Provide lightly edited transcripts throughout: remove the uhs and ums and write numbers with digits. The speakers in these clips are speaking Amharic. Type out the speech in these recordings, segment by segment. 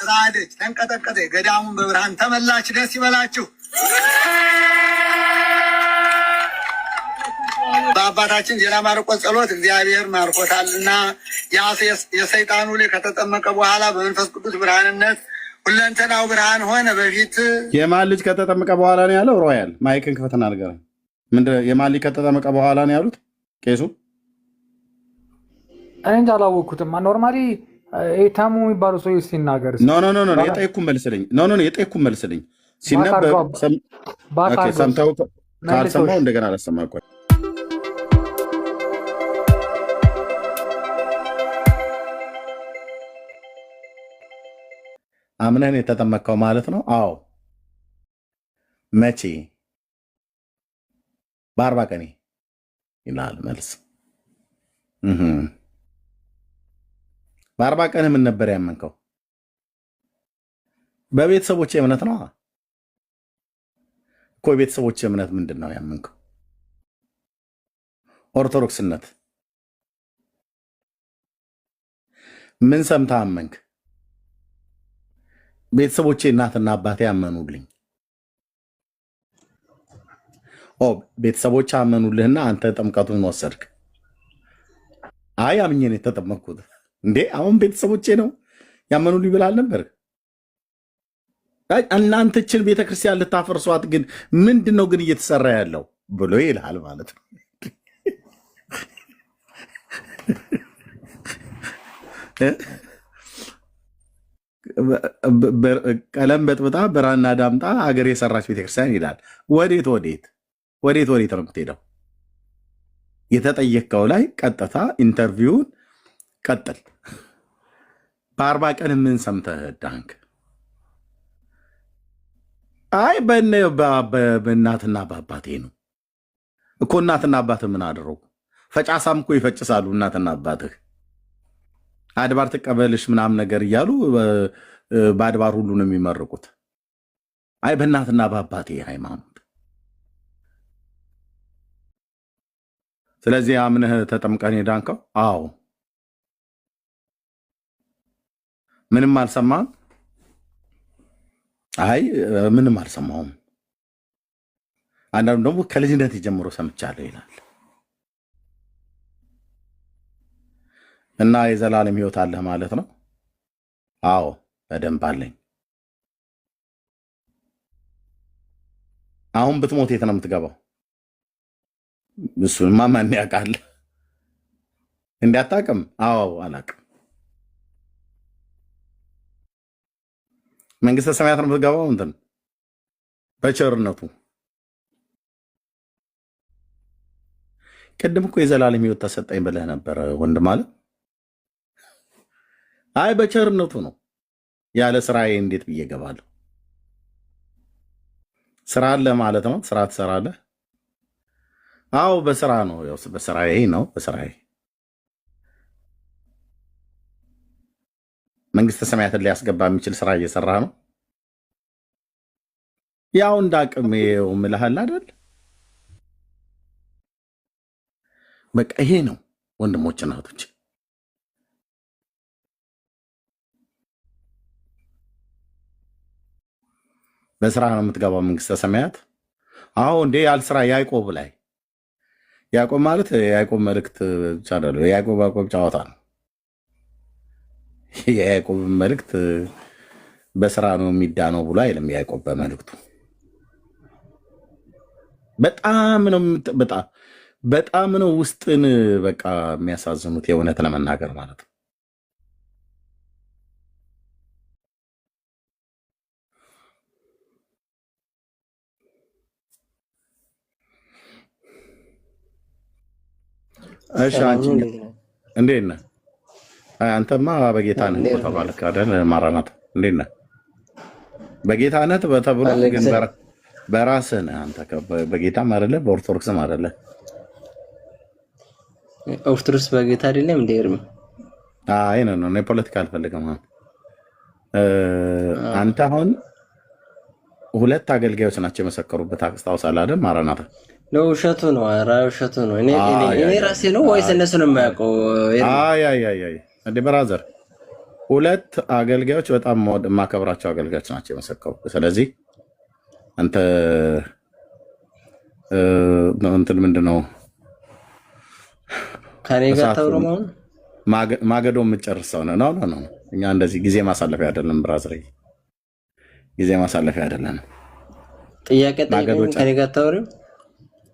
ራደች ተንቀጠቀጠ ገዳሙን በብርሃን ተመላች ደስ ይበላችሁ በአባታችን ዜና ማርቆስ ጸሎት እግዚአብሔር ማርኮታልና የሰይጣኑ ላይ ከተጠመቀ በኋላ በመንፈስ ቅዱስ ብርሃንነት ሁለንተናው ብርሃን ሆነ በፊት የማን ልጅ ከተጠመቀ በኋላ ነው ያለው ሮያል ማይክን ክፈትና ነገር ምንድን የማን ልጅ ከተጠመቀ በኋላ ነው ያሉት ቄሱ እኔ እንዳላወኩትም ኖርማሊ ታሙ የሚባለው ሰው ሲናገር ኖ የጠየኩህን መልስልኝ ሲነበብ ሰምተው ካልሰማው እንደገና አላሰማህ ቆይ አምነን የተጠመቀው ማለት ነው አዎ መቼ በ40 ቀን ይላል መልስ በ40 ቀን ምን ነበር ያመንከው በቤተሰቦች እምነት ነው እኮ የቤተሰቦች እምነት ምንድን ነው ያመንከው ኦርቶዶክስነት ምን ሰምተህ አመንክ ቤተሰቦቼ እናትና አባቴ አመኑልኝ ቤተሰቦች አመኑልህና አንተ ጥምቀቱን ወሰድክ አይ አምኜ ነው የተጠመቅኩት እንዴ አሁን ቤተሰቦቼ ነው ያመኑልኝ ብላል ነበር እናንተ እችን ቤተክርስቲያን ልታፈርሷት ግን ምንድነው ግን እየተሰራ ያለው ብሎ ይልሃል ማለት ነው ቀለም በጥብጣ ብራና ዳምጣ ሀገር የሰራች ቤተክርስቲያን ይላል ወዴት ነው የምትሄደው የተጠየቀው ላይ ቀጥታ ኢንተርቪውን ቀጥል በ40 ቀን ምን ሰምተህ ዳንክ አይ በእናትና በአባቴ ነው እኮ እናትና አባትህ ምን አደረጉ ፈጫሳም እኮ ይፈጭሳሉ እናትና አባትህ አድባር ተቀበልሽ ምናምን ነገር እያሉ በአድባር ሁሉ ነው የሚመርቁት አይ በእናትና በአባቴ ሃይማኖት ስለዚህ አምነህ ተጠምቀን ዳንከው አዎ ምንም አልሰማህም አይ ምንም አልሰማሁም አንዳንዱ ደግሞ ከልጅነት ጀምሮ ሰምቻለሁ ይላል እና የዘላለም ህይወት አለህ ማለት ነው አዎ በደንብ አለኝ አሁን ብትሞት የት ነው የምትገባው እሱንማ ማን ያውቃል እንዳታውቅም አዎ አላውቅም መንግስተ ሰማያት ነው የምትገባው እንትን በቸርነቱ ቅድም እኮ የዘላለም ህይወት ተሰጠኝ ብለህ ነበር ወንድም አለ አይ በቸርነቱ ነው ያለ ስራዬ እንዴት ብዬ እገባለሁ ስራ አለ ማለት ነው ስራ ትሰራለህ አዎ በስራ ነው ያው በስራዬ መንግስተ ሰማያትን ሊያስገባ የሚችል ስራ እየሰራ ነው ያው እንዳቅሜው ምልሃል አይደል በቃ ይሄ ነው ወንድሞችና እህቶች በስራ ነው የምትገባው መንግስተ ሰማያት አዎ እንዴ ያልስራ ያዕቆብ ላይ ያዕቆብ ማለት ያዕቆብ መልእክት ብቻ አይደለም ያዕቆብ ጨዋታ ነው የያዕቆብ መልእክት በስራ ነው የሚዳነው ብሎ አይልም ያዕቆብ በመልእክቱ በጣም ነው ውስጥን በቃ የሚያሳዝኑት የእውነት ለመናገር ማለት ነው እሺ አንቺ እንዴት ነህ አንተማ በጌታ ነህ ተባልክ አይደል ማራናት እንዴት ነህ በጌታ ነህ ተብሎ ግን በራስህ ነህ አንተ በጌታም አይደለ በኦርቶዶክስም አይደለ ኦርቶዶክስ በጌታ አይደለም እንደ እርም አይ ነው እኔ ፖለቲካ አልፈልግም አንተ አሁን ሁለት አገልጋዮች ናቸው የመሰከሩበት አስታውሳለህ አይደል ማራናታ ነው ውሸቱ ነው ውሸቱ ነው እኔ ራሴ ነው ወይስ እነሱ ነው የማያውቀው አይ እንደ ብራዘር ሁለት አገልጋዮች በጣም የማከብራቸው አገልጋዮች ናቸው የመሰከሩ። ስለዚህ አንተ እንትን ምንድን ነው ከኔ ጋር ተውረማው ማገዶ የምጨርሰው ነው ነው። እኛ እንደዚህ ጊዜ ማሳለፊያ አይደለም ብራዘር፣ ጊዜ ማሳለፊያ አይደለም። ጥያቄ ጠይቀኝ። ከኔ ጋር ተውረም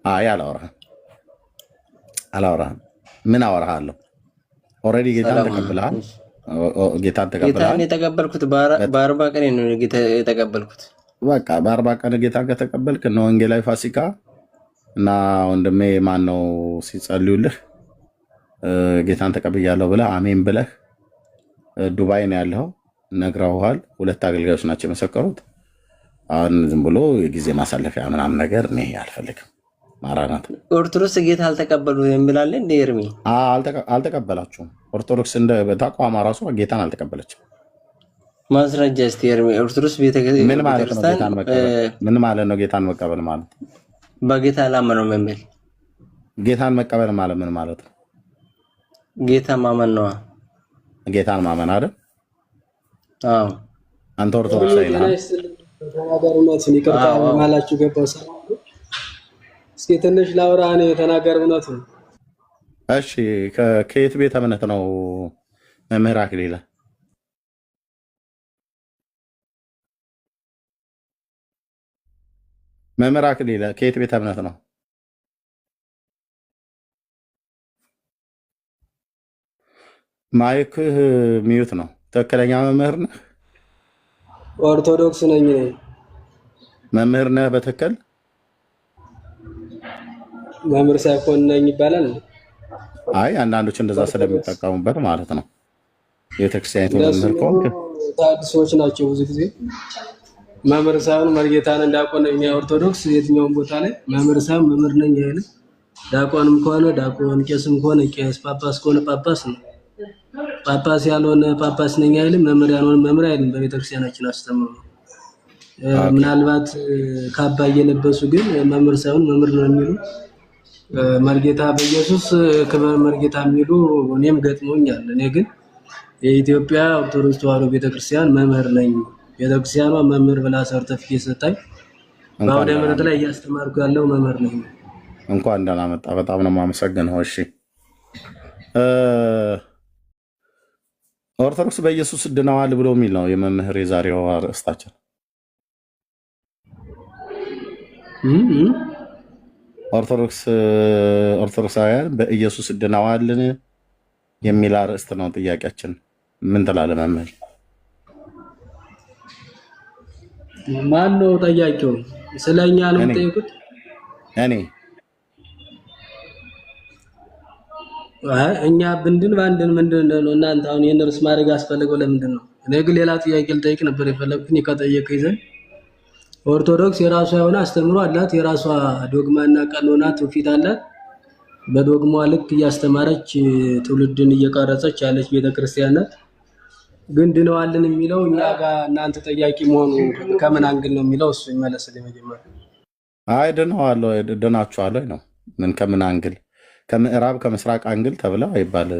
አይ አላወራህም። ምን አወራሃለሁ? ኦልሬዲ ጌታን ተቀብለሃል። ጌታን የተቀበልኩት በ40 ቀን ነው የተቀበልኩት። በቃ በ40 ቀን ጌታን ከተቀበልክ እነ ወንጌላዊ ፋሲካ እና ወንድሜ ማን ነው ሲጸልዩልህ ጌታን ተቀብያለሁ ብለህ አሜን ብለህ ዱባይ ነው ያለው ነግረውሃል። ሁለት አገልጋዮች ናቸው የመሰከሩት። አሁን ዝም ብሎ የጊዜ ማሳለፊያ ምናምን ነገር እኔ አልፈልግም። ማራናት ኦርቶዶክስ ጌታ አልተቀበሉ የሚላለ እንደ ኤርሚ አልተቀበላችሁም። ኦርቶዶክስ እንደ ተቋማ ራሷ ጌታን አልተቀበለችም። ማስረጃ እስቲ ኤርሚ። ኦርቶዶክስ ቤተክርስቲያን ምን ማለት ነው? ጌታን መቀበል ምን ማለት ነው? ጌታን መቀበል ማለት በጌታ ላመነው የሚል ጌታን መቀበል ማለት ምን ማለት ነው? ጌታ ማመን ነው። ጌታን ማመን አይደል? አዎ። አንተ ኦርቶዶክስ አይደል? ተናገሩነቱን ይቅርታ ማላችሁ ገባው። ሰላም እስኪ ትንሽ ላውራ ነው የተናገሩነቱን። እሺ ከየት ቤተ እምነት ነው መምህር አክሊለ? መምህር አክሊለ ከየት ቤተ እምነት ነው? ማይክህ ሚዩት ነው። ትክክለኛ መምህር ነህ? ኦርቶዶክስ ነኝ። መምህር ነህ በትክክል? መምህር ሳይሆን ነኝ ይባላል። አይ አንዳንዶች እንደዛ ስለሚጠቀሙበት ማለት ነው። የቤተክርስቲያኒቱ መምህር ከሆንክ ታድሶች ናቸው። ብዙ ጊዜ መምህር ሳይሆን መርጌታን እንዳቆን እኛ ኦርቶዶክስ የትኛውም ቦታ ላይ መምህር ሳይሆን መምህር ነኝ አይልም። ዳቆንም ከሆነ ዳቆን፣ ቄስም ከሆነ ቄስ፣ ጳጳስ ከሆነ ጳጳስ ነው። ጳጳስ ያልሆነ ጳጳስ ነኝ አይልም። መምህር ያልሆነ መምህር አይልም። በቤተክርስቲያናችን አስተምሮ ምናልባት ካባ እየለበሱ ግን መምህር ሳይሆን መምህር ነው የሚሉ መርጌታ በኢየሱስ ክብር መርጌታ የሚሉ እኔም ገጥሞኛል። እኔ ግን የኢትዮጵያ ኦርቶዶክስ ተዋሕዶ ቤተክርስቲያን መምህር ነኝ፣ ቤተክርስቲያኗ መምህር ብላ ሰርተፍኬት ሰጣኝ። በአውደ ምሕረት ላይ እያስተማርኩ ያለው መምህር ነኝ። እንኳን ደህና መጣ። በጣም ነው የማመሰግነው። እሺ ኦርቶዶክስ በኢየሱስ ድነዋል ብሎ የሚል ነው የመምህር የዛሬው አርእስታችን። ኦርቶዶክሳውያን በኢየሱስ ድነዋልን የሚል አርእስት ነው ጥያቄያችን። ምን ትላለህ መምህር? ማን ነው ጠያቂው? ስለኛ ነው የምጠይቁት? እኔ እኛ ብንድን ባንድን ምንድን ነው እናንተ አሁን ይሄን ርዕስ ማድረግ አስፈልገው ለምንድን ነው? እኔ ግን ሌላ ጥያቄ ልጠይቅ ነበር የፈለኩኝ። ከጠየቀኝ ዘንድ ኦርቶዶክስ የራሷ የሆነ አስተምሮ አላት፣ የራሷ ዶግማና ቀኖና ትውፊት አላት። በዶግማዋ ልክ እያስተማረች ትውልድን እየቀረጸች ያለች ቤተክርስቲያን ናት። ግን ድነዋልን የሚለው እኛ ጋር እናንተ ጠያቂ መሆኑ ከምን አንግል ነው የሚለው እሱ ይመለስልኝ መጀመሪያ። አይ ድናችኋል ነው ምን ከምን አንግል ከምዕራብ ከምስራቅ አንግል ተብለው አይባል።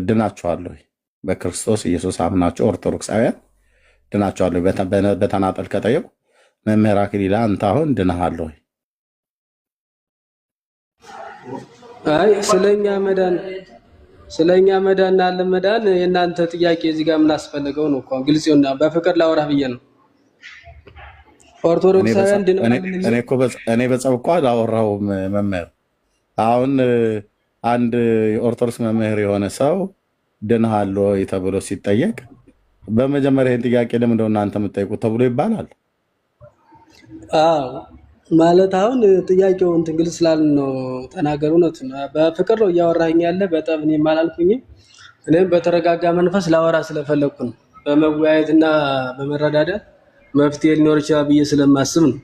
ድናችኋል በክርስቶስ ኢየሱስ አምናችሁ ኦርቶዶክሳውያን ድናችኋል። በተናጠል ከጠየቁ መምህር አክሊለ አንተ አሁን ድነሃል ወይ? አይ ስለኛ መዳን አለ መዳን የእናንተ ጥያቄ እዚህ ጋር ምን አስፈልገው ነው እኮ ግልጽ ይሆናል። በፍቅር ላወራህ ብዬ ነው። ኦርቶዶክሳውያን እኔ በጸብ እኮ አላወራሁም መምህር። አሁን አንድ የኦርቶዶክስ መምህር የሆነ ሰው ድነሃል ወይ ተብሎ ሲጠየቅ በመጀመሪያ ይህን ጥያቄ ለምንድን ነው እናንተ የምትጠይቁት ተብሎ ይባላል። አዎ ማለት አሁን ጥያቄው እንትን ግልጽ ስላልን ነው። ተናገሩ ነው። በፍቅር ነው እያወራኝ ያለ በጣም እኔ አላልኩኝም። እኔም በተረጋጋ መንፈስ ላወራ ስለፈለኩ ነው። በመወያየትና በመረዳዳት መፍትሄ ሊኖር ይችላል ብዬ ስለማስብ ነው።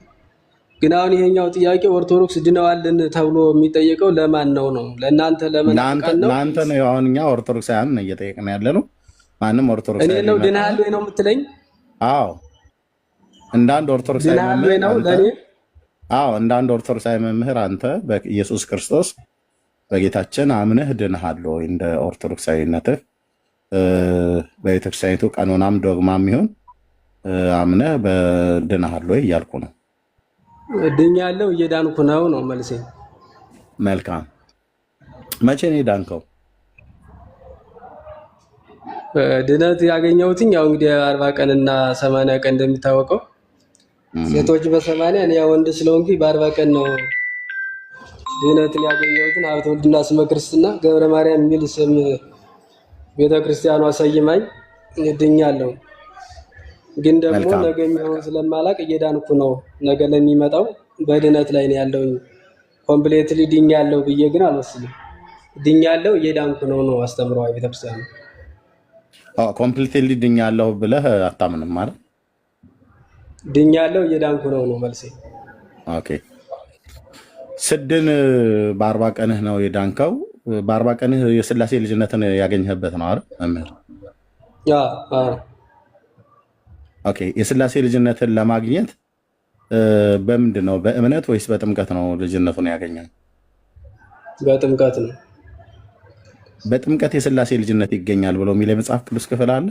ግን አሁን ይሄኛው ጥያቄ ኦርቶዶክስ ድነዋልን ተብሎ የሚጠየቀው ለማን ነው? ለእናንተ ለመናቀን ነው? እናንተ ነው። አሁን እኛ ኦርቶዶክሳውያን እየጠየቅን ያለ ነው። ማንም ኦርቶዶክስ እኔ ነው ድነሃል ወይ ነው የምትለኝ? አዎ እንዳንድ ኦርቶዶክሳዊ መምህር ነው ለኔ። አዎ እንዳንድ ኦርቶዶክሳዊ መምህር አንተ በኢየሱስ ክርስቶስ በጌታችን አምነህ ድነሃል ወይ? እንደ ኦርቶዶክሳዊነትህ በቤተክርስቲያኒቱ ቀኖናም ዶግማም ይሁን አምነህ ድነሃል ወይ እያልኩ ነው። ድኛለሁ፣ እየዳንኩ ነው መልሴ። መልካም። መቼ ነው የዳንከው? ድነት ያገኘሁት ያው እንግዲህ 40 ቀንና 80 ቀን እንደሚታወቀው ሴቶች በ80 እኔ ወንድ ስለሆንኩ በ40 ቀን ነው ድነትን ያገኘሁትን። ሀብተ ወልድና ስመ ክርስትና ገብረ ማርያም የሚል ስም ቤተክርስቲያኗ ሰይማኝ ድኛለሁ። ግን ደግሞ ነገ የሚሆን ስለማላቅ እየዳንኩ ነው። ነገ ለሚመጣው በድነት ላይ ነው ያለውኝ። ኮምፕሊትሊ ድኛለሁ ብዬ ግን አልወስንም። ድኛለሁ እየዳንኩ ነው አስተምረዋ ቤተክርስቲያኑ። ኮምፕሊትሊ ድኛለሁ ብለህ አታምንም ማለት? ድኛለሁ እየዳንኩ ነው መልሴ። ኦኬ። ስድን በ40 ቀንህ ነው የዳንከው። በ40 ቀንህ የስላሴ ልጅነትን ያገኘህበት ነው አይደል መምህር? ኦኬ። የስላሴ ልጅነትን ለማግኘት በምንድን ነው? በእምነት ወይስ በጥምቀት ነው ልጅነቱን ያገኘው? በጥምቀት ነው። በጥምቀት የስላሴ ልጅነት ይገኛል ብሎ የሚል የመጽሐፍ ቅዱስ ክፍል አለ?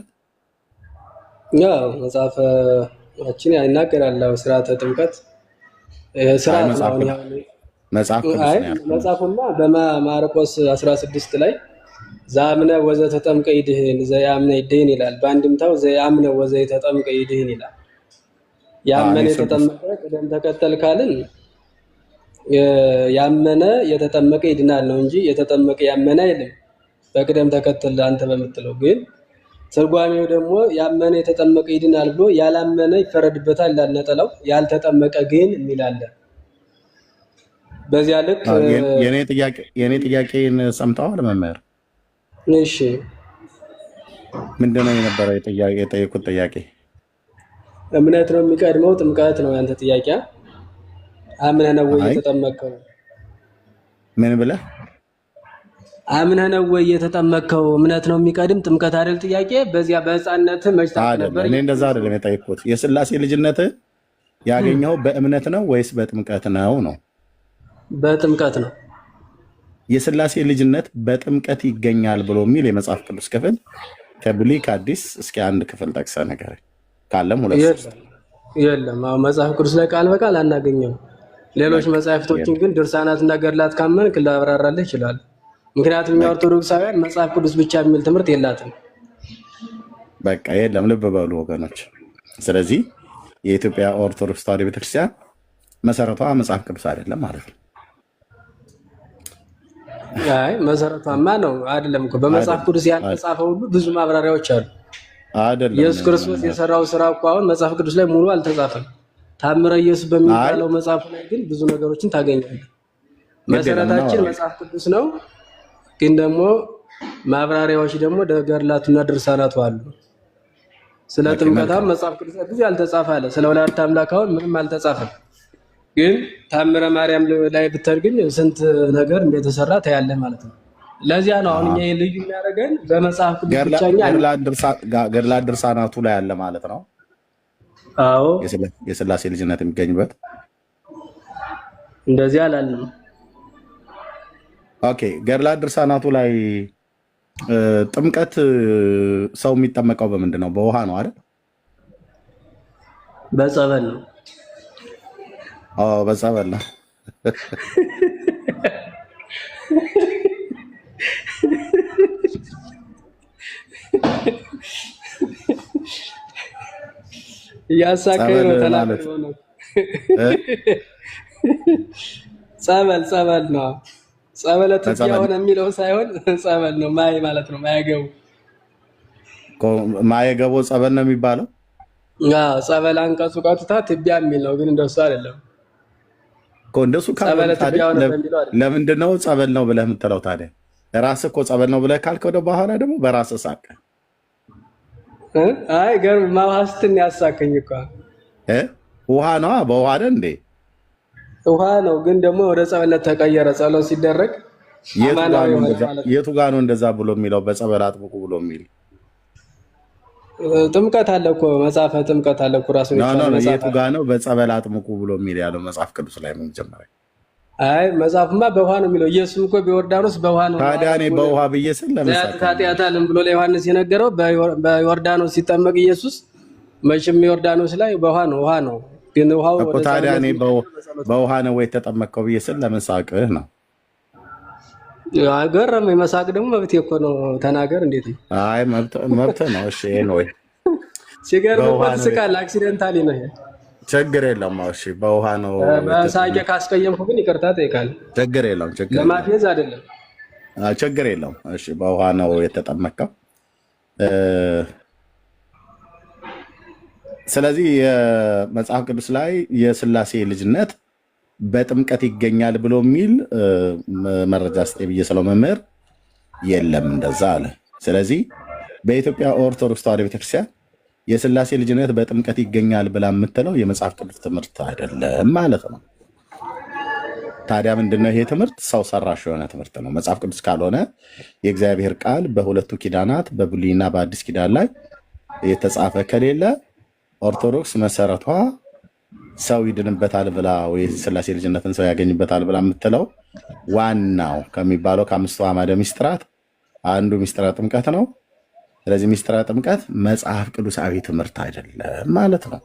ያው መጽሐፋችን ይናገራል። ስርዓተ ጥምቀት መጽሐፉማ በማርቆስ 16 ላይ ዘአምነ ወዘተጠምቀ ይድህን ዘያምነ ይድህን ይላል። በአንድምታው ዘያምነ ወዘተጠምቀ ይድህን ይላል። ያመነ የተጠመቀ ቅደም ተከተል ካልን ያመነ የተጠመቀ ይድናል ነው እንጂ የተጠመቀ ያመነ አይልም። በቅደም ተከተል አንተ በምትለው ግን ትርጓሜው ደግሞ ያመነ የተጠመቀ ይድናል ብሎ ያላመነ ይፈረድበታል ይላል ነጠላው። ያልተጠመቀ ግን የሚላለ በዚያ ልክ የኔ ጥያቄን ሰምተዋል መምህር? እሺ ምንድነው የነበረው የጠየቁት ጥያቄ? እምነት ነው የሚቀድመው ጥምቀት ነው ያንተ ጥያቄ? አምነህ ነው ወይ የተጠመቀው? ምን ብለህ አምነህ ነው ወይ የተጠመቀው? እምነት ነው የሚቀድም ጥምቀት አይደል ጥያቄ? በዚያ በሕፃንነት መጅታት ነበር። እኔ እንደዛ አይደለም የጠየቅኩት። የስላሴ ልጅነት ያገኘው በእምነት ነው ወይስ በጥምቀት ነው ነው? በጥምቀት ነው። የስላሴ ልጅነት በጥምቀት ይገኛል ብሎ የሚል የመጽሐፍ ቅዱስ ክፍል ከብሉይ ከአዲስ እስኪ አንድ ክፍል ጠቅሰህ ነገር ካለም ሁለት የለም። መጽሐፍ ቅዱስ ላይ ቃል በቃል አናገኘው። ሌሎች መጽሐፍቶችን ግን ድርሳናትና ገድላት ካመንክ ላብራራልህ ይችላል። ምክንያቱም የኦርቶዶክሳውያን መጽሐፍ ቅዱስ ብቻ የሚል ትምህርት የላትም። በቃ የለም። ልብ በሉ ወገኖች። ስለዚህ የኢትዮጵያ ኦርቶዶክስ ተዋሕዶ ቤተክርስቲያን መሰረቷ መጽሐፍ ቅዱስ አይደለም ማለት ነው። አይ መሰረቷማ ነው አይደለም እኮ በመጽሐፍ ቅዱስ ያልተጻፈ ሁሉ ብዙ ማብራሪያዎች አሉ። አይደለም ኢየሱስ ክርስቶስ የሰራው ስራ እኮ አሁን መጽሐፍ ቅዱስ ላይ ሙሉ አልተጻፈም። ታምረ ኢየሱስ በሚባለው መጽሐፍ ላይ ግን ብዙ ነገሮችን ታገኛለህ። መሰረታችን መጽሐፍ ቅዱስ ነው። ግን ደግሞ ማብራሪያዎች ደግሞ ገድላቱና ድርሳናቱ አሉ። ስለ ጥምቀታም መጽሐፍ ቅዱስ ብዙ ያልተጻፈ አለ። ስለ ወላዲተ አምላክ አሁን ምንም አልተጻፈም። ግን ታምረ ማርያም ላይ ብትርግኝ ስንት ነገር እንደተሰራ ታያለህ ማለት ነው። ለዚያ ነው አሁን እኛ ልዩ የሚያደርገን በመጽሐፍ ቅዱስ ብቻኛ ገድላት ድርሳናቱ ላይ አለ ማለት ነው። አዎ የስላሴ ልጅነት የሚገኝበት እንደዚህ አላለም። ኦኬ ገድላት ድርሳናቱ ላይ ጥምቀት ሰው የሚጠመቀው በምንድን ነው? በውሃ ነው አይደል? በጸበል ነው። አዎ በጸበል ነው። ያሳከረ ነው ተላልፎ ነው። ጸበል ነው። ጸበለ ትቢያ ሆነ የሚለው ሳይሆን ጸበል ነው። ማይ ማለት ነው። ማየገቦ ጸበል ነው የሚባለው። አዎ ጸበል አንቀጹ ቀጥታ ትቢያ የሚል ነው፣ ግን እንደሱ አይደለም እኮ። እንደሱ ለምንድን ነው ጸበል ነው ብለህ የምትለው ታዲያ? ራስህ እኮ ጸበል ነው ብለህ ካልክ ወደ በኋላ ደግሞ በራስህ ሳቀ። አይ ገርም ማዋስትን ያሳከኝ እኮ ውሃ ነው። በውሃ አይደል እንዴ? ውሃ ነው፣ ግን ደግሞ ወደ ጸበልነት ተቀየረ። ጸሎት ሲደረግ የቱ ጋ ነው እንደዛ ብሎ የሚለው? በጸበል አጥምቁ ብሎ የሚል ጥምቀት አለ እኮ መጽሐፈ ጥምቀት አለ እኮ ራሱ። የቱ ጋ ነው በጸበል አጥምቁ ብሎ የሚል ያለው መጽሐፍ ቅዱስ ላይ? ምን ጀመረ? አይ መጽሐፍማ በውሃ ነው የሚለው። ኢየሱስ እኮ በዮርዳኖስ በውሃ ነው። ታዲያ እኔ በውሃ ብዬ ስል ለምሳሌ ታዲያታልን ብሎ ለዮሐንስ የነገረው በዮርዳኖስ ሲጠመቅ ኢየሱስ መቼም ዮርዳኖስ ላይ በውሃ ነው፣ ውሃ ነው። ግን ውሃው እኮ ታዲያ እኔ በውሃ ነው ወይ ተጠመቀው ብዬ ስል ለምን ሳቅህ ነው? ገረመኝ። መሳቅ ደግሞ መብት እኮ ነው። ተናገር። እንዴት ነው? አይ መብት ነው። እሺ ነው ሲገርም እኮ ትስቃለህ። አክሲደንታሊ ነው ይሄ። ችግር የለም። እሺ በውሃ ነው። በሳቄ ካስቀየምኩ ግን ይቅርታ ጠይቃለሁ። ችግር የለም። ለማፌዝ አይደለም። ችግር የለም። እሺ በውሃ ነው የተጠመቀው። ስለዚህ የመጽሐፍ ቅዱስ ላይ የሥላሴ ልጅነት በጥምቀት ይገኛል ብሎ የሚል መረጃ ስጤ ብዬ ስለው መምህር የለም እንደዛ አለ። ስለዚህ በኢትዮጵያ ኦርቶዶክስ ተዋሕዶ ቤተክርስቲያን የሥላሴ ልጅነት በጥምቀት ይገኛል ብላ የምትለው የመጽሐፍ ቅዱስ ትምህርት አይደለም ማለት ነው። ታዲያ ምንድነው ይሄ ትምህርት? ሰው ሰራሽ የሆነ ትምህርት ነው። መጽሐፍ ቅዱስ ካልሆነ የእግዚአብሔር ቃል በሁለቱ ኪዳናት በብሉይና በአዲስ ኪዳን ላይ የተጻፈ ከሌለ ኦርቶዶክስ መሰረቷ ሰው ይድንበታል ብላ ወይ ሥላሴ ልጅነትን ሰው ያገኝበታል ብላ የምትለው ዋናው ከሚባለው ከአምስቱ አዕማደ ምስጢራት አንዱ ምስጢረ ጥምቀት ነው። ስለዚህ ምስጢረ ጥምቀት መጽሐፍ ቅዱሳዊ ትምህርት አይደለም ማለት ነው።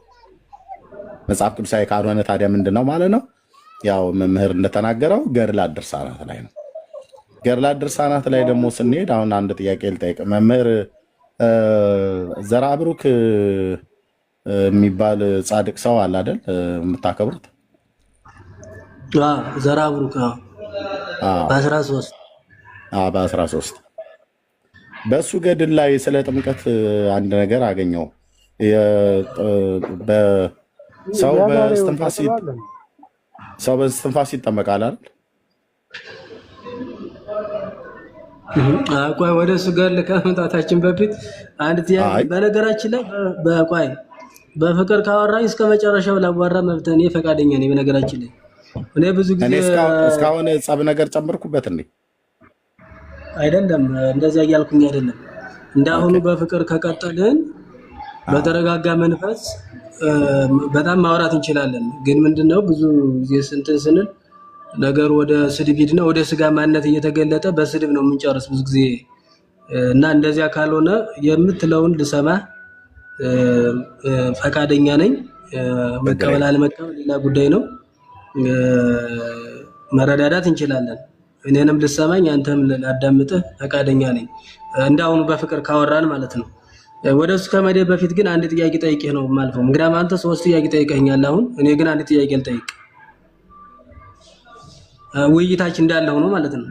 መጽሐፍ ቅዱሳዊ ካልሆነ ታዲያ ምንድን ነው ማለት ነው? ያው መምህር እንደተናገረው ገድላት ድርሳናት ላይ ነው። ገድላት ድርሳናት ላይ ደግሞ ስንሄድ አሁን አንድ ጥያቄ ልጠይቅ። መምህር ዘርአ ብሩክ የሚባል ጻድቅ ሰው አለ አይደል? የምታከብሩት ዘርአ ብሩክ በ13 በእሱ ገድል ላይ ስለ ጥምቀት አንድ ነገር አገኘው። ሰው በስትንፋስ ይጠመቃል አይደል? ቆይ ወደ እሱ ገድል ከመምጣታችን በፊት አንድ ጥያቄ። በነገራችን ላይ በቆይ በፍቅር ካወራኝ እስከ መጨረሻው ላዋራ መብት እኔ ፈቃደኛ ነኝ። በነገራችን ላይ እኔ ብዙ ጊዜ እስካሁን ጸብ ነገር ጨመርኩበት እንዴ? አይደለም፣ እንደዚያ እያልኩኝ አይደለም። እንዳሁኑ በፍቅር ከቀጠልን በተረጋጋ መንፈስ በጣም ማውራት እንችላለን። ግን ምንድነው ብዙ ጊዜ ስንትን ስንል ነገር ወደ ስድብ ሂድና ወደ ስጋ ማንነት እየተገለጠ በስድብ ነው የምንጨርስ ብዙ ጊዜ እና እንደዚያ ካልሆነ የምትለውን ልሰማ ፈቃደኛ ነኝ። መቀበል አለመቀበል ሌላ ጉዳይ ነው። መረዳዳት እንችላለን። እኔንም ልሰማኝ አንተም ላዳምጥህ ፈቃደኛ ነኝ። እንዳሁኑ በፍቅር ካወራን ማለት ነው። ወደ እሱ ከመሄድ በፊት ግን አንድ ጥያቄ ጠይቄህ ነው የማልፈው። እንግዲያም አንተ 3 ጥያቄ ጠይቀኸኛል። አሁን እኔ ግን አንድ ጥያቄ ልጠይቅ። ውይይታችን እንዳለ ሆኖ ማለት ነው።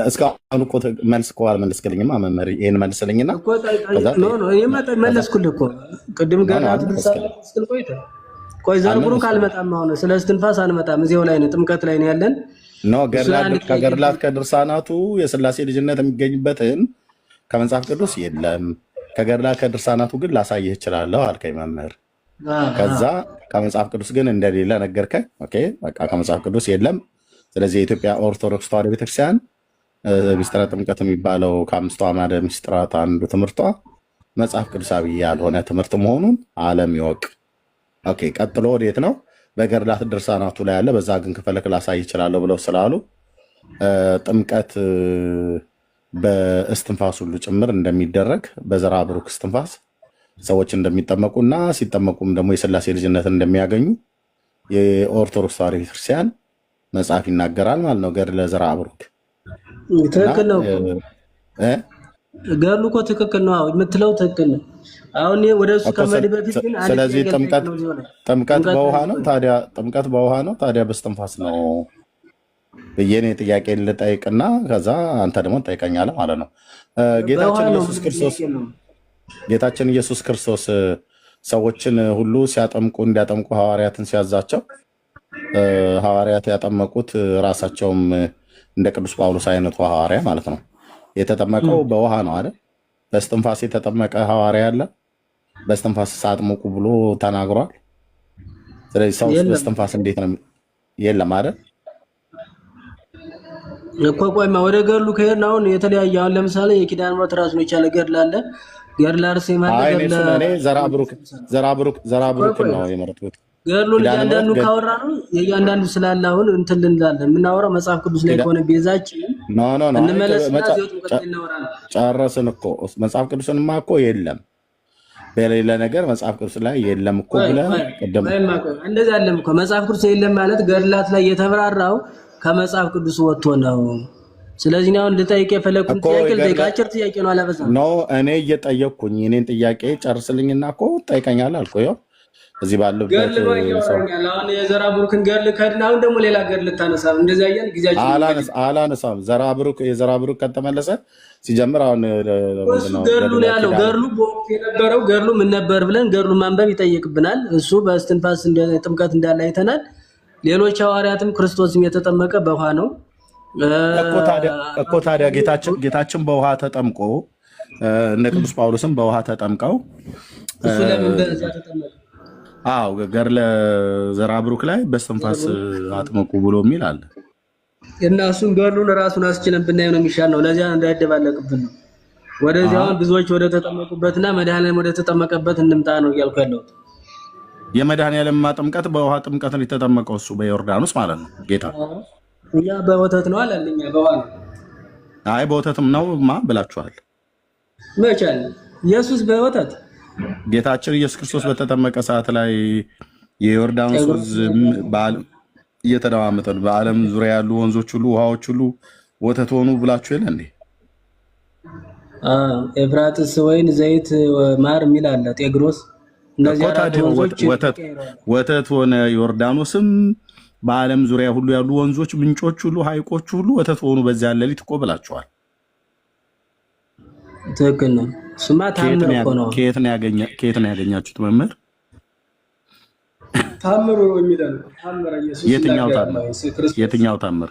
እስካሁን እኮ መልስ እኮ አልመለስክልኝማ መምህር። ይሄን መልስልኝና መለስኩልህ እኮ ቅድም ገና ቆይ ዘርብሩ ካልመጣም አሁን ስለ እስትንፋስ አንመጣም። እዚያው ላይ ነው ጥምቀት ላይ ነው ያለን። ከገድላት ከድርሳናቱ የሥላሴ ልጅነት የሚገኝበትን ከመጽሐፍ ቅዱስ የለም። ከገድላት ከድርሳናቱ ግን ላሳይህ እችላለሁ አልከኝ መምህር። ከዛ ከመጽሐፍ ቅዱስ ግን እንደሌለ ነገርከኝ። ኦኬ በቃ ከመጽሐፍ ቅዱስ የለም። ስለዚህ የኢትዮጵያ ኦርቶዶክስ ተዋሕዶ ቤተክርስቲያን ምስጢረ ጥምቀት የሚባለው ከአምስቱ አዕማደ ምስጢራት አንዱ ትምህርቷ መጽሐፍ ቅዱሳዊ ያልሆነ ትምህርት መሆኑን ዓለም ይወቅ። ኦኬ ቀጥሎ ወዴት ነው? በገድላት ድርሳናቱ ላይ ያለ በዛ ግን ከፈለክ ላሳይ ይችላለሁ ብለው ስላሉ ጥምቀት በእስትንፋስ ሁሉ ጭምር እንደሚደረግ በዘርአ ብሩክ እስትንፋስ ሰዎች እንደሚጠመቁና ሲጠመቁም ደግሞ የሥላሴ ልጅነት እንደሚያገኙ የኦርቶዶክስ ተዋሕዶ ቤተክርስቲያን መጽሐፍ ይናገራል ማለት ነው። ገድለ ዘርአ ብሩክ ትክክል ነው። ገድሉ እኮ ትክክል ነው የምትለው ትክክል ነው። አሁን ወደ እሱ ከመሄድ በፊት ግን ስለዚህ ጥምቀት በውሃ ነው ታዲያ? ጥምቀት በውሃ ነው ታዲያ በእስትንፋስ ነው ብዬ እኔ ጥያቄ ልጠይቅና ከዛ አንተ ደግሞ ትጠይቀኛለህ ማለት ነው። ጌታችን ኢየሱስ ክርስቶስ ሰዎችን ሁሉ ሲያጠምቁ እንዲያጠምቁ ሐዋርያትን ሲያዛቸው ሐዋርያት ያጠመቁት ራሳቸውም እንደ ቅዱስ ጳውሎስ አይነቱ ሐዋርያ ማለት ነው የተጠመቀው በውሃ ነው አይደል? በእስትንፋስ የተጠመቀ ሐዋርያ አለ? በእስትንፋስ ሳጥምቁ ብሎ ተናግሯል። ስለዚህ ሰው በእስትንፋስ እንዴት ነው? የለም አይደል? እኮ ቆይማ ወደ ገድሉ ከሄድን አሁን የተለያየ አሁን ለምሳሌ የኪዳነ ምሕረት ራሱን የቻለ ገድል አለ። ገድለ አርሴማ ዘርአ ብሩክ ነው የመረጥኩት። ገድሉን እያንዳንዱ ካወራ ነው የእያንዳንዱ ስላለ አሁን እንትን ልንላለን የምናወራው መጽሐፍ ቅዱስ ላይ ከሆነ ቤዛችን ኖ እንመለስና ዚዮት ሙቀት እናወራለን። ጨረስን እኮ መጽሐፍ ቅዱስንማ እኮ የለም በሌላ ነገር መጽሐፍ ቅዱስ ላይ የለም እኮ ብለህ ቀደም እንደዛ አለም እኮ መጽሐፍ ቅዱስ የለም ማለት ገድላት ላይ የተብራራው ከመጽሐፍ ቅዱስ ወጥቶ ነው። ስለዚህ ነው ልጠይቅ የፈለኩት ጥያቄ ልጠይቅ አጭር ጥያቄ ነው አላበዛም። ኖ እኔ እየጠየቅኩኝ እኔን ጥያቄ ጨርስልኝና እኮ ጠይቀኛል አልኩ። ይኸው እዚህ ባለበት ገድል ነው ያወራኛል። አሁን የዘራ ብሩክን ገድል ከድና አሁን ደግሞ ሌላ ገድል ልታነሳ ነው። እንደዛ ያያን ጊዜያችን አላነሳም። የዘራ ብሩክ ከተመለሰ ሲጀምር አሁን ምንድነው ገድሉ ነው ያለው። ገድሉ በወቅቱ የነበረው ገድሉ ምን ነበር ብለን ገድሉ ማንበብ ይጠይቅብናል። እሱ በእስትንፋስ ጥምቀት እንዳለ አይተናል። ሌሎች ሐዋርያትም ክርስቶስም የተጠመቀ በውሃ ነው እኮ ታዲያ ጌታችን በውሃ ተጠምቆ እነ ቅዱስ ጳውሎስም በውሃ ተጠምቀው እሱ ለምን በዛ ተጠመቀ? አዎ ገድለ ዘራ ብሩክ ላይ በእስትንፋስ አጥምቁ ብሎ የሚል አለ እና እሱን ገድሉን ራሱን አስችለን ብናየው ነው የሚሻል ነው። ለዚያ እንዳይደባለቅብን ነው። ወደዚያው ብዙዎች ወደ ተጠመቁበትና መድኃኔዓለም ወደ ተጠመቀበት እንምጣ ነው እያልኩ ያለሁት። የመድኃኔዓለም ጥምቀት በውሃ ጥምቀት ነው የተጠመቀው እሱ በዮርዳኖስ ማለት ነው ጌታ። እኛ በወተት ነው አላለኛ በውሃ ነው። አይ በወተትም ነው ብላችኋል። መቼ አለ ኢየሱስ በወተት ጌታችን ኢየሱስ ክርስቶስ በተጠመቀ ሰዓት ላይ የዮርዳኖስ ወንዝ እየተደማመጠ ነው። በዓለም ዙሪያ ያሉ ወንዞች ሁሉ ውሃዎች ሁሉ ወተት ሆኑ ብላችሁ የለ እንዴ? ኤፍራጥስ ወይን ዘይት ማር የሚል አለ ጤግሮስ። እነዚህ ወተት ሆነ ዮርዳኖስም በዓለም ዙሪያ ሁሉ ያሉ ወንዞች፣ ምንጮች ሁሉ ሐይቆች ሁሉ ወተት ሆኑ በዚያ ሌሊት እኮ ብላችኋል። ትክክል ነው። ስማ ታምር እኮ ነው። ከየት ነው ያገኛችሁት መምህር? ታምሩ የሚለው ታምር ኢየሱስ የትኛው ታምር?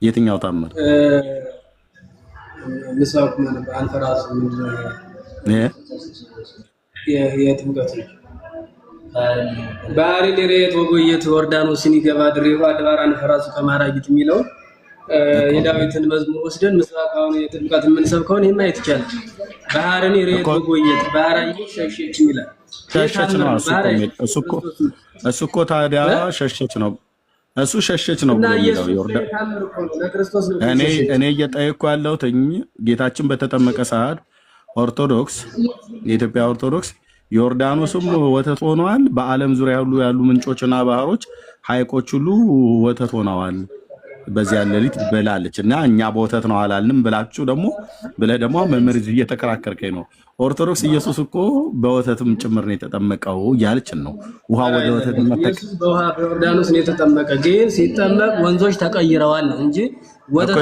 የትኛው ታምር? ምስራቅ ማለት አንፈራስ ምንድነው? የጥምቀት ባህሪ ለሬት ወጎየት ዮርዳኖስን ይገባ ድሬው አድባር አንፈራሱ ከማራጊት የሚለው የዳዊትን መዝሙር ወስደን ምስራቅ አሁን የጥምቀት የምንሰብከውን ይሄን ማየት ይቻላል። ባህርን ሬት ወጎየት ባህራይ ሸሸች ይላል። ሸሸች ነው እሱ እኮ ታዲያ ሸሸች ነው እሱ ሸሸች ነው የሚለው ዮርዳኖስ። እኔ እየጠየቅኩ ያለሁት ጌታችን በተጠመቀ ሰዓት ኦርቶዶክስ የኢትዮጵያ ኦርቶዶክስ ዮርዳኖስም ወተት ሆነዋል፣ በዓለም ዙሪያ ሁሉ ያሉ ምንጮችና ባህሮች ሐይቆች ሁሉ ወተት ሆነዋል በዚያ ሌሊት ብላለች እና እኛ በወተት ነው አላልንም ብላችሁ ደግሞ መምህር እየተከራከርከኝ ነው። ኦርቶዶክስ ኢየሱስ እኮ በወተትም ጭምር ነው የተጠመቀው እያለችን ነው። ውሃ ወደ ወተት ኢየሱስ በውሃ በዮርዳኖስ ነው የተጠመቀ፣ ግን ሲጠመቅ ወንዞች ተቀይረዋል እንጂ ወተት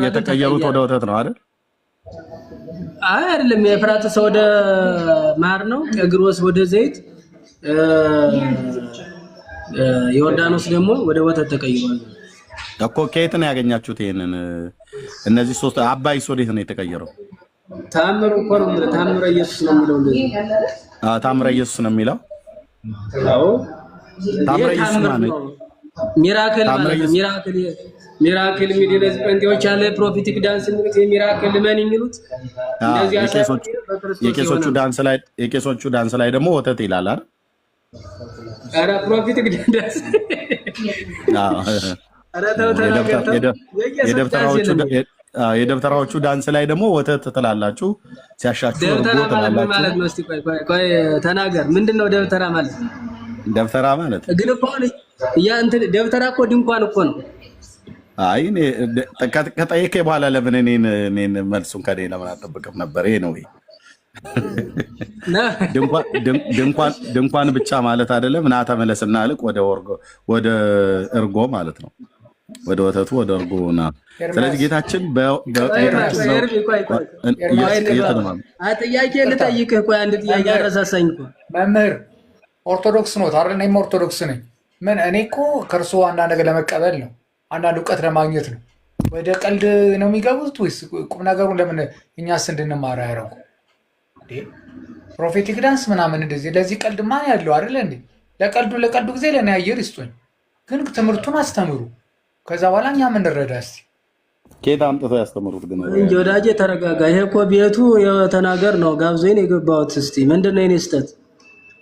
የተቀየሩት ወደ ወተት ነው አይደል? አይ አይደለም። የኤፍራጥስ ወደ ማር ነው፣ ጤግሮስ ወደ ዘይት፣ ዮርዳኖስ ደግሞ ወደ ወተት ተቀይሯል እኮ። ከየት ነው ያገኛችሁት ይሄንን? እነዚህ ሶስት አባይስ ወዴት ነው የተቀየረው? ታምሩ እኮ ነው። ታምረ ኢየሱስ ነው የሚለው እንደዚህ። ታምረ ኢየሱስ ነው የሚለው። አዎ ታምረ ኢየሱስ ማለት ሚራክል ማለት ሚራክል ሚዲነስ ጴንጤዎች አለ ፕሮፌቲክ ዳንስ የሚሉት የሚራክል ማን የሚሉት እንደዚህ የቄሶቹ ዳንስ ላይ ደግሞ ወተት ይላል አይደል? አረ ፕሮፌቲክ ዳንስ የደብተራዎቹ ዳንስ ላይ ደግሞ ወተት ትላላችሁ፣ ሲያሻችሁ እርጎ ትላላችሁ ማለት ነው። እስቲ ቆይ ተናገር፣ ምንድነው ደብተራ ማለት? ደብተራ ማለት ግን እኮ ያ እንትን ደብተራ እኮ ድንኳን እኮ ነው። አይ ከጠየቀኝ በኋላ ለምን እኔን መልሱን ከኔ ለምን አልጠብቅም ነበር? ይሄ ነው ድንኳን ብቻ ማለት አይደለም። ና ተመለስና ልቅ ወደ እርጎ ማለት ነው። ወደ ወተቱ ወደ እርጎ ና። ስለዚህ ጌታችን ጥያቄ ልጠይቅህ። ቆይ አንድ ጥያቄ አረሳሳኝ እኮ መምህር ኦርቶዶክስ ነው አይደል? እኔም ኦርቶዶክስ ነኝ። ምን እኔ እኮ ከእርሶ አንዳንድ ነገር ለመቀበል ነው፣ አንዳንድ እውቀት ለማግኘት ነው። ወደ ቀልድ ነው የሚገቡት ወይስ ቁም ነገሩን ለምን እኛስ እንድንማር ያደረጉ? ፕሮፌቲክ ዳንስ ምናምን እንደዚህ ለዚህ ቀልድ ማን ያለው አይደለ እንዴ? ለቀልዱ ጊዜ ለእኔ አየር ይስጡኝ፣ ግን ትምህርቱን አስተምሩ። ከዛ በኋላ እኛ ምንረዳ እስቲ ኬት አምጥተው ያስተምሩት። ግን እንጂ ወዳጄ ተረጋጋ። ይሄ እኮ ቤቱ የተናገር ነው፣ ጋብዞኝ ነው የገባሁት። እስቲ ምንድነው የኔ ስህተት?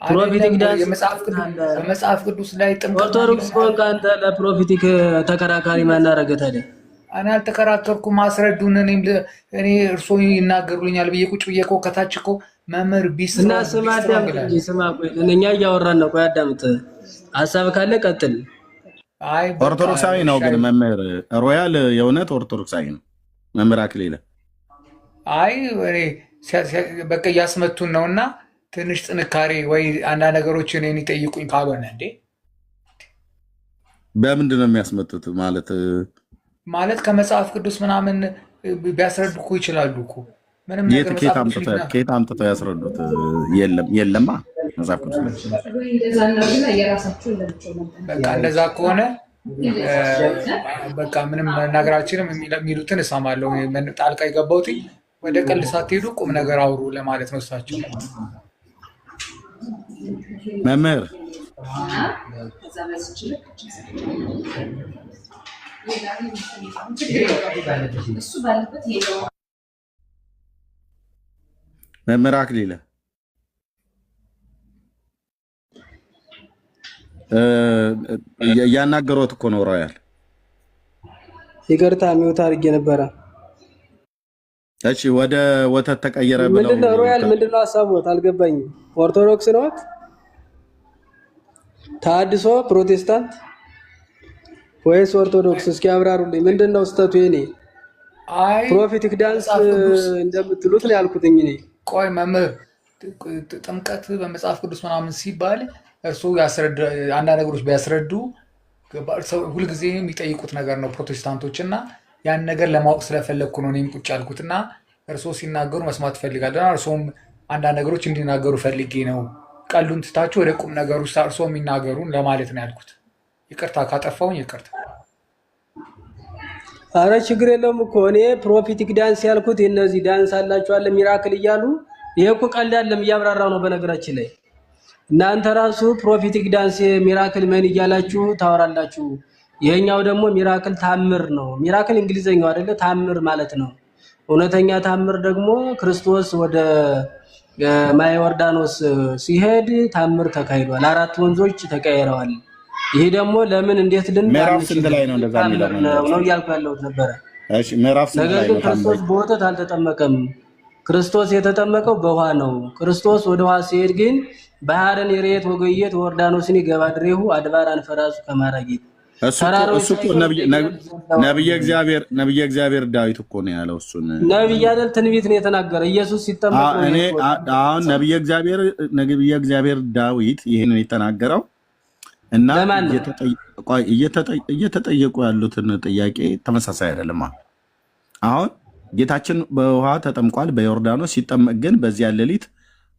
ፕሮፊቲክ ዳንስ የመጽሐፍ ቅዱስ ላይ ጥምቀት ኦርቶዶክስ ከሆንክ አንተ ለፕሮፊቲክ ተከራካሪ ማናረገ ታዲያ? እኔ አልተከራከርኩም። ማስረዱን እኔ እርሶ ይናገሩልኛል ብዬ ቁጭ ብዬ እኮ ከታች እኮ መምህር ቢስ እና ስማ አዳምጥ እንጂ ስማ፣ ቆይ እኛ እያወራን ነው። ቆይ አዳምጥ፣ ሀሳብ ካለ ቀጥል። አይ ኦርቶዶክሳዊ ነው ግን መምህር ሮያል የእውነት ኦርቶዶክሳዊ ነው መምህር አክሊለ። አይ በቃ እያስመቱን ነውና ትንሽ ጥንካሬ ወይ አንዳንድ ነገሮችን እኔን ይጠይቁኝ ካልሆነ እንዴ በምንድን ነው የሚያስመጡት? ማለት ከመጽሐፍ ቅዱስ ምናምን ቢያስረዱ እኮ ይችላሉ እኮ ምንም ነገር ከየት አምጥተው ያስረዱት? የለማ መጽሐፍ ቅዱስ በቃ እንደዛ ከሆነ በቃ ምንም መናገራችንም የሚሉትን እሰማለሁ። ጣልቃ የገባሁት ወደ ቀልድ ሳትሄዱ ቁም ነገር አውሩ ለማለት ነው። እሳቸው መምህር መምህር አክሊለ እያናገሮት እኮ ነው ሮያል። ይቅርታ ሚውት አድርጌ ነበረ። እሺ ወደ ወተት ተቀየረ ብለው ምንድነው ሮያል? ምንድነው ሀሳቦት? አልገባኝም። ኦርቶዶክስ ነው ታድሶ ፕሮቴስታንት ወይስ ኦርቶዶክስ? እስኪ አብራሩልኝ። ምንድነው ስተቱ? የኔ ፕሮፊቲክ ዳንስ እንደምትሉት ነው ያልኩትኝ እኔ። ቆይ መምህር ጥምቀት በመጽሐፍ ቅዱስ ምናምን ሲባል እርሱ አንዳንድ ነገሮች ቢያስረዱ ሁልጊዜ የሚጠይቁት ነገር ነው ፕሮቴስታንቶች እና ያን ነገር ለማወቅ ስለፈለግኩ ነው እኔም ቁጭ ያልኩት እና እርስዎ ሲናገሩ መስማት እፈልጋለሁ። እርስዎም አንዳንድ ነገሮች እንዲናገሩ ፈልጌ ነው። ቀሉን ትታችሁ ወደ ቁም ነገሩ እርስዎ የሚናገሩን ለማለት ነው ያልኩት። ይቅርታ ካጠፋሁኝ ይቅርታ። አረ ችግር የለውም እኮ እኔ ፕሮፊቲክ ዳንስ ያልኩት እነዚህ ዳንስ አላችኋል ሚራክል እያሉ ይሄ እኮ ቀልድ አይደለም፣ እያብራራው ነው። በነገራችን ላይ እናንተ ራሱ ፕሮፊቲክ ዳንስ ሚራክል ምን እያላችሁ ታወራላችሁ። ይሄኛው ደግሞ ሚራክል ታምር ነው። ሚራክል እንግሊዘኛው አይደለ? ታምር ማለት ነው። እውነተኛ ታምር ደግሞ ክርስቶስ ወደ ማየ ዮርዳኖስ ሲሄድ ታምር ተካሂዷል። 4 ወንዞች ተቀይረዋል። ይሄ ደግሞ ለምን እንዴት ምዕራፍ ስንት ላይ ነው እንደዛ የሚለው ነው እያልኩ ያለሁት ነበረ። እሺ ምዕራፍ ስንት ላይ ነው? ክርስቶስ በወተት አልተጠመቀም። ክርስቶስ የተጠመቀው በውሃ ነው። ክርስቶስ ወደ ውሃ ሲሄድ ግን ባህርን የሬት ወገየት ዮርዳኖስን ይገባ ድሬሁ አድባራን ፈራሱ ከማራጌት እሱ እኮ ነብየ እግዚአብሔር ዳዊት እኮ ነው ያለው። እሱን ነብይ አይደል ትንቢት ነው የተናገረ ኢየሱስ ሲጠመቅ ነው። እኔ አሁን ነብየ እግዚአብሔር ዳዊት ይሄንን የተናገረው እና እየተጠየቁ ያሉትን ጥያቄ ተመሳሳይ አይደለም። አሁን ጌታችን በውሃ ተጠምቋል በዮርዳኖስ ሲጠመቅ ግን በዚያ ሌሊት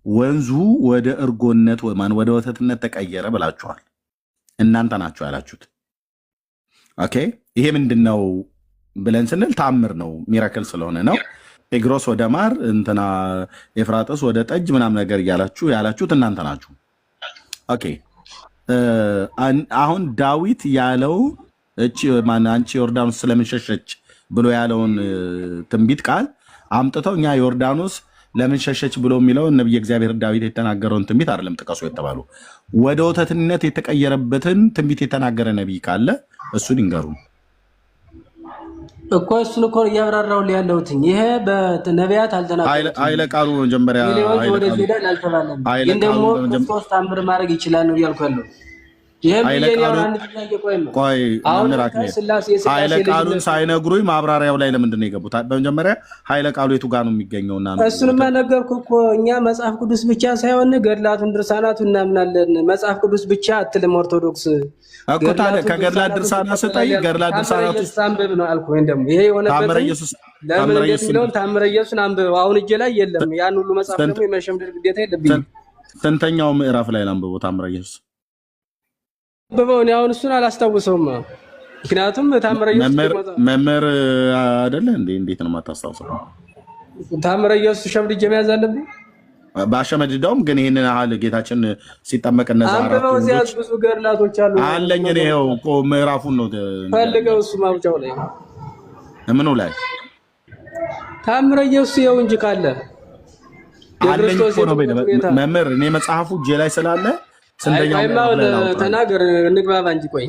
ወንዙ ወደ እርጎነት ወደ ወተትነት ተቀየረ ብላችኋል። እናንተ ናችሁ ያላችሁት። ኦኬ ይሄ ምንድነው ብለን ስንል ታምር ነው፣ ሚራክል ስለሆነ ነው። ጤግሮስ ወደ ማር እንትና ኤፍራጥስ ወደ ጠጅ ምናምን ነገር ያላችሁት እናንተ ናችሁ። ኦኬ አሁን ዳዊት ያለው አንቺ ዮርዳኖስ ስለምን ሸሸች ብሎ ያለውን ትንቢት ቃል አምጥተው እኛ ዮርዳኖስ ለምን ሸሸች ብሎ የሚለውን ነብይ እግዚአብሔር ዳዊት የተናገረውን ትንቢት አይደለም ጥቀሱ የተባሉ። ወደ ወተትነት የተቀየረበትን ትንቢት የተናገረ ነብይ ካለ እሱን ይንገሩ እኮ። እሱን እኮ እያብራራው ያለሁት ይሄ በነቢያት አልተናገረም። ኃይለ ቃሉ መጀመሪያ ወደ ሄዳል አልተባለም። ግን ደግሞ ክርስቶስ ታምር ማድረግ ይችላል ነው እያልኩ ያለው። ኃይለ ቃሉን ሳይነግሩኝ ማብራሪያው ላይ ለምንድን ነው የገቡት? በመጀመሪያ ኃይለ ቃሉ የቱ ጋር ነው የሚገኘውና እሱንማ ነገርኩህ እኮ። እኛ መጽሐፍ ቅዱስ ብቻ ሳይሆን ገድላቱን ድርሳናቱ እናምናለን። መጽሐፍ ቅዱስ ብቻ አትልም ኦርቶዶክስ እኮ። ታዲያ ከገድላት ድርሳናት ስጠይ ገድላት ድርሳናት ውስጥ አንብብ ነው አልኩህ። ወይም ደግሞ ይሄ የሆነበት ለምን እንዴት የሚለውን ታምረ ኢየሱስን አንብብ። አሁን እጄ ላይ የለም ያን ሁሉ መጽሐፍ ደግሞ የመሸምደድ ግዴታ የለብኝም። ስንተኛው ምዕራፍ ላይ ላንብበው ታምረ ኢየሱስ? በበውን አሁን እሱን አላስታውሰውም። ምክንያቱም ታምረ ኢየሱስ መምህር አይደለ እንዴ? እንዴት ነው የማታስታውሰው? ታምረ ኢየሱስ ሸምድጄ መያዝ አለብኝ። ባሸመድደውም ግን ይሄንን ያህል ጌታችን ሲጠመቅ እነዛ አንብበው እዚያ ብዙ ገድላቶች አሉ አለኝ። እኔ ይኸው እኮ ምዕራፉን ነው ፈልገው እሱ ማውጫው ላይ ምኑ ላይ ታምረ ኢየሱስ ይኸው እንጂ ካለ የክርስቶስ መምህር እኔ መጽሐፉ እጄ ላይ ስላለ ስንተኛው ተናገር እንግባባ እንጂ ቆይ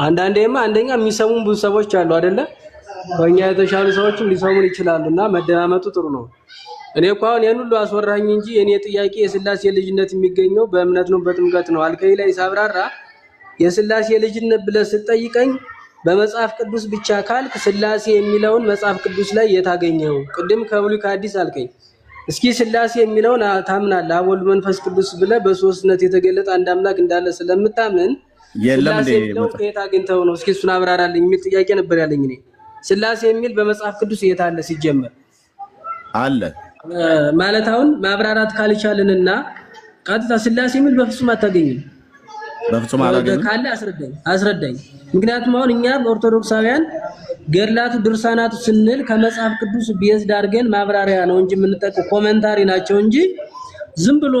አንዳንዴማ አንደኛ የሚሰሙን ብዙ ሰዎች አሉ አይደለ ከኛ የተሻሉ ሰዎችም ሊሰሙን ይችላሉና መደማመጡ ጥሩ ነው። እኔ እኮ አሁን ያን ሁሉ አስወራኝ እንጂ የኔ ጥያቄ የሥላሴ ልጅነት የሚገኘው በእምነት ነው በጥምቀት ነው አልከኝ ላይ ሳብራራ የሥላሴ ልጅነት ብለህ ስትጠይቀኝ በመጽሐፍ ቅዱስ ብቻ ካልክ ሥላሴ የሚለውን መጽሐፍ ቅዱስ ላይ የታገኘው ቅድም ከብሉይ ከአዲስ አልከኝ። እስኪ ሥላሴ የሚለውን ታምናለህ አብ ወልድ መንፈስ ቅዱስ ብለህ በሶስትነት የተገለጠ አንድ አምላክ እንዳለ ስለምታምን ሥላሴ የሚለው ከየት አግኝተው ነው? እስኪ እሱን አብራራልኝ የሚል ጥያቄ ነበር ያለኝ። እኔ ሥላሴ የሚል በመጽሐፍ ቅዱስ የት አለ ሲጀመር አለ ማለት አሁን ማብራራት ካልቻልንና ቀጥታ ሥላሴ የሚል በፍጹም አታገኝም። በፍጹም አላገኝም ካለ አስረዳኝ። ምክንያቱም አሁን እኛ ኦርቶዶክሳውያን ገድላቱ ድርሳናቱ ስንል ከመጽሐፍ ቅዱስ ቤዝ ዳርገን ማብራሪያ ነው እንጂ የምንጠቀው ኮሜንታሪ ናቸው እንጂ ዝም ብሎ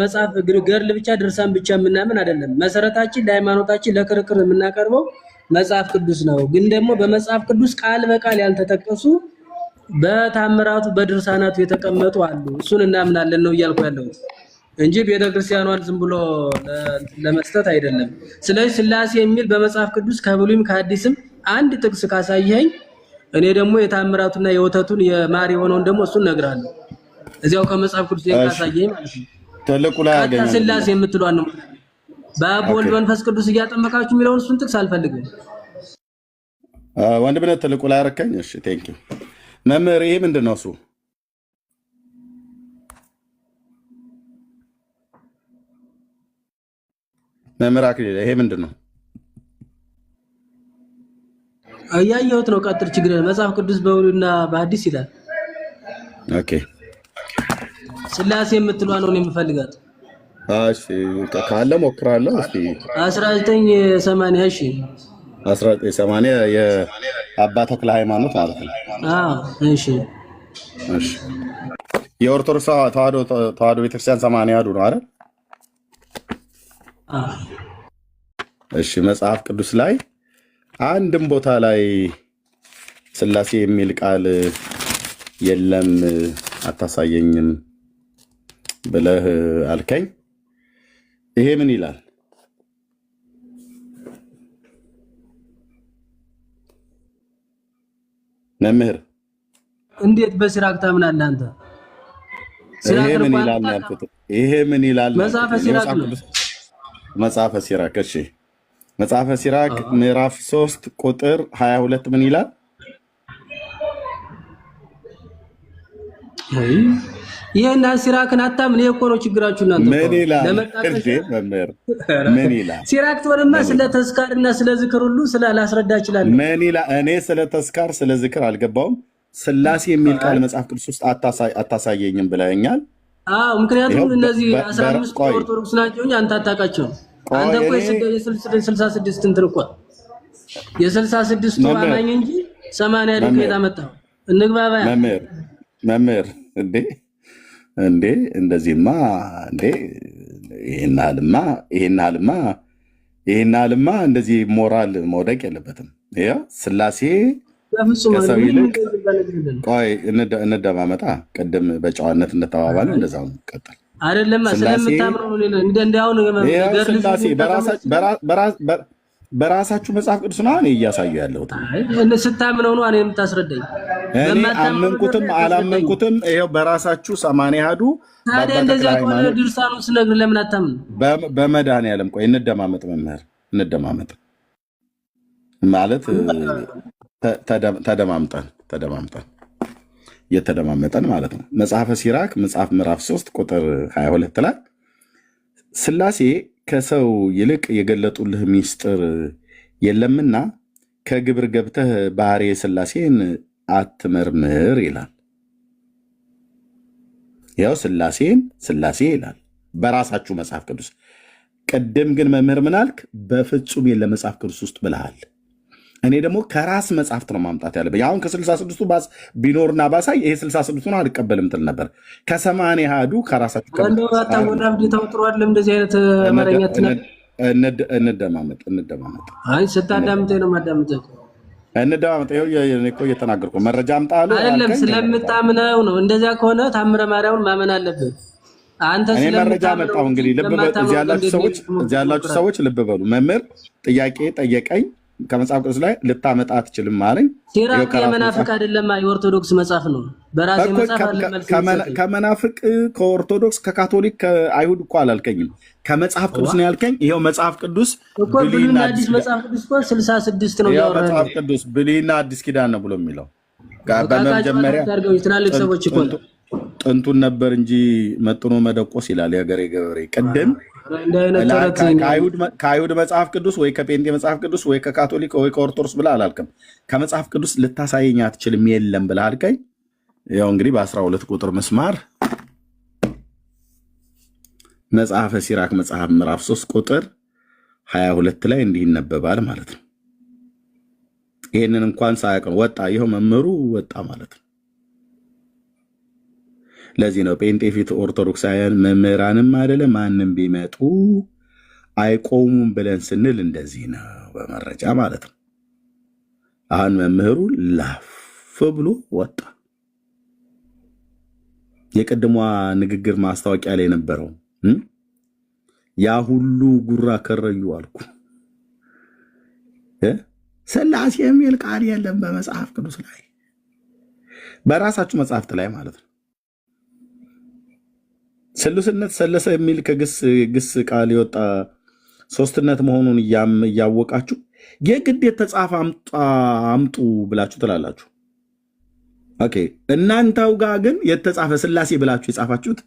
መጽሐፍ ገድል ብቻ ድርሳን ብቻ የምናምን አይደለም። መሰረታችን ለሃይማኖታችን ለክርክር የምናቀርበው መጽሐፍ ቅዱስ ነው። ግን ደግሞ በመጽሐፍ ቅዱስ ቃል በቃል ያልተጠቀሱ በታምራቱ በድርሳናቱ የተቀመጡ አሉ። እሱን እናምናለን ነው እያልኩ ያለሁት እንጂ ቤተክርስቲያኗን ዝም ብሎ ለመስጠት አይደለም። ስለዚህ ሥላሴ የሚል በመጽሐፍ ቅዱስ ከብሉይም ከአዲስም አንድ ጥቅስ ካሳየኝ እኔ ደግሞ የታምራቱና የወተቱን የማር የሆነውን ደግሞ እሱን እነግርሃለሁ። እዚያው ከመጽሐፍ ቅዱስ ካሳየኝ ማለት ነው። ተልቁ ላይ ያገኘ ሥላሴ የምትሏን ነው በአብ ወልድ መንፈስ ቅዱስ እያጠመቃችሁ የሚለውን እሱን ጥቅስ አልፈልግም። ወንድምነት ተልቁ ላይ አረከኝ። እሺ ቴንክ ዩ መምህር። ይሄ ምንድነው እሱ? መምህር አክሊል ይሄ ምንድነው? እያየሁት ነው። ቀጥል ችግር መጽሐፍ ቅዱስ በብሉይና በአዲስ ይላል። ኦኬ ሥላሴ የምትሏን ነው የምፈልጋት። እሺ ካለ ሞክራለሁ። እስቲ 1980 እሺ 1980 የአባ ተክለ ሃይማኖት ማለት ነው። እሺ እሺ የኦርቶዶክስ ተዋሕዶ ቤተክርስቲያን 80 ያዱ ነው አይደል? እሺ መጽሐፍ ቅዱስ ላይ አንድም ቦታ ላይ ሥላሴ የሚል ቃል የለም አታሳየኝም ብለህ አልከኝ። ይሄ ምን ይላል? መምህር እንዴት በሲራክ ታምናለህ አንተ? ይሄ ምን ይላል ያልኩት? ይሄ ምን ይላል? መጽሐፈ ሲራክ እሺ መጽሐፈ ሲራክ ምዕራፍ 3 ቁጥር 22 ምን ይላል? ይሄን ሲራክን አታምን። ይሄ እኮ ነው ችግራችሁ እናንተ። ምን ይላል? መምህር ምን ይላል? ሲራክ ተወርማ ስለ ተስካርና ስለ ዝክር ሁሉ ስላላስረዳ ይችላል። ምን ይላል? እኔ ስለ ተስካር ስለ ዝክር አልገባውም። ሥላሴ የሚል ቃል መጽሐፍ ቅዱስ ውስጥ አታሳየኝም ብለኛል። ምክንያቱም እነዚህ 15 ኦርቶዶክስ ናቸው እንጂ አንተ አታውቃቸውም። አንተ እኮ የ66 እንትን እኮ የ66ቱ አማኝ እንጂ 80 ድንቅ የታመጣው እንግባባ። መምህር እንዴ እንደዚህማ እንዴ ይሄን አልማ እንደዚህ ሞራል መውደቅ የለበትም። ይኸው ሥላሴ ከሰው ይልቅ ቆይ እንደማመጣ ቅድም በጨዋነት እንደተባባለ እንደዛው ቀጥል አይደለም ስለምታምነው ሥላሴ በራሳችሁ መጽሐፍ ቅዱስ ነው እኔ እያሳዩ ያለሁት። ስታምነው ነው እኔ የምታስረዳኝ። እኔ አመንኩትም አላመንኩትም ይኸው በራሳችሁ 80 ያዱ። ታዲያ እንደዚያ ከሆነ ድርሳኑ ስነግር ለምን አታምን? በመድኃኒዓለም ቆይ እንደማመጥ መምህር እንደማመጥ ማለት ተደማምጠን የተደማመጠን ማለት ነው። መጽሐፈ ሲራክ መጽሐፍ ምዕራፍ 3 ቁጥር 22 ላይ ሥላሴ ከሰው ይልቅ የገለጡልህ ሚስጥር የለምና ከግብር ገብተህ ባሕርየ ሥላሴን አትመርምር ይላል። ያው ሥላሴን ሥላሴ ይላል በራሳችሁ መጽሐፍ ቅዱስ። ቅድም ግን መምህር ምን አልክ? በፍጹም የለ መጽሐፍ ቅዱስ ውስጥ ብለሃል። እኔ ደግሞ ከራስ መጽሐፍት ነው ማምጣት ያለብኝ። አሁን ከ66ቱ ቢኖርና ባሳይ ይሄ 66ቱን አልቀበልም ትል ነበር። ከ80 ያዱ ከራሳችሁ እንደማመጥ ስታዳምጠኝ ነው ማዳምጠኝ። እንደማመጣ ይሄ እኮ እየተናገርኩ መረጃ አምጣሉ አይደለም ስለምታምነው ነው። እንደዛ ከሆነ ታምረ ማርያምን ማመን አለብን። አንተ እኔ መረጃ መጣሁ። እንግዲህ ልብ በሉ እዚህ ያላችሁ ሰዎች ልብ በሉ። መምህር ጥያቄ ጠየቀኝ ከመጽሐፍ ቅዱስ ላይ ልታመጣ አትችልም አለኝ። ሲራክ የመናፍቅ አይደለም የኦርቶዶክስ መጽሐፍ ነው። በራሴ መጽሐፍ አለ መልስ ከመናፍቅ ከኦርቶዶክስ ከካቶሊክ ከአይሁድ እኮ አላልከኝም። ከመጽሐፍ ቅዱስ ነው ያልከኝ። ይሄው መጽሐፍ ቅዱስ እኮ ብሉይና አዲስ መጽሐፍ ቅዱስ እኮ 66 ነው ያወራው። መጽሐፍ ቅዱስ ብሉይና አዲስ ኪዳን ነው ብሎ የሚለው በመጀመሪያ ትላልቅ ሰዎች እኮ ጥንቱን ነበር እንጂ መጥኖ መደቆስ ይላል የሀገሬ ገበሬ። ቅድም ከአይሁድ መጽሐፍ ቅዱስ ወይ ከጴንጤ መጽሐፍ ቅዱስ ወይ ከካቶሊክ ወይ ከኦርቶዶክስ ብለህ አላልክም። ከመጽሐፍ ቅዱስ ልታሳየኝ አትችልም የለም ብለህ አልከኝ። ያው እንግዲህ በ12 ቁጥር መስማር መጽሐፈ ሲራክ መጽሐፍ ምዕራፍ 3 ቁጥር 22 ላይ እንዲህ ይነበባል ማለት ነው። ይህንን እንኳን ሳያውቅ ወጣ። ይኸው መምህሩ ወጣ ማለት ነው። ለዚህ ነው ጴንጤ ፊት ኦርቶዶክሳውያን መምህራንም አይደለም ማንም ቢመጡ አይቆሙም ብለን ስንል እንደዚህ ነው በመረጃ ማለት ነው። አሁን መምህሩ ላፍ ብሎ ወጣ። የቀድሟ ንግግር ማስታወቂያ ላይ የነበረው ያ ሁሉ ጉራ ከረዩ አልኩ። ሥላሴ የሚል ቃል የለም በመጽሐፍ ቅዱስ ላይ በራሳችሁ መጽሐፍት ላይ ማለት ነው። ስሉስነት ሰለሰ የሚል ከግስ ቃል የወጣ ሶስትነት መሆኑን እያወቃችሁ የግድ የተጻፈ አምጡ ብላችሁ ትላላችሁ። ኦኬ እናንተው ጋር ግን የተጻፈ ሥላሴ ብላችሁ የጻፋችሁት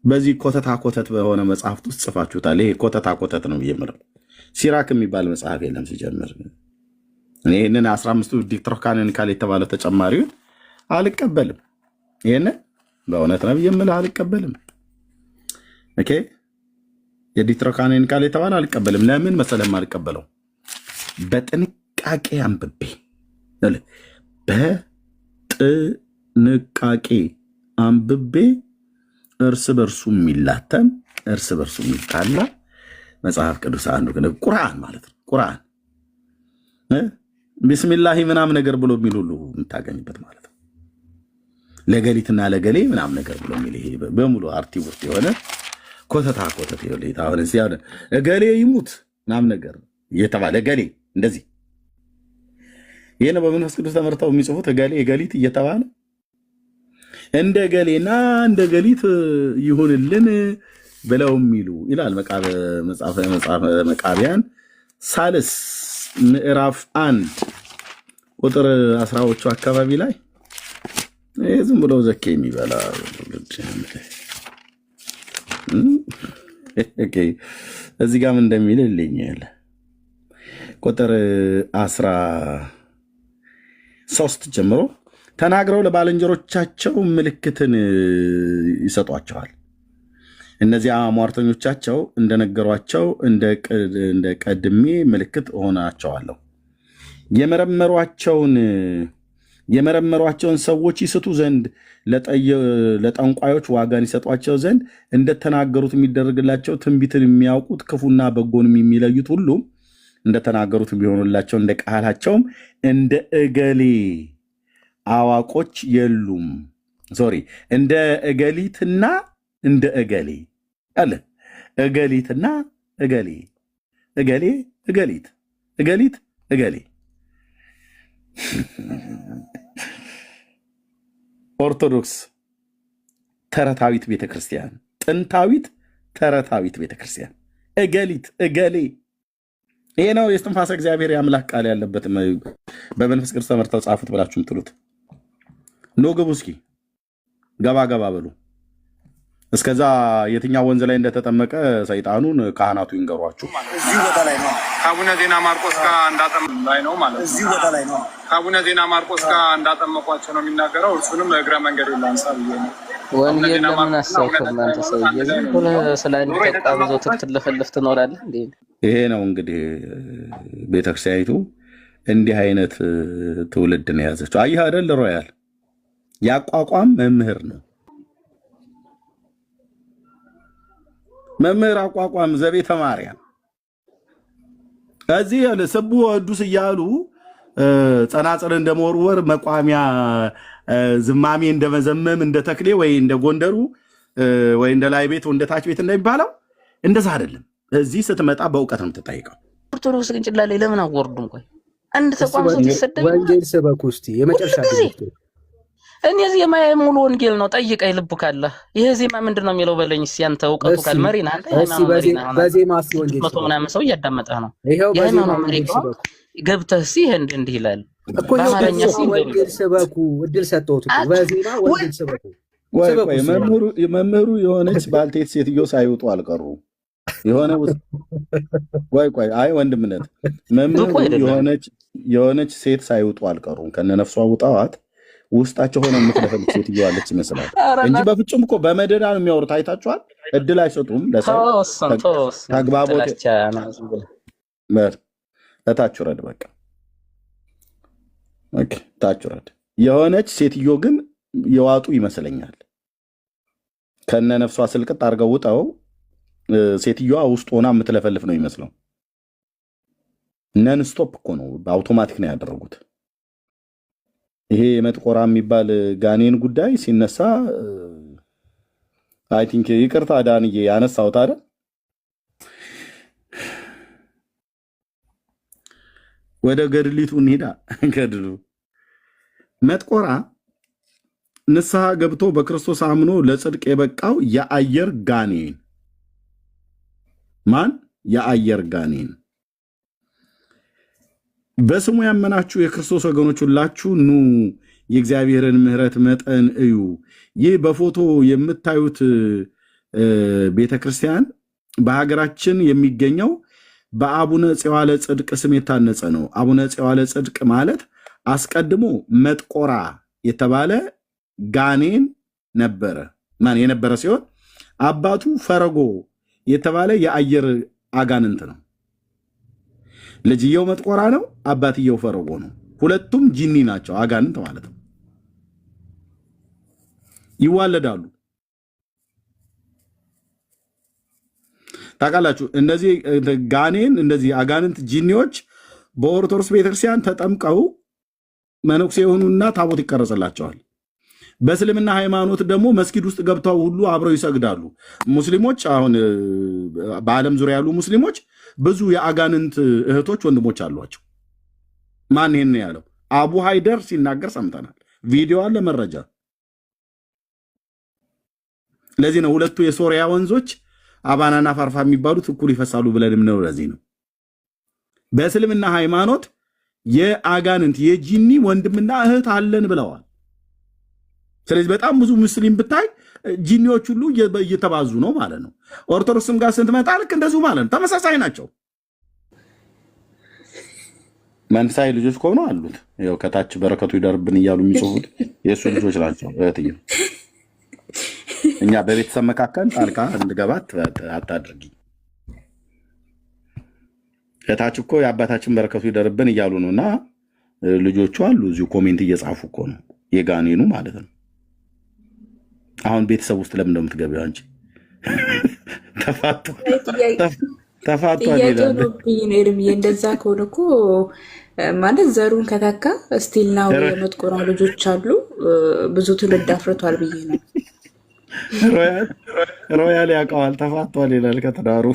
በዚህ ኮተታ ኮተት በሆነ መጽሐፍት ውስጥ ጽፋችሁታል። ይሄ ኮተታ ኮተት ነው የምለው። ሲራክ የሚባል መጽሐፍ የለም ሲጀምር። እኔ ይህንን 15ቱ ዲትሮካኖኒካል የተባለ ተጨማሪውን አልቀበልም። ይህን በእውነት ነው የምልህ አልቀበልም። ኦኬ የዲትሮካኖኒካል የተባለ አልቀበልም። ለምን መሰለም አልቀበለው? በጥንቃቄ አንብቤ በጥንቃቄ አንብቤ እርስ በርሱ የሚላተም እርስ በርሱ የሚጣላ መጽሐፍ ቅዱስ አንዱ ቁርአን ማለት ነው። ቁርአን ቢስሚላሂ ምናምን ነገር ብሎ የሚል ሁሉ የምታገኝበት ማለት ነው። ለገሊትና ለገሌ ምናምን ነገር ብሎ የሚል ይሄ በሙሉ አርቲ ውስጥ የሆነ ኮተታ ኮተት ይኸውልህ። አሁን እዚህ አሁን እገሌ ይሙት ምናምን ነገር እየተባለ እገሌ እንደዚህ ይሄን በመንፈስ ቅዱስ ተመርተው የሚጽፉት እገሌ እገሊት እየተባለ እንደ ገሌና እንደ ገሊት ይሁንልን ብለው የሚሉ ይላል መጽሐፈ መቃብያን ሳልስ ምዕራፍ 1 ቁጥር 10ዎቹ አካባቢ ላይ ዝም ብለው ዘኬ የሚበላ እዚህ ጋም እንደሚል ይልኛል። ቁጥር 13 ጀምሮ ተናግረው ለባልንጀሮቻቸው ምልክትን ይሰጧቸዋል። እነዚያ ሟርተኞቻቸው እንደነገሯቸው እንደ ቀድሜ ምልክት እሆናቸዋለሁ። የመረመሯቸውን ሰዎች ይስቱ ዘንድ ለጠንቋዮች ዋጋን ይሰጧቸው ዘንድ እንደተናገሩት የሚደረግላቸው ትንቢትን የሚያውቁት ክፉና በጎንም የሚለዩት ሁሉም እንደተናገሩት ቢሆኑላቸው እንደ ቃላቸውም እንደ እገሌ አዋቆች የሉም። እንደ እገሊትና እንደ እገሌ አለ። እገሊትና እገሌ፣ እገሌ እገሊት፣ እገሊት እገሌ። ኦርቶዶክስ ተረታዊት ቤተክርስቲያን፣ ጥንታዊት ተረታዊት ቤተክርስቲያን፣ እገሊት እገሌ። ይሄ ነው የእስትንፋሰ እግዚአብሔር የአምላክ ቃል ያለበት በመንፈስ ቅዱስ ተመርተው ጻፉት ብላችሁ የምትሉት። ኖ ግቡ እስኪ ገባ ገባ በሉ። እስከዛ የትኛው ወንዝ ላይ እንደተጠመቀ ሰይጣኑን ካህናቱ ይንገሯችሁ። እዚህ ቦታ ላይ ነው ከአቡነ ዜና ማርቆስ ጋር ላይ ነው ማለት ነው። እዚህ ቦታ ላይ ነው ከአቡነ ዜና ማርቆስ ጋር እንዳጠመቋቸው ነው የሚናገረው። እሱንም እግረ መንገድ ላንሳ ብዬ ነው። ወንጌል ለምን አሳውቅም? አንተ ሰውዬ ዝም ብለህ ስለ አንድ ተቋም ዘወትር ትለፈልፍ ትኖራለህ እንዴ? ይሄ ነው እንግዲህ ቤተክርስቲያኒቱ እንዲህ አይነት ትውልድ ነው የያዘችው። አየህ አይደል? ሮያል ያቋቋም መምህር ነው። መምህር አቋቋም ዘቤተ ማርያም እዚህ ስቡ ወዱስ እያሉ ጸናጽል እንደመወርወር መቋሚያ ዝማሜ እንደመዘመም እንደ ተክሌ ወይ እንደ ጎንደሩ ወይ እንደ ላይ ቤት እንደ ታች ቤት እንደሚባለው እንደዛ አይደለም። እዚህ ስትመጣ በእውቀት ነው የምትጠይቀው። ኦርቶዶክስ ግን ጭላ ላይ ለምን አወርዱም? ቆይ አንድ ተቋም ሰው ተሰደደ ወንጌል ስበኩ እስቲ የመጨረሻ ጊዜ እኔ ዜማ ሙሉ ወንጌል ነው ጠይቀኝ ልቡ ካለ ይሄ ዜማ ምንድነው የሚለው በለኝ እስኪ አንተ እውቀቱ ካል መሪና አንተ በዜማ እስቲ ወንጌል መቶ ምናምን ሰው እያዳመጠህ ነው ይሄው በዜማ ወንጌል ስበኩ ገብተህ እስኪ እንዲህ ይላል በአማርኛ ወንጌል ስበኩ እድል ሰጠሁት በዜማ ወንጌል ስበኩ ወይ መምህሩ የሆነች ባልቴት ሴትዮ ሳይወጡ አልቀሩ የሆነ ቆይ አይ ወንድምነት መምህሩ የሆነች ሴት ሳይወጡ አልቀሩም ከነነፍሷ ውጣዋት ውስጣቸው ሆነ የምትለፈልግ ሴትዮ አለች ይመስላል እንጂ በፍጹም እኮ በመደዳ ነው የሚያወሩት። አይታችኋል? እድል አይሰጡም ለሰው ተግባቦት እታች ረድ በቃ ታች ረድ የሆነች ሴትዮ ግን የዋጡ ይመስለኛል ከነነፍሷ ስልቅጥ አድርገው ውጣው ሴትዮዋ ውስጥ ሆና የምትለፈልፍ ነው ይመስለው። ነን ስቶፕ እኮ ነው በአውቶማቲክ ነው ያደረጉት። ይሄ መጥቆራ የሚባል ጋኔን ጉዳይ ሲነሳ አይ ቲንክ ይቅርታ ዳንዬ ያነሳሁት አይደል? ወደ ገድሊቱ እንሂዳ። ገድሉ መጥቆራ ንስሐ ገብቶ በክርስቶስ አምኖ ለጽድቅ የበቃው የአየር ጋኔን ማን? የአየር ጋኔን። በስሙ ያመናችሁ የክርስቶስ ወገኖች ሁላችሁ ኑ የእግዚአብሔርን ምሕረት መጠን እዩ። ይህ በፎቶ የምታዩት ቤተክርስቲያን በሀገራችን የሚገኘው በአቡነ ጽዋለ ጽድቅ ስም የታነጸ ነው። አቡነ ጽዋለ ጽድቅ ማለት አስቀድሞ መጥቆራ የተባለ ጋኔን ነበረ የነበረ ሲሆን አባቱ ፈረጎ የተባለ የአየር አጋንንት ነው። ልጅየው መጥቆራ ነው፣ አባትየው ፈረጎ ነው። ሁለቱም ጂኒ ናቸው፣ አጋንንት ማለት ነው። ይዋለዳሉ። ታውቃላችሁ፣ እነዚህ ጋኔን እንደዚህ አጋንንት ጂኒዎች በኦርቶዶክስ ቤተክርስቲያን ተጠምቀው መነኩሴ የሆኑና ታቦት ይቀረጽላቸዋል። በእስልምና ሃይማኖት ደግሞ መስጊድ ውስጥ ገብተው ሁሉ አብረው ይሰግዳሉ። ሙስሊሞች አሁን በዓለም ዙሪያ ያሉ ሙስሊሞች ብዙ የአጋንንት እህቶች ወንድሞች አሏቸው። ማን ይሄን ያለው? አቡ ሃይደር ሲናገር ሰምተናል። ቪዲዮ አለ፣ መረጃ። ለዚህ ነው ሁለቱ የሶሪያ ወንዞች አባናና ፋርፋ የሚባሉት እኩል ይፈሳሉ ብለንም ነው። ለዚህ ነው በእስልምና ሃይማኖት የአጋንንት የጂኒ ወንድምና እህት አለን ብለዋል። ስለዚህ በጣም ብዙ ሙስሊም ብታይ ጂኒዎች ሁሉ እየተባዙ ነው ማለት ነው። ኦርቶዶክስም ጋር ስትመጣ ልክ እንደዚሁ ማለት ነው። ተመሳሳይ ናቸው። መንፈሳዊ ልጆች ከሆኑ አሉት። ያው ከታች በረከቱ ይደርብን እያሉ የሚጽፉት የእሱ ልጆች ናቸው። እህትዬ እኛ በቤተሰብ መካከል ጣልቃ እንድገባት አታድርጊ። ከታች እኮ የአባታችን በረከቱ ይደርብን እያሉ ነው። እና ልጆቹ አሉ እዚሁ ኮሜንት እየጻፉ እኮ ነው የጋኔኑ ማለት ነው። አሁን ቤተሰብ ውስጥ ለምን እንደምትገቢው አንቺ? ተፋቷል ይላል። እንደዛ ከሆነ እኮ ማለት ዘሩን ከተካ ስቲል ናው የመጥቆራ ልጆች አሉ። ብዙ ትውልድ አፍርቷል ብዬ ነው። ሮያል ያውቀዋል። ተፋቷል ይላል ከትዳሩ።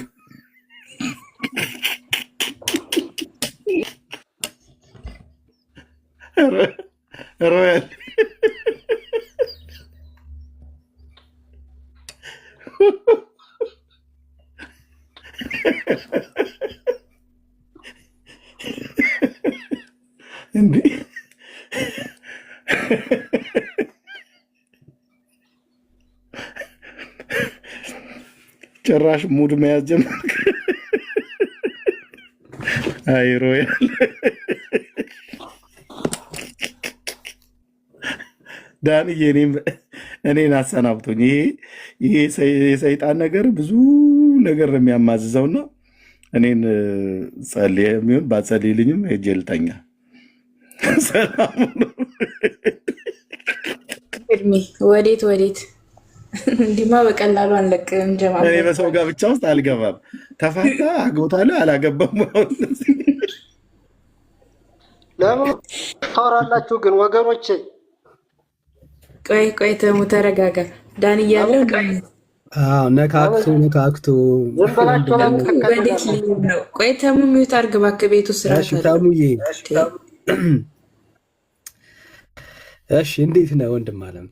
ሮያል እንዴ ጭራሽ ሙድ መያዝ ጀመርክ። አይ ሮያል ዳንዬ እኔን አሰናብቶኝ። ይሄ የሰይጣን ነገር ብዙ ነገር ነው የሚያማዝዘውና እኔን ጸልዬ የሚሆን ባጸልይልኝም ሄጄ ልተኛ። ሰላም እድሜ ወዴት እንዲማ በቀላሉ አንለቅም። ጀማ እኔ በሰው ጋብቻ ውስጥ አልገባም። ተፋታ አግብታለሁ አላገባም። ለምን ታወራላችሁ ግን ወገኖቼ? ቆይ ተሙ ተረጋጋ። ዳን እያለው ነካክቶ ዝም ብላችሁ ወዴት ሊሆን ነው? ቆይ ተሙ ሚውት አድርግ እባክህ፣ ቤቱ ስራ ተሙዬ። እሺ እንዴት ነህ ወንድም አለም?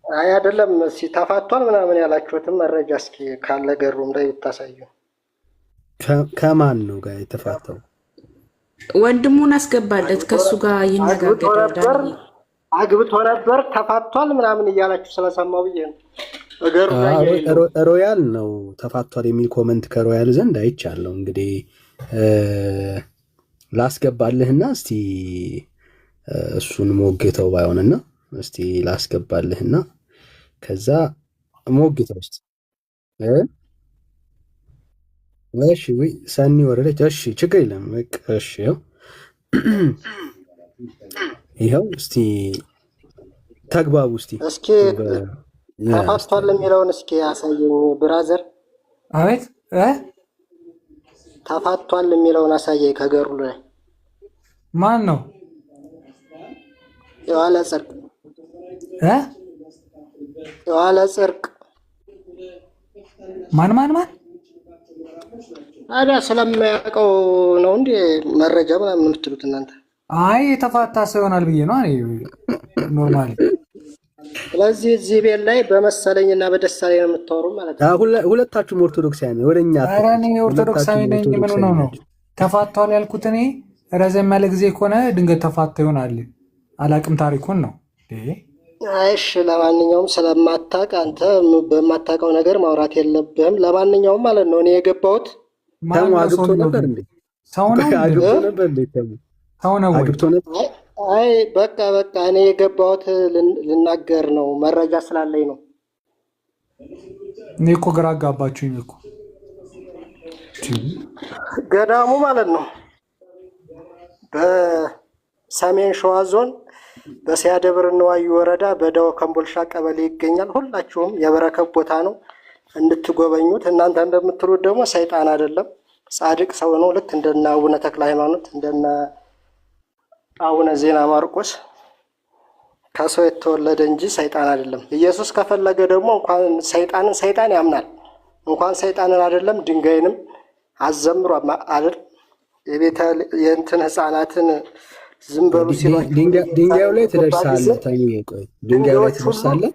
አይ አይደለም፣ እስኪ ተፋቷል ምናምን ያላችሁትም መረጃ እስኪ ካለ ገሩም ላይ ብታሳዩ። ከማን ነው ጋር የተፋታው? ወንድሙን አስገባለት፣ ከሱ ጋር ይነጋገራል። አግብቶ ነበር ተፋቷል ምናምን እያላችሁ ስለሰማው ብዬ ነው። ሮያል ነው ተፋቷል የሚል ኮመንት ከሮያል ዘንድ አይቻለሁ። እንግዲህ ላስገባልህና እስቲ እሱን ሞግተው ባይሆንና እስቲ ላስገባልህና ከዛ ሞግተው እስቲ እሺ ወይ ሰኒ ወረደች። እሺ ችግር የለም በቃ እሺ። ይኸው እስቲ ተግባቡ እስቲ ተፋቷል የሚለውን እስኪ ያሳየኝ ብራዘር። አቤት ተፋቷል የሚለውን አሳየኝ ከገሩ ላይ። ማን ነው? የዋለ ጽርቅ የዋለ ጽርቅ ማን ታዲያ ስለማያውቀው ነው እንዴ መረጃ ምናምን የምትሉት እናንተ? አይ የተፋታ ሰው ይሆናል ብዬ ነው ኖርማሊ። ስለዚህ እዚህ ቤት ላይ በመሰለኝና በደሳለኝ ነው የምታወሩ ማለት ነው። ሁለታችሁም ኦርቶዶክሳውያን ወደኛ። ኧረ እኔ ኦርቶዶክሳዊ ነኝ። ምን ነው ተፋቷል ያልኩት? እኔ ረዘም ያለ ጊዜ ከሆነ ድንገት ተፋታ ይሆናል። አላቅም ታሪኩን ነው። እሺ ለማንኛውም ስለማታውቅ አንተ በማታውቀው ነገር ማውራት የለብህም። ለማንኛውም ማለት ነው እኔ የገባሁት አግብቶ ነበር እንዴ? ሰው ነው አግብቶ ነበር እንዴ? ሰው ነው አግብቶ ነበር? አይ በቃ እኔ የገባሁት ልናገር ነው፣ መረጃ ስላለኝ ነው። እኔ እኮ ግራ አጋባችሁኝ እኮ። ገዳሙ ማለት ነው በሰሜን ሸዋ ዞን በሲያደብር ንዋዩ ወረዳ በደው ከምቦልሻ ቀበሌ ይገኛል። ሁላችሁም የበረከት ቦታ ነው እንድትጎበኙት። እናንተ እንደምትሉት ደግሞ ሰይጣን አይደለም፣ ጻድቅ ሰው ነው። ልክ እንደነ አቡነ ተክለ ሃይማኖት እንደነ አቡነ ዜና ማርቆስ ከሰው የተወለደ እንጂ ሰይጣን አይደለም። ኢየሱስ ከፈለገ ደግሞ እንኳን ሰይጣን ያምናል። እንኳን ሰይጣንን አይደለም ድንጋይንም አዘምሮ አይደል የእንትን ህፃናትን ዝም በሉ ሲሏቸው ድንጋዩ ላይ ትደርሳለህ። ቆይ ድንጋዩ ላይ ትደርሳለህ።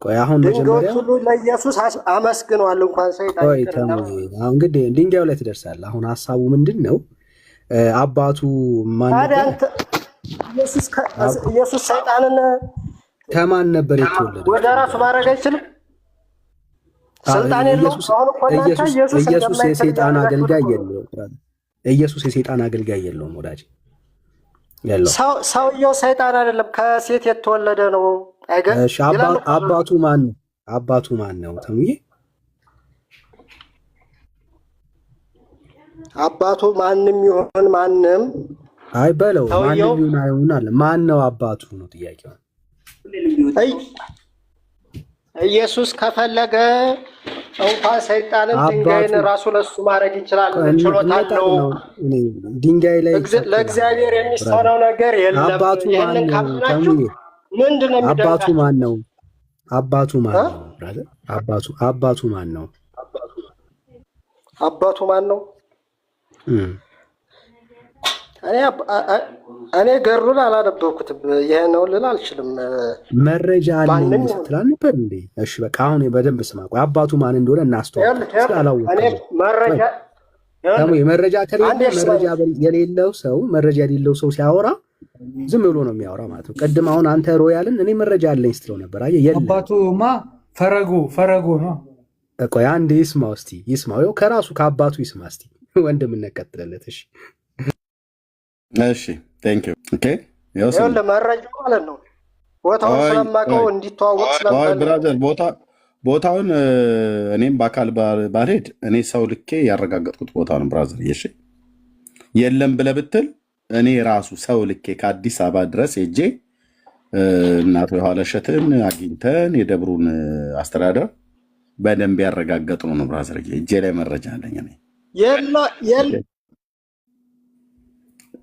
ቆይ አሁን መጀመሪያ ሁሉ ለኢየሱስ አመስግነዋል። እንኳን ሰይጣን አሁን እንግዲህ ድንጋዩ ላይ ትደርሳለህ። አሁን ሐሳቡ ምንድን ነው? አባቱ ማን ነበር? ኢየሱስ ሰይጣንን ከማን ነበር የተወለደው? ወደ ራሱ ማድረግ አይችልም። ስልጣን የለውም። ኢየሱስ የሰይጣን አገልጋይ የለውም። ኢየሱስ የሰይጣን አገልጋይ የለውም ወዳጅ ያለው ሰውየው ሰይጣን አይደለም፣ ከሴት የተወለደ ነው። እሺ አባቱ ማን ነው? አባቱ ማን ነው? ተሙዬ አባቱ ማንም ይሁን ማንም አይ በለው ማንም ይሁን አይሆናል። ማን ነው አባቱ ነው ጥያቄው። ኢየሱስ ከፈለገ እንኳን ሰይጣንን ድንጋይን ራሱ ለሱ ማድረግ ይችላል። ችሎታ አለው። ድንጋይ ላይ ለእግዚአብሔር የሚሰራው ነገር የለም። ይሄንን ካላችሁ ምንድነው የሚደረገው? አባቱ ማን ነው? አባቱ ማን ነው? አባቱ ማን ነው? አባቱ ማን ነው? እኔ ገሩን አላነበብኩትም። ይሄ ነው ልል አልችልም። መረጃ አለኝ ስትል ነበር እንዴ? እሺ በቃ አሁን በደንብ ስማ። ቆይ አባቱ ማን እንደሆነ እናስተዋል። መረጃ ከሌለ መረጃ የሌለው ሰው ሲያወራ ዝም ብሎ ነው የሚያወራ ማለት ነው። ቅድም አሁን አንተ ሮያልን እኔ መረጃ አለኝ ስትለው ነበር። አየህ የለም። አባቱማ ፈረጎ ነው። ቆይ አንዴ ይስማው እስቲ ይስማው። ከራሱ ከአባቱ ይስማ እስቲ። ወንድም እንቀጥለለት። እሺ እሺ ቴንክ ዩ ኦኬ። ይኸውልህ መረጃው ማለት ነው ቦታውን ስለማውቀው እንዲተዋወቅ ብራዘር ቦታውን እኔም በአካል ባልሄድ እኔ ሰው ልኬ ያረጋገጥኩት ቦታ ነው ብራዘር። እሺ የለም ብለህ ብትል እኔ ራሱ ሰው ልኬ ከአዲስ አበባ ድረስ ሄጄ እናቶ የኋለሸትን አግኝተን የደብሩን አስተዳደር በደንብ ያረጋገጥነው ነው ብራዘር። እጄ ላይ መረጃ አለኝ እኔ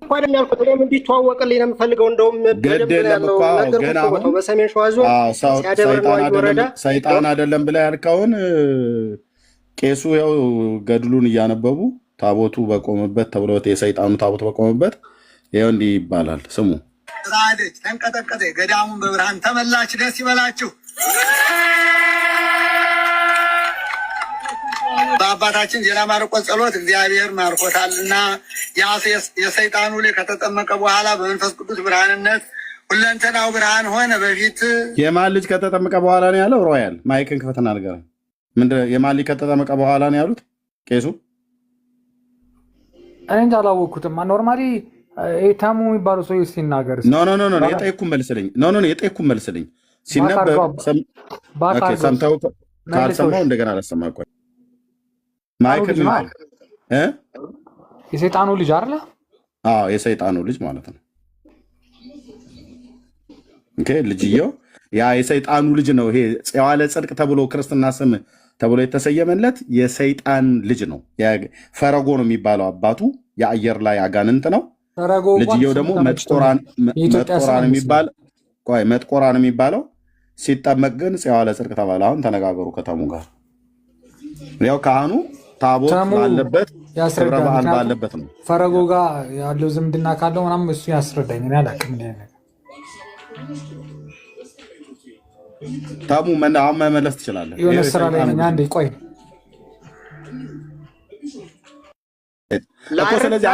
እንኳን ያልኩት እኔም እንዲተዋወቅልኝ ነው የምፈልገው። እንደውም በደንብ ያለው ነገር ነው በሰሜን ሸዋ ዞን ሲያደብር ወረዳ ሰይጣን አይደለም ብለህ ያልከውን ቄሱ ያው ገድሉን እያነበቡ ታቦቱ በቆመበት ተብሎት የሰይጣኑ ታቦት በቆመበት ይኸው እንዲህ ይባላል። ስሙ ራደች ተንቀጠቀጠ፣ ገዳሙን በብርሃን ተመላች። ደስ ይበላችሁ። በአባታችን ዜና ማርቆስ ጸሎት እግዚአብሔር ማርኮታልና የሰይጣኑ ልጅ ከተጠመቀ በኋላ በመንፈስ ቅዱስ ብርሃንነት ሁለንተናው ብርሃን ሆነ። በፊት የማን ልጅ ከተጠመቀ በኋላ ነው ያለው? ሮያል ማይክን ክፈትና ነገር ምንድን የማን ልጅ ከተጠመቀ በኋላ ነው ያሉት ቄሱ? እኔ እንጃ አላወቅኩትም። ኖርማሊ ታሙ የሚባለው ሰው ሲናገር የጠየኩህን መልስልኝ። የጠየኩህን መልስልኝ። ሲነበብ ሰምተው ካልሰማው እንደገና አላሰማ ቆይ የሰይጣኑ ልጅ አይደለ? አዎ የሰይጣኑ ልጅ ማለት ነው። ልጅየው ያ የሰይጣኑ ልጅ ነው። ይሄ ጽዋለ ጽድቅ ተብሎ ክርስትና ስም ተብሎ የተሰየመለት የሰይጣን ልጅ ነው። ፈረጎ ነው የሚባለው አባቱ። የአየር ላይ አጋንንት ነው። ልጅየው ደግሞ መጥቆራን የሚባለው ሲጠመቅ ግን ጽዋለ ጽድቅ ተባለ። አሁን ተነጋገሩ ከተሙ ጋር ያው ካህኑ ታቦት ባለበት ክብረ በዓል ባለበት ነው። ፈረጎ ጋር ያለው ዝምድና ካለው ምናምን እሱ ያስረዳኝ። እኔ አላውቅም። ታሙ አሁን መመለስ ትችላለህ። የሆነ ስራ ላይ ነኝ። አንዴ ቆይ ስለዚህ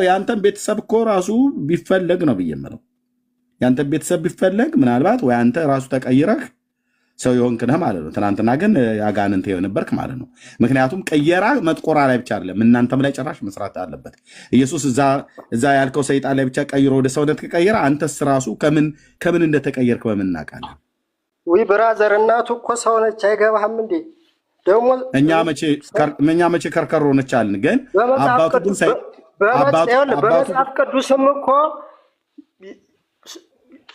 የአንተን ቤተሰብ እኮ ራሱ ቢፈለግ ነው ብዬ የምለው። የአንተን ቤተሰብ ቢፈለግ ምናልባት ወይ አንተ ራሱ ተቀይረህ ሰው የሆንክ ነህ ማለት ነው። ትናንትና ግን አጋንንት የነበርክ ማለት ነው። ምክንያቱም ቀየራ መጥቆራ ላይ ብቻ አይደለም፣ እናንተም ላይ ጭራሽ መስራት አለበት። ኢየሱስ እዛ ያልከው ሰይጣን ላይ ብቻ ቀይሮ ወደ ሰውነት ከቀየረ አንተስ ራሱ ከምን እንደተቀየርክ በምን እናውቃለን? ወይ ብራዘር፣ እናቱ እኮ ሰው ነች። አይገባህም እንዴ? ደግሞ እኛ መቼ ከርከሮ ነች አልን። ግን አባቱ ግን በመጽሐፍ ቅዱስም እኮ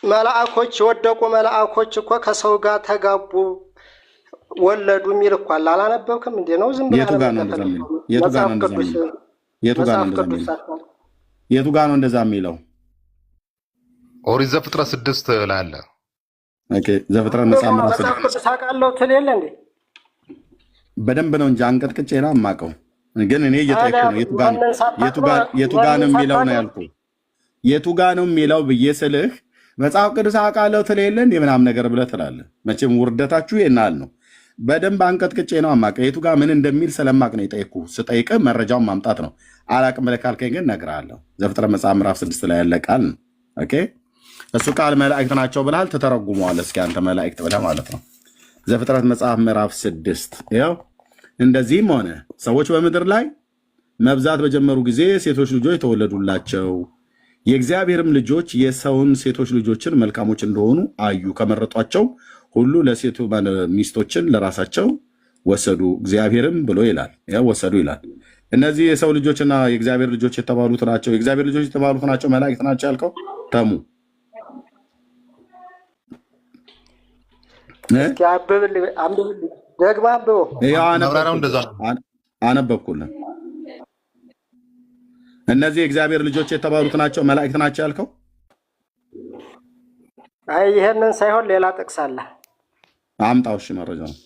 መላእኮች የወደቁ መላእኮች እኮ ከሰው ጋር ተጋቡ ወለዱ የሚል እኮ አለ። አላነበብክም እንዴ? ነው ዝም ብለህ የቱ ጋር ነው እንደዛ የሚለው? ኦሪት ዘፍጥረት 6 ላይ አለ። ኦኬ ዘፍጥረት መጽሐፍ ቅዱስ አውቃለሁ ትል የለ እንዴ? በደንብ ነው እንጂ አንቀጥቅጬ ነው የማውቀው። ግን እኔ እየጠየኩህ ነው የቱ ጋር ነው የሚለው ነው ያልኩህ። የቱ ጋር ነው የሚለው ብዬ ስልህ መጽሐፍ ቅዱስ አውቃለሁ ትል የለ እንደ ምናምን ነገር ብለህ ትላለህ። መቼም ውርደታችሁ ይናል ነው። በደንብ አንቀጥቅጬ ነው የማውቀው። የቱ ጋር ምን እንደሚል ስለማቅ ነው የጠየኩህ። ስጠይቅህ መረጃውን ማምጣት ነው። አላቅም ብለህ ካልከኝ ግን እነግርሃለሁ። ዘፍጥረት መጽሐፍ ምዕራፍ 6 ላይ ያለ ቃል ነው። ኦኬ እሱ ቃል መላእክት ናቸው ብለሃል፣ ትተረጉመዋለህ። እስኪ አንተ መላእክት ብለህ ማለት ነው። ዘፍጥረት መጽሐፍ ምዕራፍ 6 ይኸው እንደዚህም ሆነ ሰዎች በምድር ላይ መብዛት በጀመሩ ጊዜ ሴቶች ልጆች ተወለዱላቸው። የእግዚአብሔርም ልጆች የሰውን ሴቶች ልጆችን መልካሞች እንደሆኑ አዩ። ከመረጧቸው ሁሉ ለሴቱ ሚስቶችን ለራሳቸው ወሰዱ። እግዚአብሔርም ብሎ ይላል ወሰዱ ይላል። እነዚህ የሰው ልጆችና የእግዚአብሔር ልጆች የተባሉት ናቸው። የእግዚአብሔር ልጆች የተባሉት ናቸው መላእክት ናቸው ያልከው ተሙ አነበብኩልን። እነዚህ የእግዚአብሔር ልጆች የተባሉት ናቸው መላእክት ናቸው ያልከው? አይ ይሄንን ሳይሆን ሌላ ጥቅስ አለ። አምጣው። እሺ መረጃ ነው።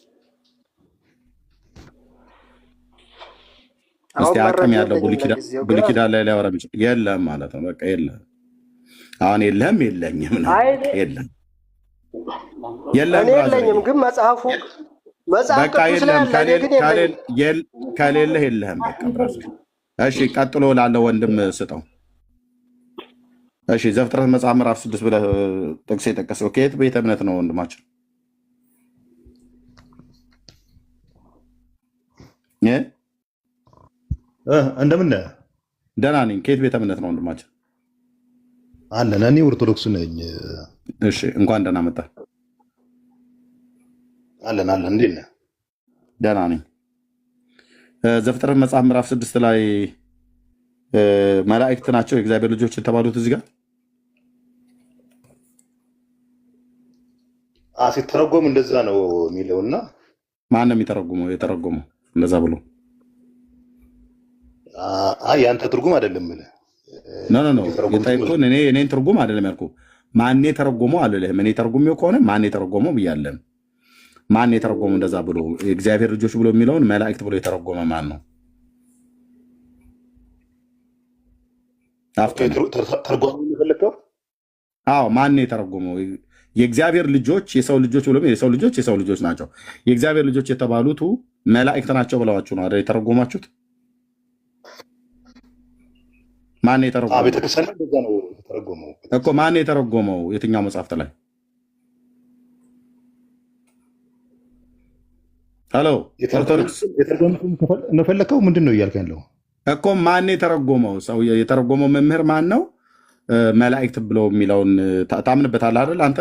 እስቲ አቅም ያለው ብሉይ ኪዳን ላይ ሊያወራ ቢችል የለም ማለት ነው። በቃ የለም። አሁን የለኝም ነው የለም የለኝም። ግን መጽሐፉ ቅዱስ ላይ ከሌለህ የለህም። በቃ ብራዘር። እሺ ቀጥሎ ላለው ወንድም ስጠው። እሺ ዘፍጥረት መጽሐፍ ምዕራፍ 6 ብለህ ጥቅስ የጠቀሰው ከየት ቤተ እምነት ነው ወንድማችን? እንደምን ደህና ነኝ። ከየት ቤተ እምነት ነው ወንድማችን? አለን። እኔ ኦርቶዶክስ ነኝ። እሺ እንኳን ደህና መጣ። አለን። እንዴት ነህ? ደህና ነኝ። ዘፍጥረት መጽሐፍ ምዕራፍ 6 ላይ መላእክት ናቸው የእግዚአብሔር ልጆች የተባሉት እዚህ ጋር ሲተረጎም እንደዛ ነው የሚለውና ማን ነው የተረጎመው እንደዛ ብሎ? አይ ያንተ ትርጉም አይደለም ማለት ኖ የጠየቅኩህን እኔን ትርጉም አይደለም ያልኩህ። ማን የተረጎመው አልልህም። እኔ ተርጉሜው ከሆነ ማን የተረጎመው ብያለሁ። ማን የተረጎመው እንደዛ ብሎ የእግዚአብሔር ልጆች ብሎ የሚለውን መላእክት ብሎ የተረጎመ ማን ነው? ተርጓሚ የፈለከው? አዎ ማን የተረጎመው? የእግዚአብሔር ልጆች የሰው ልጆች ብሎ የሰው ልጆች ናቸው። የእግዚአብሔር ልጆች የተባሉት መላእክት ናቸው ብለዋችሁ ነው አይደል የተረጎማችሁት? ማን የተረጎመው? ቤተክርስቲያን እንደዛ ነው የተረጎመው እኮ። ማን የተረጎመው? የትኛው መጽሐፍት ላይ? ሄሎ ኦርቶዶክስ የፈለከው ምንድን ነው እያልክ ያለው እኮ? ማን የተረጎመው? ሰው የተረጎመው መምህር ማን ነው? መላእክት ብሎ የሚለውን ታምንበታለህ አይደል አንተ?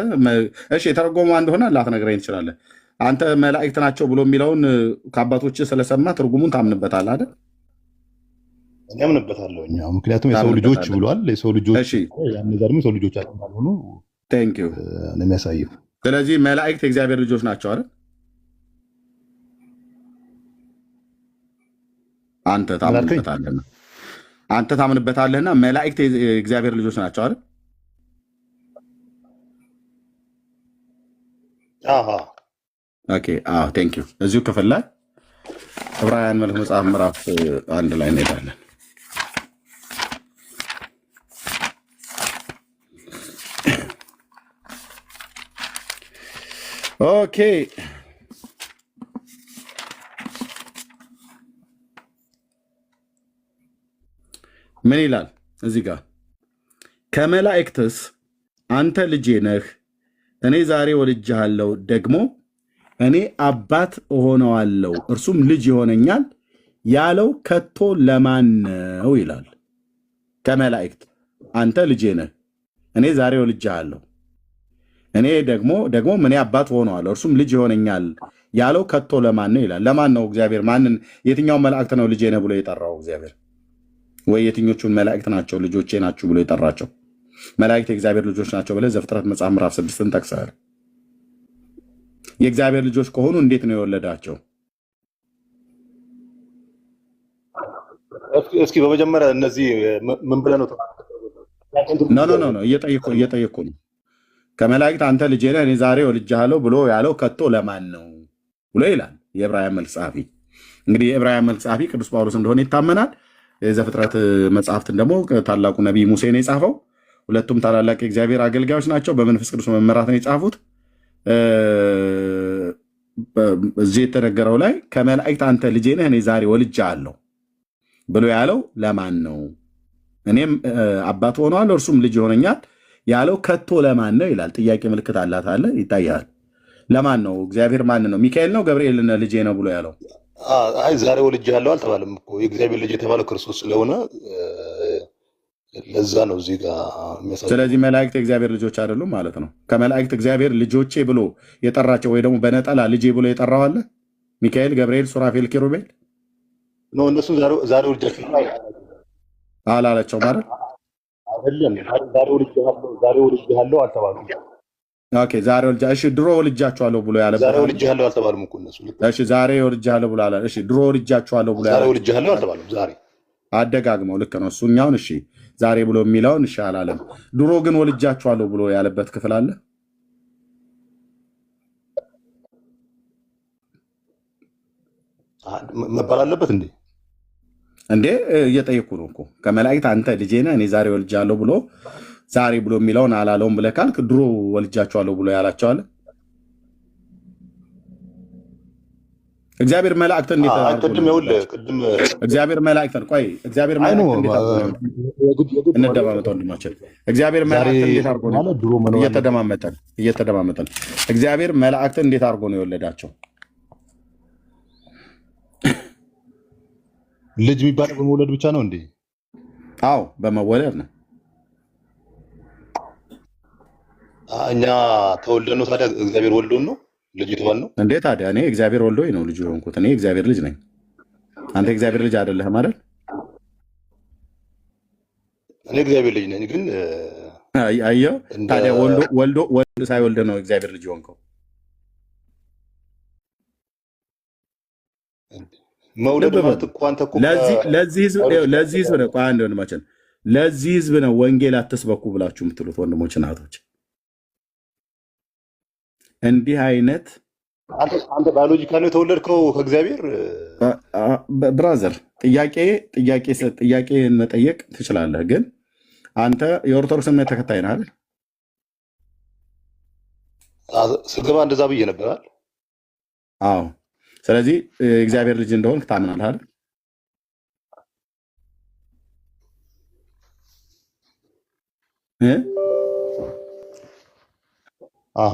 እሺ የተረጎመው እንደሆነ ላትነግረኝ ትችላለህ። አንተ መላእክት ናቸው ብሎ የሚለውን ከአባቶች ስለሰማ ትርጉሙን ታምንበታለህ አይደል? እኔ አምንበታለሁ። ምክንያቱም የሰው ልጆች ብሏል። የሰው ልጆች ያነዛ ደግሞ የሰው ልጆች አልሆኑ ነው የሚያሳየው። ስለዚህ መላእክት የእግዚአብሔር ልጆች ናቸው አይደል? አንተ ታምንበታለህና መላእክት የእግዚአብሔር ልጆች ናቸው አይደል? ኦኬ ቴንክ ዩ። እዚሁ ክፍል ላይ ዕብራውያን መልእክት መጽሐፍ ምዕራፍ 1 ላይ እንሄዳለን። ኦኬ ምን ይላል እዚህ ጋር? ከመላእክትስ አንተ ልጄ ነህ፣ እኔ ዛሬ ወልጄሃለሁ፣ ደግሞ እኔ አባት እሆነዋለሁ፣ እርሱም ልጅ ይሆነኛል ያለው ከቶ ለማን ነው ይላል። ከመላእክት አንተ ልጄ ነህ፣ እኔ ዛሬ ወልጄሃለሁ፣ እኔ ደግሞ እኔ አባት እሆነዋለሁ፣ እርሱም ልጅ ይሆነኛል ያለው ከቶ ለማን ነው ይላል። ለማን ነው እግዚአብሔር? ማንን? የትኛው መላእክት ነው ልጄ ነህ ብሎ የጠራው እግዚአብሔር? ወይ የትኞቹን መላእክት ናቸው ልጆቼ ናችሁ ብሎ የጠራቸው? መላእክት የእግዚአብሔር ልጆች ናቸው ብለህ ዘፍጥረት መጽሐፍ ምዕራፍ 6 ጠቅሰሃል። የእግዚአብሔር ልጆች ከሆኑ እንዴት ነው የወለዳቸው? እስኪ በመጀመሪያ እነዚህ ምን ብለህ ነው? ኖ እየጠየኩ ነው። ከመላእክት አንተ ልጄ ነህ እኔ ዛሬ ወልጄሃለሁ ብሎ ያለው ከቶ ለማን ነው ብሎ ይላል የዕብራውያን መልእክት ጸሐፊ። እንግዲህ የዕብራውያን መልእክት ጸሐፊ ቅዱስ ጳውሎስ እንደሆነ ይታመናል። የዘፍጥረት መጽሐፍትን ደግሞ ታላቁ ነቢይ ሙሴ ነው የጻፈው። ሁለቱም ታላላቅ የእግዚአብሔር አገልጋዮች ናቸው። በመንፈስ ቅዱስ መመራት ነው የጻፉት። እዚህ የተነገረው ላይ ከመላእክት አንተ ልጄ ነህ እኔ ዛሬ ወልጄሃለሁ ብሎ ያለው ለማን ነው? እኔም አባት ሆነዋለሁ እርሱም ልጅ ይሆነኛል ያለው ከቶ ለማን ነው ይላል። ጥያቄ ምልክት አላት አለ ይታያል። ለማን ነው? እግዚአብሔር ማን ነው? ሚካኤል ነው ገብርኤል ልጄ ነው ብሎ ያለው? አይ ዛሬ ወልጄሃለሁ አልተባለም እኮ። የእግዚአብሔር ልጅ የተባለው ክርስቶስ ስለሆነ ለዛ ነው እዚህ ጋር የሚያሳየው። ስለዚህ መላእክት የእግዚአብሔር ልጆች አይደሉም ማለት ነው። ከመላእክት እግዚአብሔር ልጆቼ ብሎ የጠራቸው ወይ ደግሞ በነጠላ ልጄ ብሎ የጠራው አለ? ሚካኤል፣ ገብርኤል፣ ሱራፌል፣ ኪሩቤል ነው። እነሱ ዛሬ ወልጃቸዋለሁ አላላቸው ማለት አይደለም። ዛሬ ወልጄሃለሁ አልተባሉም። ኦኬ ዛሬ እሺ፣ ድሮ ወልጃቸዋለሁ ብሎ ያለ ዛሬ ወልጄሃለሁ አልተባሉም እኮ እነሱ። እሺ ዛሬ ወልጃለሁ ብሎ አለ። እሺ ድሮ ወልጃቸዋለሁ ብሎ ያለ ዛሬ ወልጄሃለሁ አልተባሉም። ዛሬ አደጋግመው ልክ ነው እሱኛውን። እሺ ዛሬ ብሎ የሚለውን እሺ አላለም። ድሮ ግን ወልጃቸዋለሁ ብሎ ያለበት ክፍል አለ? መባል አለበት እንዴ? እየጠየኩ ነው እኮ። ከመላእክት አንተ ልጄ ነህ እኔ ዛሬ ወልጃለሁ ብሎ ዛሬ ብሎ የሚለውን አላለውም ብለህ ካልክ ድሮ ወልጃቸዋለሁ ብሎ ያላቸዋለ? እግዚአብሔር መላእክትን እንዴት እግዚአብሔር መላእክትን ቆይ እግዚአብሔር መላእክትን እንዴት አድርጎ እንደማመጣው ወንድማችን እግዚአብሔር መላእክትን እንዴት አድርጎ ነው እየተደማመጠን እግዚአብሔር መላእክትን እንዴት አድርጎ ነው የወለዳቸው? ልጅ የሚባለው በመውለድ ብቻ ነው እንዴ? አዎ በመወለድ ነው። እኛ ተወልደን ነው ታዲያ እግዚአብሔር ወልዶን ነው ልጅ የተባልነው እንዴ? ታዲያ እኔ እግዚአብሔር ወልዶኝ ነው ልጅ የሆንኩት። እኔ እግዚአብሔር ልጅ ነኝ። አንተ እግዚአብሔር ልጅ አይደለህም አይደል? እኔ እግዚአብሔር ልጅ ነኝ። ግን አየው ታዲያ ወልዶ ሳይወልድ ነው እግዚአብሔር ልጅ የሆንከው። መውለድ ማለት እኮ አንተ እኮ ለዚህ ህዝብ ነው። አንድ ወንድማችን ለዚህ ህዝብ ነው ወንጌል አትስበኩ ብላችሁ የምትሉት ወንድሞች እናቶች። እንዲህ አይነት አንተ ባዮሎጂካል ነው የተወለድከው ከእግዚአብሔር ብራዘር። ጥያቄን መጠየቅ ትችላለህ፣ ግን አንተ የኦርቶዶክስ እምነት ተከታይ ነህ አይደል? ስገባ እንደዛ ብዬ ነበራል። አዎ። ስለዚህ እግዚአብሔር ልጅ እንደሆንክ ታምናለህ አይደል?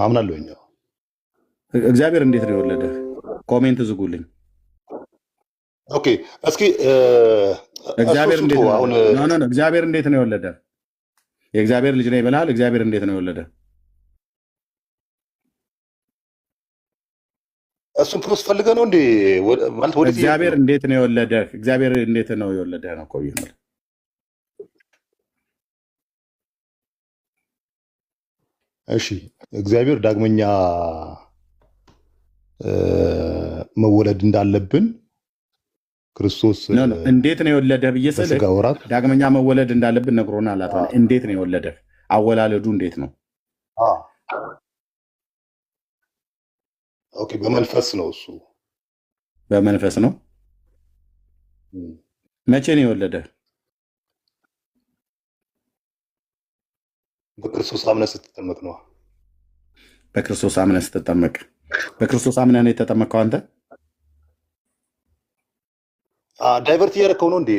አምናለሁኝ። እግዚአብሔር እንዴት ነው የወለደህ? ኮሜንት ዝጉልኝ። ኦኬ፣ እስኪ እግዚአብሔር እንዴት ነው የወለደህ? የእግዚአብሔር ልጅ ነኝ ብለሃል። እግዚአብሔር እንዴት ነው የወለደህ? እሱን ፕሮስ ፈልገህ ነው እንዴ? ማለት ወደ እግዚአብሔር እንዴት ነው የወለደህ? እግዚአብሔር እንዴት ነው የወለደህ ነው እኮ ይመል። እሺ፣ እግዚአብሔር ዳግመኛ መወለድ እንዳለብን ክርስቶስ እንዴት ነው የወለደህ ብዬ ስልህ ዳግመኛ መወለድ እንዳለብን ነግሮናል። እንዴት ነው የወለደህ? አወላለዱ እንዴት ነው? ኦኬ፣ በመንፈስ ነው። እሱ በመንፈስ ነው። መቼ ነው የወለደህ? በክርስቶስ አምነህ ስትጠመቅ ነው። በክርስቶስ አምነህ ስትጠመቅ። በክርስቶስ አምነህ ነው የተጠመቀው አንተ? ዳይቨርት እያደረከው ነው እንዴ?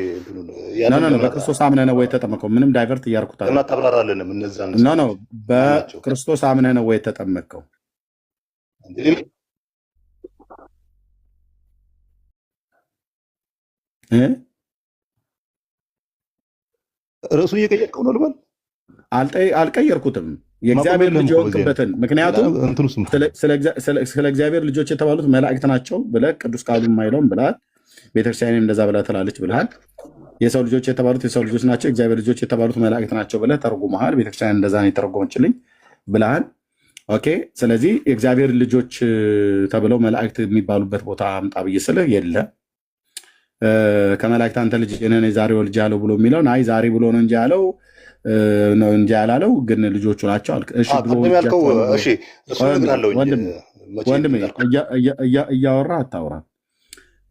በክርስቶስ አምነህ ነው ወይ የተጠመቀው? ምንም ዳይቨርት እያደረኩት እና ታብራራለንም። እነዛን ነው በክርስቶስ አምነህ ነው ወይ የተጠመቀው? ርዕሱን እየቀየርከው ነው ልበል? አልቀየርኩትም። የእግዚአብሔር ልጅ የሆንክበትን ምክንያቱም ስለ እግዚአብሔር ልጆች የተባሉት መላእክት ናቸው ብለህ ቅዱስ ቃሉ የማይለውም ብለሃል። ቤተክርስቲያን እንደዛ ብላ ትላለች ብለሃል። የሰው ልጆች የተባሉት የሰው ልጆች ናቸው፣ እግዚአብሔር ልጆች የተባሉት መላእክት ናቸው ብለህ ተርጉመሃል። ቤተክርስቲያን እንደዛ ነው የተረጎመችልኝ ብለሃል። ኦኬ። ስለዚህ የእግዚአብሔር ልጆች ተብለው መላእክት የሚባሉበት ቦታ አምጣ ብዬ ስልህ የለም። ከመላእክት አንተ ልጅ ነህ ዛሬ ወልጅ ያለው ብሎ የሚለውን አይ ዛሬ ብሎ ነው እንጂ ያለው ነው እንጂ ያላለው ግን ልጆቹ ናቸው አልክ። እሺ ወንድሜ እያወራ አታውራ።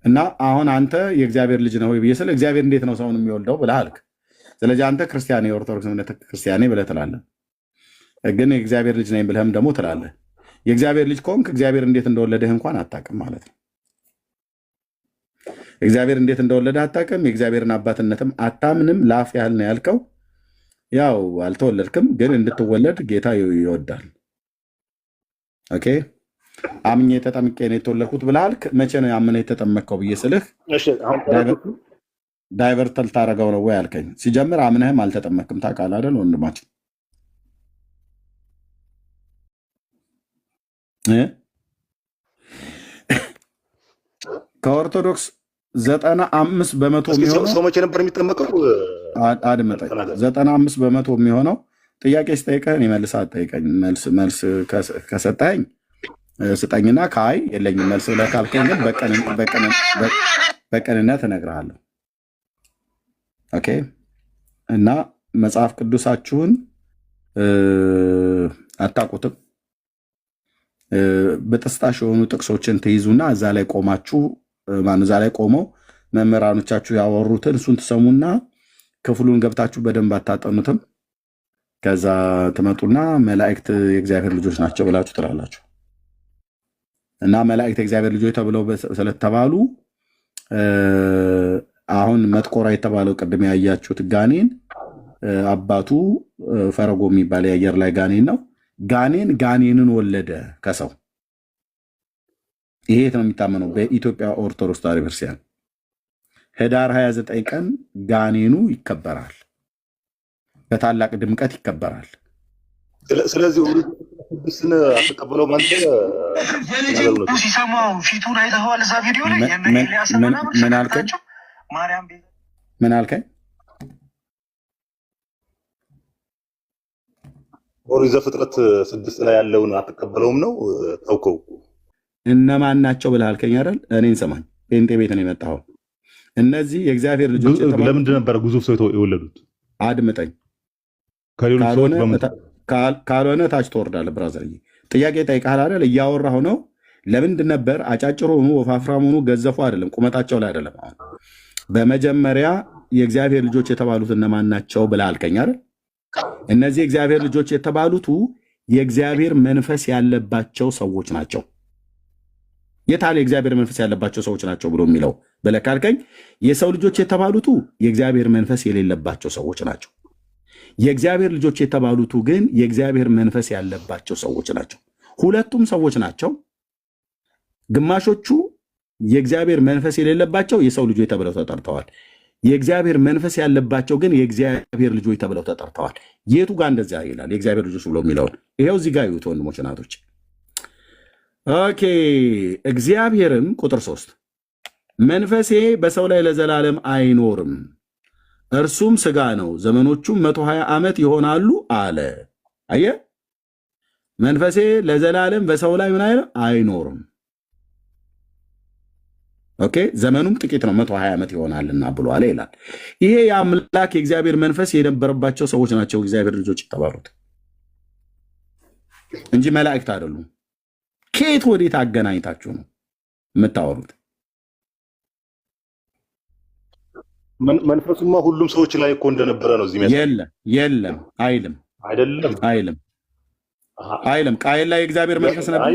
እና አሁን አንተ የእግዚአብሔር ልጅ ነው ብዬ ስለ እግዚአብሔር እንዴት ነው ሰውን የሚወልደው ብለህ አልክ። ስለዚህ አንተ ክርስቲያን የኦርቶዶክስ እምነት ክርስቲያኔ ብለህ ትላለህ፣ ግን የእግዚአብሔር ልጅ ነኝ ብለህም ደግሞ ትላለህ። የእግዚአብሔር ልጅ ከሆንክ እግዚአብሔር እንዴት እንደወለደህ እንኳን አታውቅም ማለት ነው። እግዚአብሔር እንዴት እንደወለደ አታውቅም፣ የእግዚአብሔርን አባትነትም አታምንም። ላፍ ያህል ነው ያልከው። ያው አልተወለድክም፣ ግን እንድትወለድ ጌታ ይወዳል። ኦኬ። አምኜ ተጠምቄ ነው የተወለድኩት ብለሃል። መቼ ነው ያምነህ የተጠመቅከው ብዬ ስልህ ዳይቨርት ልታደርገው ነው ወይ አልከኝ። ሲጀምር አምነህም አልተጠመቅክም። ታውቃለህ አይደል ወንድማችን? ከኦርቶዶክስ 95 በመቶ የሚሆነው ሰው መቼ ነበር የሚጠመቀው? አድምጠኝ። 95 በመቶ የሚሆነው ጥያቄ ስጠይቀህ መልስ አትጠይቀኝ። መልስ ከሰጠኸኝ ስጠኝና ከአይ የለኝም መልስ ብለህ ካልከኝ ግን በቅንነት እነግርሃለሁ። ኦኬ። እና መጽሐፍ ቅዱሳችሁን አታውቁትም። በጥስጣሽ የሆኑ ጥቅሶችን ትይዙና እዛ ላይ ቆማችሁ እዛ ላይ ቆመው መምህራኖቻችሁ ያወሩትን እሱን ትሰሙና ክፍሉን ገብታችሁ በደንብ አታጠኑትም። ከዛ ትመጡና መላእክት የእግዚአብሔር ልጆች ናቸው ብላችሁ ትላላችሁ። እና መላእክት የእግዚአብሔር ልጆች ተብለው ስለተባሉ አሁን መጥቆራ የተባለው ቅድም ያያችሁት ጋኔን አባቱ ፈረጎ የሚባል የአየር ላይ ጋኔን ነው። ጋኔንን ወለደ ከሰው። ይሄ ነው የሚታመነው በኢትዮጵያ ኦርቶዶክስ ተዋሕዶ ቤተክርስቲያን። ህዳር 29 ቀን ጋኔኑ ይከበራል፣ በታላቅ ድምቀት ይከበራል። ስለዚህ ቅዱስን አልተቀበለው ማለት ሲሰማው ፊቱን አይተኸዋል? እዛ ቪዲዮ ላይ ምን አልከኝ? ምን አልከኝ? ኦሪት ዘፍጥረት 6 ላይ ያለውን አትቀበለውም ነው? ተውከው። እነማን ናቸው ብለህ አልከኝ አይደል? እኔን ሰማኝ። ጴንጤ ቤት ነው የመጣኸው። እነዚህ የእግዚአብሔር ልጆች ለምንድን ነበር ግዙፍ ሰው የወለዱት? አድምጠኝ። ከሌሎች ሰዎች ካልሆነ ታች ትወርዳለህ። ብራዘር ጥያቄ ጠይቀሃል አይደል? እያወራሁ ነው። ለምንድን ነበር አጫጭር ሆኑ ወፋፍራም ሆኑ ገዘፉ? አይደለም ቁመታቸው ላይ አይደለም። አሁን በመጀመሪያ የእግዚአብሔር ልጆች የተባሉት እነማን ናቸው ብለህ አልከኝ አይደል? እነዚህ የእግዚአብሔር ልጆች የተባሉቱ የእግዚአብሔር መንፈስ ያለባቸው ሰዎች ናቸው። የታለ የእግዚአብሔር መንፈስ ያለባቸው ሰዎች ናቸው ብሎ የሚለው ብለህ ካልከኝ የሰው ልጆች የተባሉቱ የእግዚአብሔር መንፈስ የሌለባቸው ሰዎች ናቸው። የእግዚአብሔር ልጆች የተባሉቱ ግን የእግዚአብሔር መንፈስ ያለባቸው ሰዎች ናቸው። ሁለቱም ሰዎች ናቸው። ግማሾቹ የእግዚአብሔር መንፈስ የሌለባቸው የሰው ልጆች ተብለው ተጠርተዋል። የእግዚአብሔር መንፈስ ያለባቸው ግን የእግዚአብሔር ልጆች ተብለው ተጠርተዋል። የቱ ጋር እንደዚያ ይላል? የእግዚአብሔር ልጆች ብሎ የሚለውን ይሄው እዚህ ጋር ይዩት ወንድሞች እናቶች። ኦኬ እግዚአብሔርም ቁጥር 3 መንፈሴ በሰው ላይ ለዘላለም አይኖርም፣ እርሱም ስጋ ነው፣ ዘመኖቹም 120 ዓመት ይሆናሉ አለ። አየ መንፈሴ ለዘላለም በሰው ላይ ምን አይኖርም። ኦኬ ዘመኑም ጥቂት ነው 120 ዓመት ይሆናልና ብሎ አለ ይላል። ይሄ የአምላክ የእግዚአብሔር መንፈስ የነበረባቸው ሰዎች ናቸው እግዚአብሔር ልጆች የተባሉት እንጂ መላእክት አይደሉም። ከየት ወዴት አገናኝታችሁ ነው የምታወሩት? መንፈሱማ ሁሉም ሰዎች ላይ እኮ እንደነበረ ነው። እዚህ የለም አይልም። ቃየል ላይ የእግዚአብሔር መንፈስ ነበር።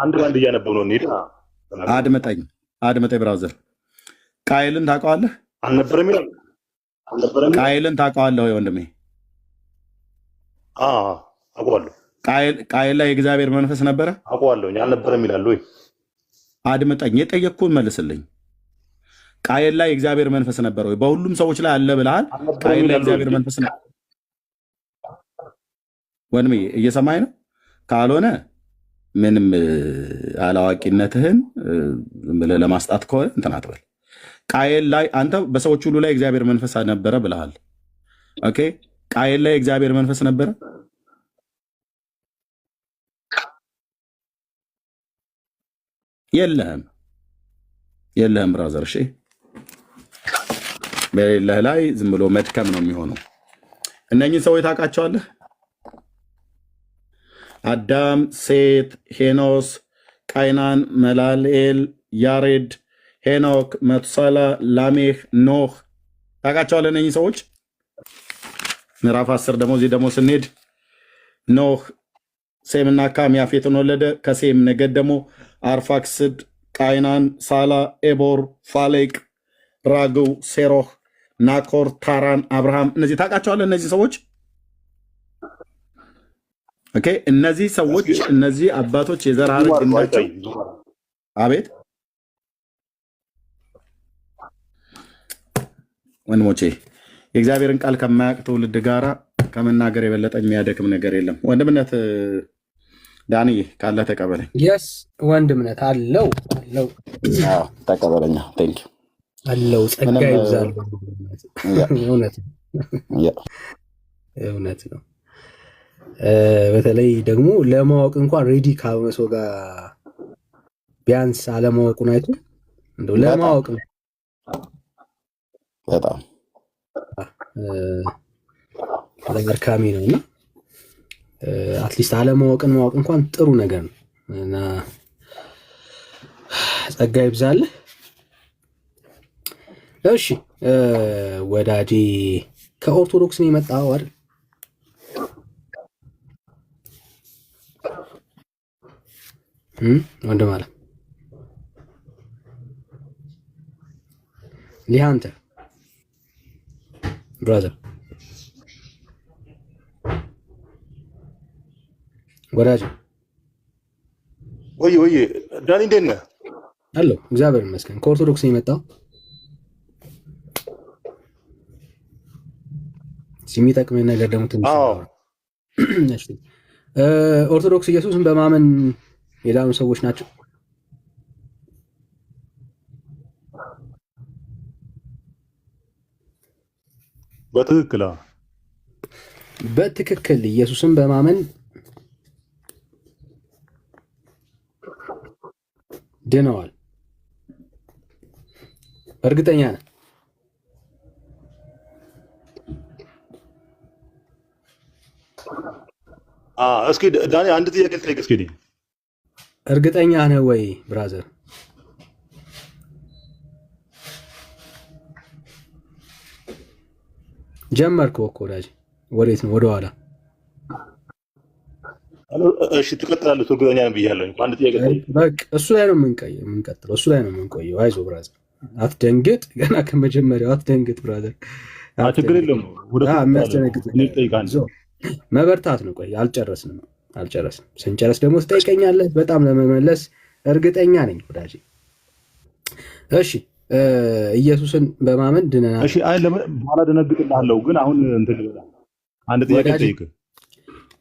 አንድ ባንድ እያነበብ ነው እንሂድ። አድመጠኝ ብራዘር። ቃየልን ታውቀዋለህ? አልነበረም ይላል። ቃየልን ታውቀዋለህ ወይ ወንድሜ? አውቀዋለሁ። ቃየል ላይ የእግዚአብሔር መንፈስ ነበረ? አውቀዋለሁ። አልነበረም ይላል ወይ? አድምጠኝ፣ የጠየቅኩህን መልስልኝ። ቃየል ላይ የእግዚአብሔር መንፈስ ነበረ ወይ? በሁሉም ሰዎች ላይ አለ ብለሃል። ቃየል ላይ የእግዚአብሔር መንፈስ ነው ወንድሜ? እየሰማኝ ነው? ካልሆነ ምንም አላዋቂነትህን ብለህ ለማስጣት ከሆነ እንትን አትበል። ቃየል ላይ አንተ በሰዎች ሁሉ ላይ እግዚአብሔር መንፈስ ነበረ ብለሃል። ኦኬ ቃየል ላይ እግዚአብሔር መንፈስ ነበረ? የለህም ብራዘር። እሺ በሌለህ ላይ ዝም ብሎ መድከም ነው የሚሆነው። እነኚህ ሰዎች ታውቃቸዋለህ? አዳም፣ ሴት፣ ሄኖስ፣ ቃይናን፣ መላልኤል፣ ያሬድ፣ ሄኖክ፣ መቱሳላ፣ ላሜህ፣ ኖህ ታውቃቸዋለህ? እነኚህ ሰዎች ምዕራፍ 10 ደግሞ እዚህ ደግሞ ስንሄድ ኖህ ሴምና ካም ያፌትን ወለደ። ከሴም ነገድ ደግሞ አርፋክስድ፣ ቃይናን፣ ሳላ፣ ኤቦር፣ ፋሌቅ፣ ራግው፣ ሴሮህ፣ ናኮር፣ ታራን፣ አብርሃም። እነዚህ ታውቃቸዋለህ? እነዚህ ሰዎች ኦኬ። እነዚህ ሰዎች እነዚህ አባቶች የዘር ሐረግ ናቸው። አቤት ወንድሞቼ፣ የእግዚአብሔርን ቃል ከማያውቅ ትውልድ ጋራ ከመናገር የበለጠ የሚያደክም ነገር የለም። ወንድምነት ዳኒ ካለ ተቀበለኝ። የስ ወንድምነት አለው ተቀበለኛ። ቴንክ አለው ጸጋ ይብዛል። እውነት ነው። በተለይ ደግሞ ለማወቅ እንኳን ሬዲ ካልሆነ ሰው ጋር ቢያንስ አለማወቁን አይቶ እንደው ለማወቅ በጣም አድካሚ ነው እና አትሊስት አለማወቅን ማወቅ እንኳን ጥሩ ነገር ነው እና ጸጋ ይብዛል። እሺ ወዳጄ ከኦርቶዶክስ ነው የመጣው አይደል? ወንድም አለ ሊሃንተ ብራዘር ወዳጅ ወይ ዳኒ እንዴት ነህ? አለሁ እግዚአብሔር ይመስገን። ከኦርቶዶክስ ነው የመጣው። የሚጠቅመኝ ነገር ደግሞ ትንሽ ኦርቶዶክስ ኢየሱስን በማመን የዳኑ ሰዎች ናቸው። በትክክል ኢየሱስን በማመን ድነዋል። እርግጠኛ ነህ? እስኪ ዳኒ አንድ ጥያቄ ልጠይቅ። እስኪ እርግጠኛ ነህ ወይ ብራዘር? ጀመርከው እኮ ወዳጅ። ወዴት ነው? ወደኋላ። እሺ ትቀጥላለህ። እርግጠኛ ነህ ብያለሁ። አንድ ጥያቄ ልጠይቅ። በቃ እሱ ላይ ነው የምንቀጥለው። እሱ ላይ ነው የምንቆየው። አይዞህ ብራዘር፣ አትደንግጥ። ገና ከመጀመሪያው አትደንግጥ ብራዘር። ችግር የለም። የሚያስደነግጥ መበርታት ነው። ቆይ አልጨረስንም። ስንጨርስ ደግሞ ትጠይቀኛለህ። በጣም ለመመለስ እርግጠኛ ነኝ ወዳጄ። እሺ ኢየሱስን በማመን ድነናል። እሺ አይ በኋላ ደነግጥልሃለሁ፣ ግን አሁን እንትን ልበላ። አንድ ጥያቄ ልጠይቅ።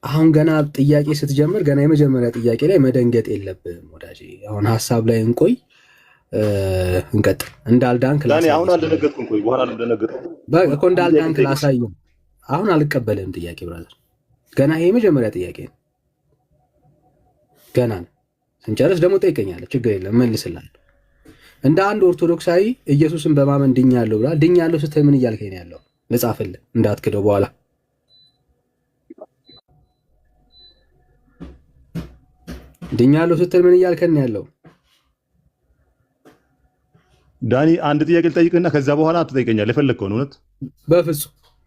አሁን ገና ጥያቄ ስትጀምር ገና የመጀመሪያ ጥያቄ ላይ መደንገጥ የለብህም ወዳጄ። አሁን ሀሳብ ላይ እንቆይ፣ እንቀጥል። እንዳልዳንክ ላሳየህ። አሁን አልደነገጥኩም። ቆይ በኋላ አልደነገጥኩም እኮ እንዳልዳንክ ላሳየህ። አሁን አልቀበልህም ጥያቄ ብራዘር። ገና ይሄ የመጀመሪያ ጥያቄ ነው። ገና ነው። ስንጨርስ ደግሞ ጠይቀኛለህ። ችግር የለም መልስልሃለሁ። እንደ አንድ ኦርቶዶክሳዊ ኢየሱስን በማመን ድኛለሁ ብላ ድኛለሁ ስትል ምን እያልከኝ ነው ያለው? ልጻፍልህ እንዳትክደው በኋላ። ድኛለሁ ስትል ምን እያልከኝ ነው ያለው? ዳኒ አንድ ጥያቄ ልጠይቅና ከዛ በኋላ ትጠይቀኛለህ የፈለግከውን። እውነት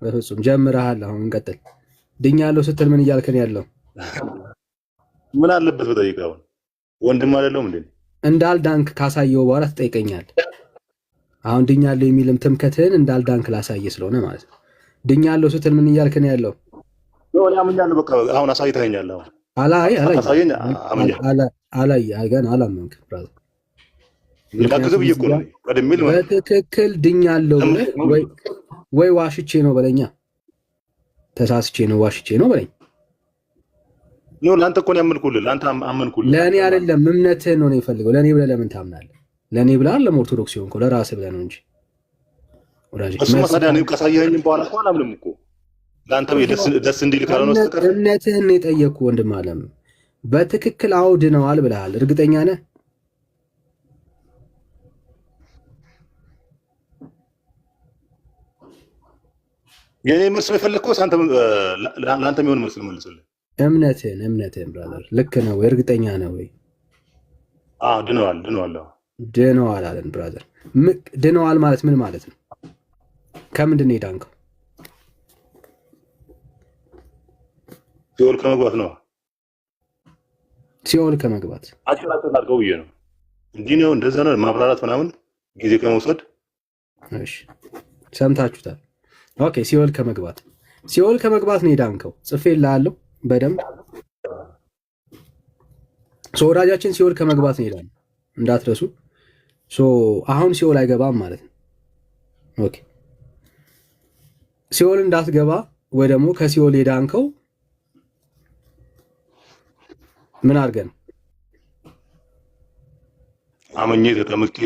በፍጹም ጀምረሃል። አሁን እንቀጥል። ድኛለሁ ስትል ምን እያልከኝ ያለው? ምን አለበት በጠይቀህ? አሁን ወንድም አይደለሁም እንዴ? እንዳልዳንክ ካሳየው በኋላ ትጠይቀኛለህ። አሁን ድኛለሁ የሚልም ትምከትህን እንዳልዳንክ ላሳየ ስለሆነ ማለት ነው። ድኛለሁ ስትል ምን እያልከኝ ያለው? እኔ አምኛለሁ። በቃ አሁን አሳይተኸኛል። አሁን ገና አላመንክም ብራዘር። ላግዝህ እኮ ነው ቀድሜ በትክክል ድኛለሁ ወይ ዋሽቼ ነው በለኛ። ተሳስቼ ነው ዋሽቼ ነው በለኝ። ለአንተ እኮ ነው ያመንኩልህ። ለአንተ አመንኩልህ። ለእኔ አይደለም እምነትህን ነው የፈልገው። ለእኔ ብለህ ለምን ታምናለህ? ለእኔ ብለህ አይደለም ኦርቶዶክስ ሆንከው፣ ለራስህ ብለህ ነው እንጂ እሱማ ታዲያ እኔ ካሳየኸኝም በኋላ እኮ አላምንም እኮ። ለአንተ ደስ እንዲል ካልሆነ በስተቀር እምነትህን ነው የጠየቅኩህ ወንድም አለም። በትክክል አዎ ድነዋል ብለሃል። እርግጠኛ ነህ? የኔ መልስ ነው የፈለግከው? ለአንተ የሚሆን መልስ ልመልስልህ። እምነትህን ብራዘር። ልክ ነው ወይ? እርግጠኛ ነው ወይ? ድነዋል አለን ብራዘር። ድነዋል ማለት ምን ማለት ነው? ከምንድን ነው የዳንከው? ሲኦል ከመግባት ነው። ሲኦል ከመግባት አጭር አድርገው ብዬ ነው። እንዲህ ነው እንደዛ ነው ማብራራት ምናምን ጊዜ ከመውሰድ። እሺ ሰምታችሁታል። ኦኬ ሲኦል ከመግባት ነው የዳንከው። ጽፌልሃለሁ በደንብ ወዳጃችን። ሲኦል ከመግባት ነው የዳነው እንዳትረሱ። አሁን ሲኦል አይገባም ማለት ነው። ኦኬ ሲኦል እንዳትገባ ወይ ደግሞ ከሲኦል የዳንከው ምን አድርገን? አመኜ ተጠምቄ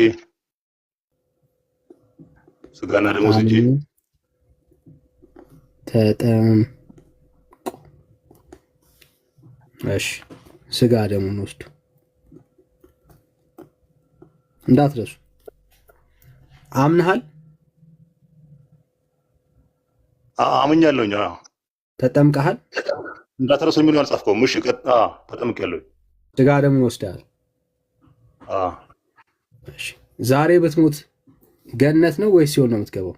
ስጋና ደሞ ስጪ እሺ ስጋ ደሙን ወስዱ እንዳትረሱ። አምነሃል? አምኛለሁኝ። ተጠምቀሃል? እንዳትረሱ የሚለው አልጻፍከውም። እሺ ተጠምቄያለሁ። ስጋ ደሙን ወስደሃል? እሺ ዛሬ ብትሞት ገነት ነው ወይስ ሲኦል ነው የምትገባው?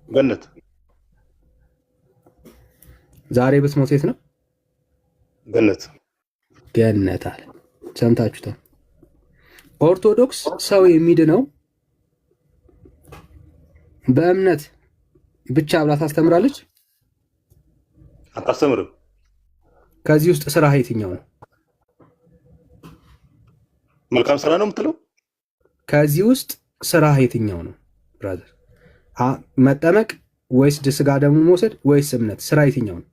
ገነት። ዛሬ ብትሞት የት ነው? ገነት አለ። ሰምታችሁታል። ኦርቶዶክስ ሰው የሚድነው በእምነት ብቻ ብላ ታስተምራለች? አታስተምርም። ከዚህ ውስጥ ስራ የትኛው ነው? መልካም ስራ ነው የምትለው? ከዚህ ውስጥ ስራ የትኛው ነው ብራዘር? መጠመቅ ወይስ ስጋ ደሙን መውሰድ ወይስ እምነት? ስራ የትኛው ነው?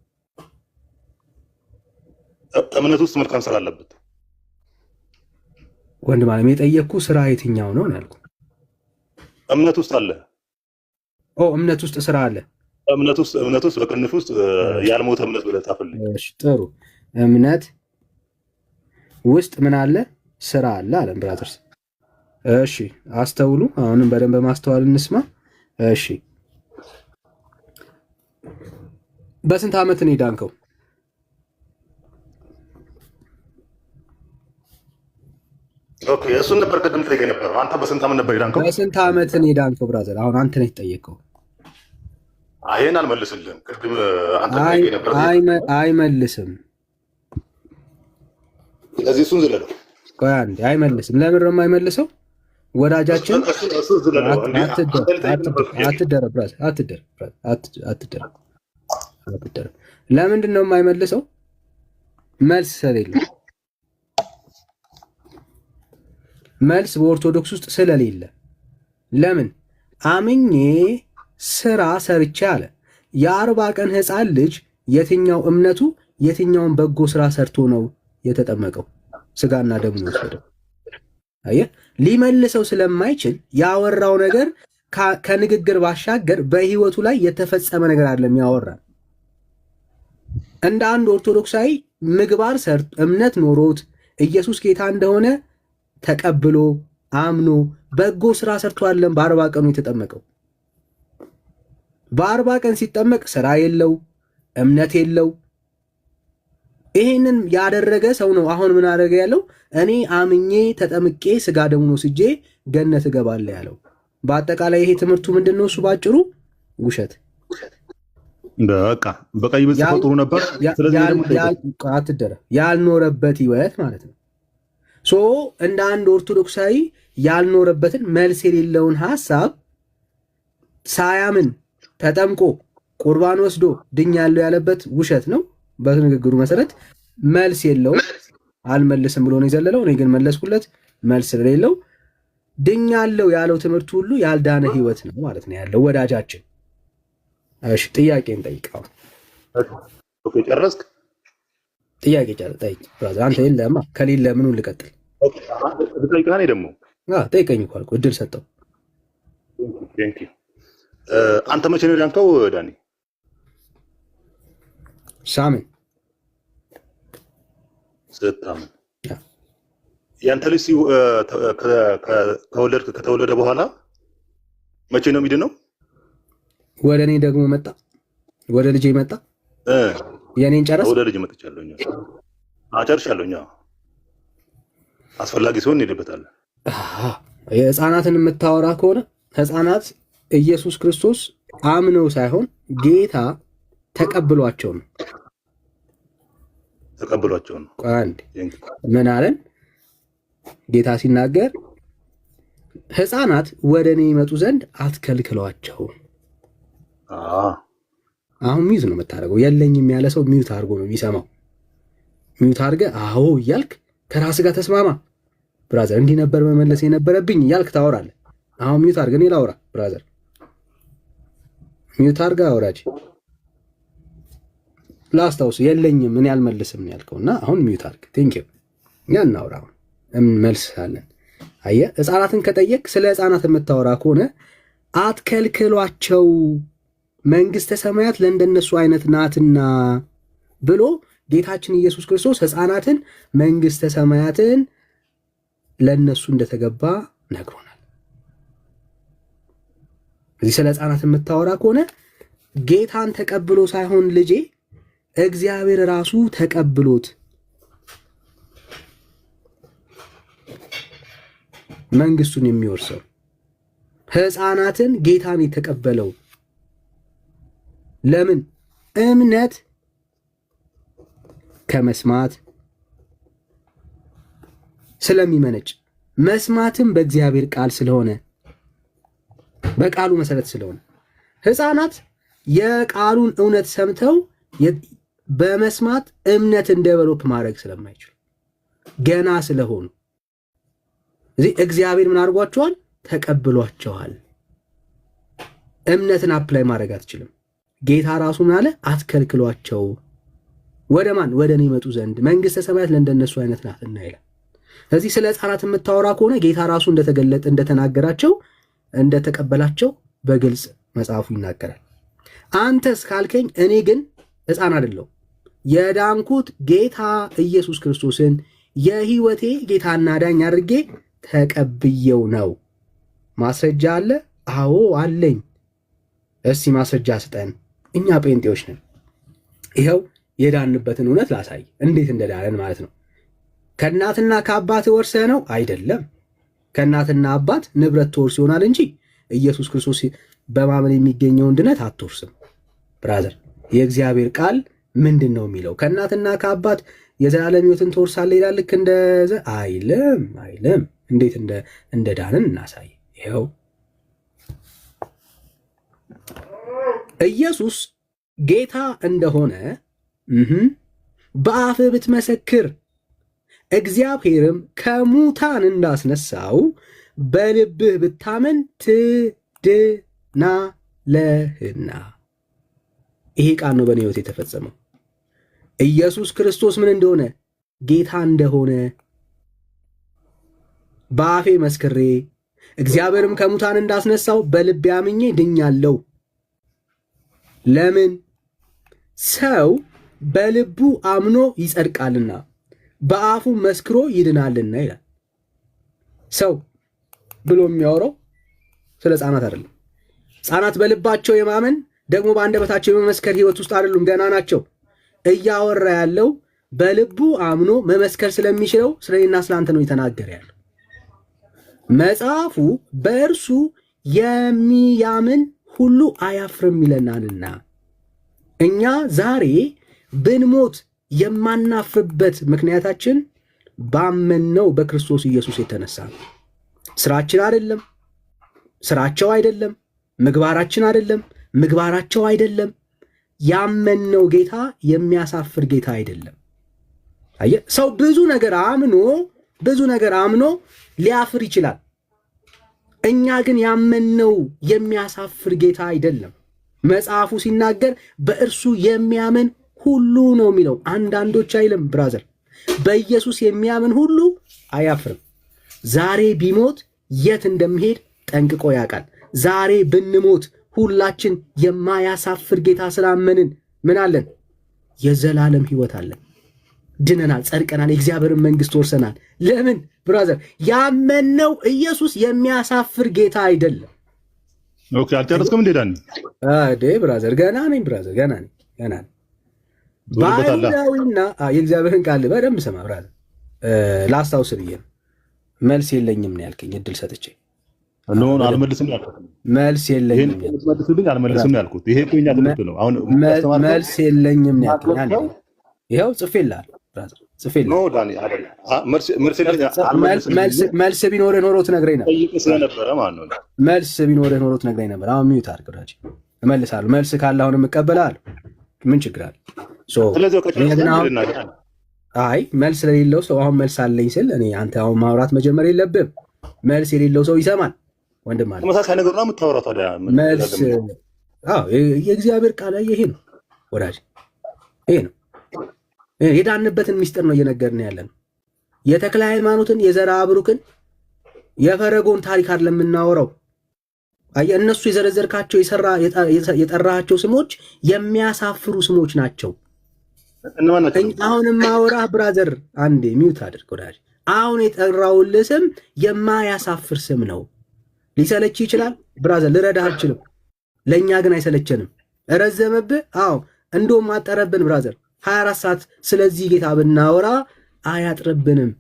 እምነት ውስጥ መልካም ስራ አለበት። ወንድም አለም የጠየቅኩ ስራ የትኛው ነው ያልኩ። እምነት ውስጥ አለ። እምነት ውስጥ ስራ አለ። እምነት ውስጥ በቅንፍ ውስጥ ያልሞተ እምነት ብለህ ጻፍልኝ። እሺ ጥሩ። እምነት ውስጥ ምን አለ? ስራ አለ አለን ብራዘርስ። እሺ አስተውሉ። አሁንም በደንብ ማስተዋል እንስማ። እሺ በስንት ዓመት ነው የዳንከው? ኦኬ እሱን ነበር ቅድም ጠይቀኝ ነበር። አንተ በስንት ዓመት ነበር የዳንከው? በስንት ዓመት ነው የዳንከው ብራዘር? አሁን አንተ ነህ የተጠየቀው። ይሄን አልመልስልህም። ቅድም አንተ ጠይቀኝ ነበር። አይመልስም። ስለዚህ እሱን ዝለለው። ቆይ አንዴ፣ አይመልስም። ለምን ነው የማይመልሰው? ወዳጃችን አትደረብ ብራዘር፣ አትደረብ። ለምንድን ነው የማይመልሰው? መልስ ስለሌለ። መልስ በኦርቶዶክስ ውስጥ ስለሌለ። ለምን? አምኜ ስራ ሰርቼ አለ። የ40 ቀን ህፃን ልጅ የትኛው እምነቱ የትኛውን በጎ ስራ ሰርቶ ነው የተጠመቀው? ስጋና ደሙን ወሰደው። አየህ፣ ሊመልሰው ስለማይችል ያወራው ነገር ከንግግር ባሻገር በህይወቱ ላይ የተፈጸመ ነገር አይደለም ያወራል። እንደ አንድ ኦርቶዶክሳዊ ምግባር ሰርቶ እምነት ኖሮት ኢየሱስ ጌታ እንደሆነ ተቀብሎ አምኖ በጎ ስራ ሰርቶ አይደለም በ40 ቀኑ የተጠመቀው። በ40 ቀን ሲጠመቅ ስራ የለው፣ እምነት የለው። ይሄንን ያደረገ ሰው ነው አሁን ምን አደረገ ያለው? እኔ አምኜ ተጠምቄ ስጋ ደሙን ወስጄ ገነት እገባለሁ ያለው። በአጠቃላይ ይሄ ትምህርቱ ምንድነው? እሱ ባጭሩ ውሸት። በቃ በቀይ ብጽፈው ጥሩ ነበር። ስለዚህ ያልኖረበት ህይወት ማለት ነው። ሶ እንደ አንድ ኦርቶዶክሳዊ ያልኖረበትን መልስ የሌለውን ሐሳብ ሳያምን ተጠምቆ ቁርባን ወስዶ ድኛለሁ ያለበት ውሸት ነው። በንግግሩ መሰረት መልስ የለውም። አልመልስም ብሎ ነው የዘለለው። እኔ ግን መለስኩለት። መልስ ስለሌለው ድኛለሁ ያለው ትምህርቱ ሁሉ ያልዳነ ህይወት ነው ማለት ነው ያለው ወዳጃችን። እሺ ጥያቄን ጠይቀው። ኦኬ ጨረስክ? ጥያቄ ጠይቅ ብራዘር። አንተ የለህማ። ከሌለ ምኑን ልቀጥል? ኦኬ ጠይቀህ እኔ ደግሞ ጠይቀኝ እኮ አልኩህ፣ እድል ሰጠው። ቴንክ ዩ። አንተ መቼ ነው ዳንከው ዳኒ? ሳምን ስታምን ያንተ ልጅ ከተወለደ በኋላ መቼ ነው የሚድነው? ወደ እኔ ደግሞ መጣ። ወደ ልጄ መጣ። የኔን ጨረስ። ወደ ልጅ መጥቻለሁኝ። ጨርሻለሁኝ። አስፈላጊ ሲሆን እንሄድበታለን። የህፃናትን የምታወራ ከሆነ ህፃናት ኢየሱስ ክርስቶስ አምነው ሳይሆን ጌታ ተቀብሏቸው ነው። አንድ ምን አለን ጌታ ሲናገር? ህፃናት ወደ እኔ ይመጡ ዘንድ አትከልክሏቸው። አሁን ሚዩት ነው የምታደርገው። የለኝም ያለ ሰው ሚዩት አድርጎ ነው የሚሰማው። ሚዩት አድርገህ አዎ እያልክ ከራስ ጋር ተስማማ። ብራዘር እንዲህ ነበር መመለስ የነበረብኝ እያልክ ታወራለህ። አሁን ሚዩት አድርገህ እኔ ላውራ። ብራዘር ሚዩት አድርገህ አውራጅ። ላስታውስ የለኝም እኔ አልመልስም ነው ያልከውና አሁን ሚዩት አድርገህ ቴንኪው። እኛ እናውራ መልስ አለን። አየህ ህፃናትን ከጠየቅ ስለ ህፃናት የምታወራ ከሆነ አትከልክሏቸው መንግስተ ሰማያት ለእንደነሱ አይነት ናትና ብሎ ጌታችን ኢየሱስ ክርስቶስ ህፃናትን መንግስተ ሰማያትን ለነሱ እንደተገባ ነግሮናል። እዚህ ስለ ህፃናት የምታወራ ከሆነ ጌታን ተቀብሎ ሳይሆን ልጄ እግዚአብሔር ራሱ ተቀብሎት መንግስቱን የሚወርሰው ህፃናትን ጌታን የተቀበለው ለምን? እምነት ከመስማት ስለሚመነጭ መስማትም በእግዚአብሔር ቃል ስለሆነ በቃሉ መሰረት ስለሆነ ህፃናት የቃሉን እውነት ሰምተው በመስማት እምነትን ዴቨሎፕ ማድረግ ስለማይችሉ ገና ስለሆኑ እዚህ እግዚአብሔር ምን አድርጓቸዋል? ተቀብሏቸዋል። እምነትን አፕላይ ማድረግ አትችልም። ጌታ ራሱ ምን አለ? አትከልክሏቸው። ወደ ማን? ወደ እኔ ይመጡ ዘንድ መንግስተ ሰማያት ለእንደነሱ አይነት ናትና ይላል። ስለዚህ ስለ ህፃናት የምታወራ ከሆነ ጌታ ራሱ እንደተገለጠ እንደተናገራቸው እንደተቀበላቸው በግልጽ መጽሐፉ ይናገራል። አንተስ ካልከኝ እኔ ግን ህፃን አይደለሁም። የዳንኩት ጌታ ኢየሱስ ክርስቶስን የህይወቴ ጌታና ዳኝ አድርጌ ተቀብየው ነው። ማስረጃ አለ? አዎ አለኝ። እስቲ ማስረጃ ስጠን። እኛ ጴንጤዎች ነን። ይኸው የዳንበትን እውነት ላሳይ፣ እንዴት እንደዳነን ማለት ነው። ከእናትና ከአባት ወርሰህ ነው? አይደለም። ከእናትና አባት ንብረት ትወርስ ይሆናል እንጂ ኢየሱስ ክርስቶስ በማመን የሚገኘውን ድነት አትወርስም። ብራዘር፣ የእግዚአብሔር ቃል ምንድን ነው የሚለው? ከእናትና ከአባት የዘላለም ሕይወትን ትወርሳለህ ይላል። ልክ እንደዘ አይልም፣ አይልም። እንዴት እንደ ዳንን እናሳይ። ይኸው ኢየሱስ ጌታ እንደሆነ በአፍህ ብትመሰክር እግዚአብሔርም ከሙታን እንዳስነሳው በልብህ ብታመን ትድናለህና። ይሄ ቃል ነው በእኔ ሕይወት የተፈጸመው። ኢየሱስ ክርስቶስ ምን እንደሆነ ጌታ እንደሆነ በአፌ መስክሬ እግዚአብሔርም ከሙታን እንዳስነሳው በልቤ አምኜ ድኛለሁ። ለምን? ሰው በልቡ አምኖ ይጸድቃልና በአፉ መስክሮ ይድናልና ይላል። ሰው ብሎ የሚያወራው ስለ ሕፃናት አይደለም። ሕፃናት በልባቸው የማመን ደግሞ በአንደበታቸው የመመስከር ሕይወት ውስጥ አይደሉም፣ ገና ናቸው። እያወራ ያለው በልቡ አምኖ መመስከር ስለሚችለው ስለኔና ስለአንተ ነው የተናገረ ያለው። መጽሐፉ በእርሱ የሚያምን ሁሉ አያፍርም ይለናልና እኛ ዛሬ ብንሞት የማናፍርበት ምክንያታችን ባመንነው በክርስቶስ ኢየሱስ የተነሳ ነው። ስራችን አይደለም፣ ስራቸው አይደለም፣ ምግባራችን አይደለም፣ ምግባራቸው አይደለም። ያመንነው ጌታ የሚያሳፍር ጌታ አይደለም። አየህ፣ ሰው ብዙ ነገር አምኖ ሊያፍር ይችላል። እኛ ግን ያመንነው የሚያሳፍር ጌታ አይደለም። መጽሐፉ ሲናገር በእርሱ የሚያምን ሁሉ ነው የሚለው። አንዳንዶች አይልም። ብራዘር፣ በኢየሱስ የሚያምን ሁሉ አያፍርም። ዛሬ ቢሞት የት እንደሚሄድ ጠንቅቆ ያውቃል። ዛሬ ብንሞት ሁላችን የማያሳፍር ጌታ ስላመንን ምን አለን? የዘላለም ሕይወት አለን። ድነናል፣ ጸድቀናል፣ የእግዚአብሔርን መንግስት ወርሰናል። ለምን ብራዘር? ያመንነው ኢየሱስ የሚያሳፍር ጌታ አይደለም። ኦኬ፣ አልጨረስክም እንዴ ዳኒ? ብራዘር፣ ገና ነኝ ብራዘር፣ ገና ነኝ። በአይሁዳዊና የእግዚአብሔርን ቃል በደንብ ስማ ብራዘር። ላስታውስ ብዬ ነው። መልስ የለኝም ነው ያልከኝ፣ እድል ሰጥቼ አልመልስም ያልኩት። መልስ የለኝም አልመልስም ያልኩት ይሄ እኮ የእኛ ትምህርት ነው። አሁን መልስ የለኝም ነው ያልከኝ። ይኸው ጽፌልሃለሁ ብራዘር፣ መልስ ቢኖርህ ኖሮ ትነግረኝ ነበር። መልስ ቢኖርህ ኖሮ ትነግረኝ ነበር። አሁን ሚዩት አድርግ ብራዘር፣ እመልሳለሁ። መልስ ካለ አሁንም እቀበላለሁ። ምን ችግር አለ? አይ መልስ ለሌለው ሰው አሁን መልስ አለኝ ስል እኔ አንተ አሁን ማውራት መጀመር የለብህም። መልስ የሌለው ሰው ይሰማል። ወንድም አለ ተመሳሳይ ነገር ነው የምታወራው። ታዲያ መልስ የእግዚአብሔር ቃል ይሄ ነው ወዳጅ፣ ይሄ ነው። የዳንበትን ሚስጥር ነው እየነገርን ያለ ነው። የተክለ ሃይማኖትን፣ የዘራ አብሩክን፣ የፈረጎን ታሪክ አይደለም የምናወራው። እነሱ የዘረዘርካቸው የጠራቸው ስሞች የሚያሳፍሩ ስሞች ናቸው። አሁን ማወራህ ብራዘር፣ አንዴ ሚውት አድርግ ወዳጅ። አሁን የጠራውልህ ስም የማያሳፍር ስም ነው። ሊሰለች ይችላል ብራዘር፣ ልረዳህ አልችልም። ለእኛ ግን አይሰለቸንም። ረዘመብህ? አዎ እንደውም አጠረብን ብራዘር። 24 ሰዓት ስለዚህ ጌታ ብናወራ አያጥርብንም፣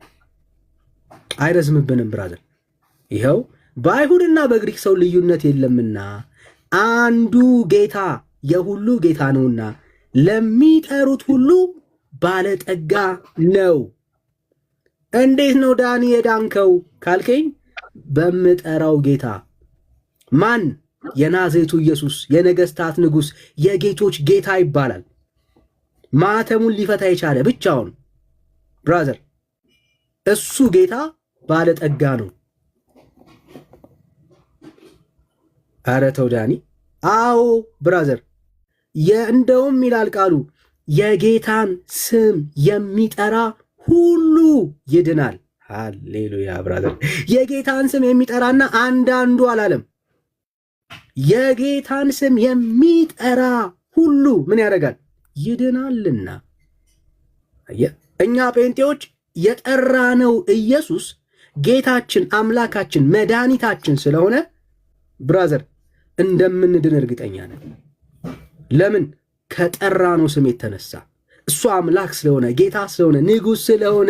አይረዝምብንም ብራዘር። ይኸው በአይሁድና በግሪክ ሰው ልዩነት የለምና አንዱ ጌታ የሁሉ ጌታ ነውና ለሚጠሩት ሁሉ ባለጠጋ ነው። እንዴት ነው ዳኒ የዳንከው ካልከኝ፣ በምጠራው ጌታ። ማን? የናዝሬቱ ኢየሱስ፣ የነገስታት ንጉሥ፣ የጌቶች ጌታ ይባላል። ማተሙን ሊፈታ የቻለ ብቻውን ብራዘር፣ እሱ ጌታ ባለጠጋ ነው። ኧረ ተው ዳኒ። አዎ ብራዘር፣ እንደውም ይላል ቃሉ የጌታን ስም የሚጠራ ሁሉ ይድናል። ሃሌሉያ ብራዘር። የጌታን ስም የሚጠራና አንዳንዱ አላለም። የጌታን ስም የሚጠራ ሁሉ ምን ያደርጋል? ይድናልና። እኛ ጴንጤዎች የጠራነው ኢየሱስ ጌታችን አምላካችን መድኃኒታችን ስለሆነ ብራዘር እንደምንድን እርግጠኛ ነን። ለምን? ከጠራነው ስም የተነሳ እሱ አምላክ ስለሆነ ጌታ ስለሆነ ንጉሥ ስለሆነ።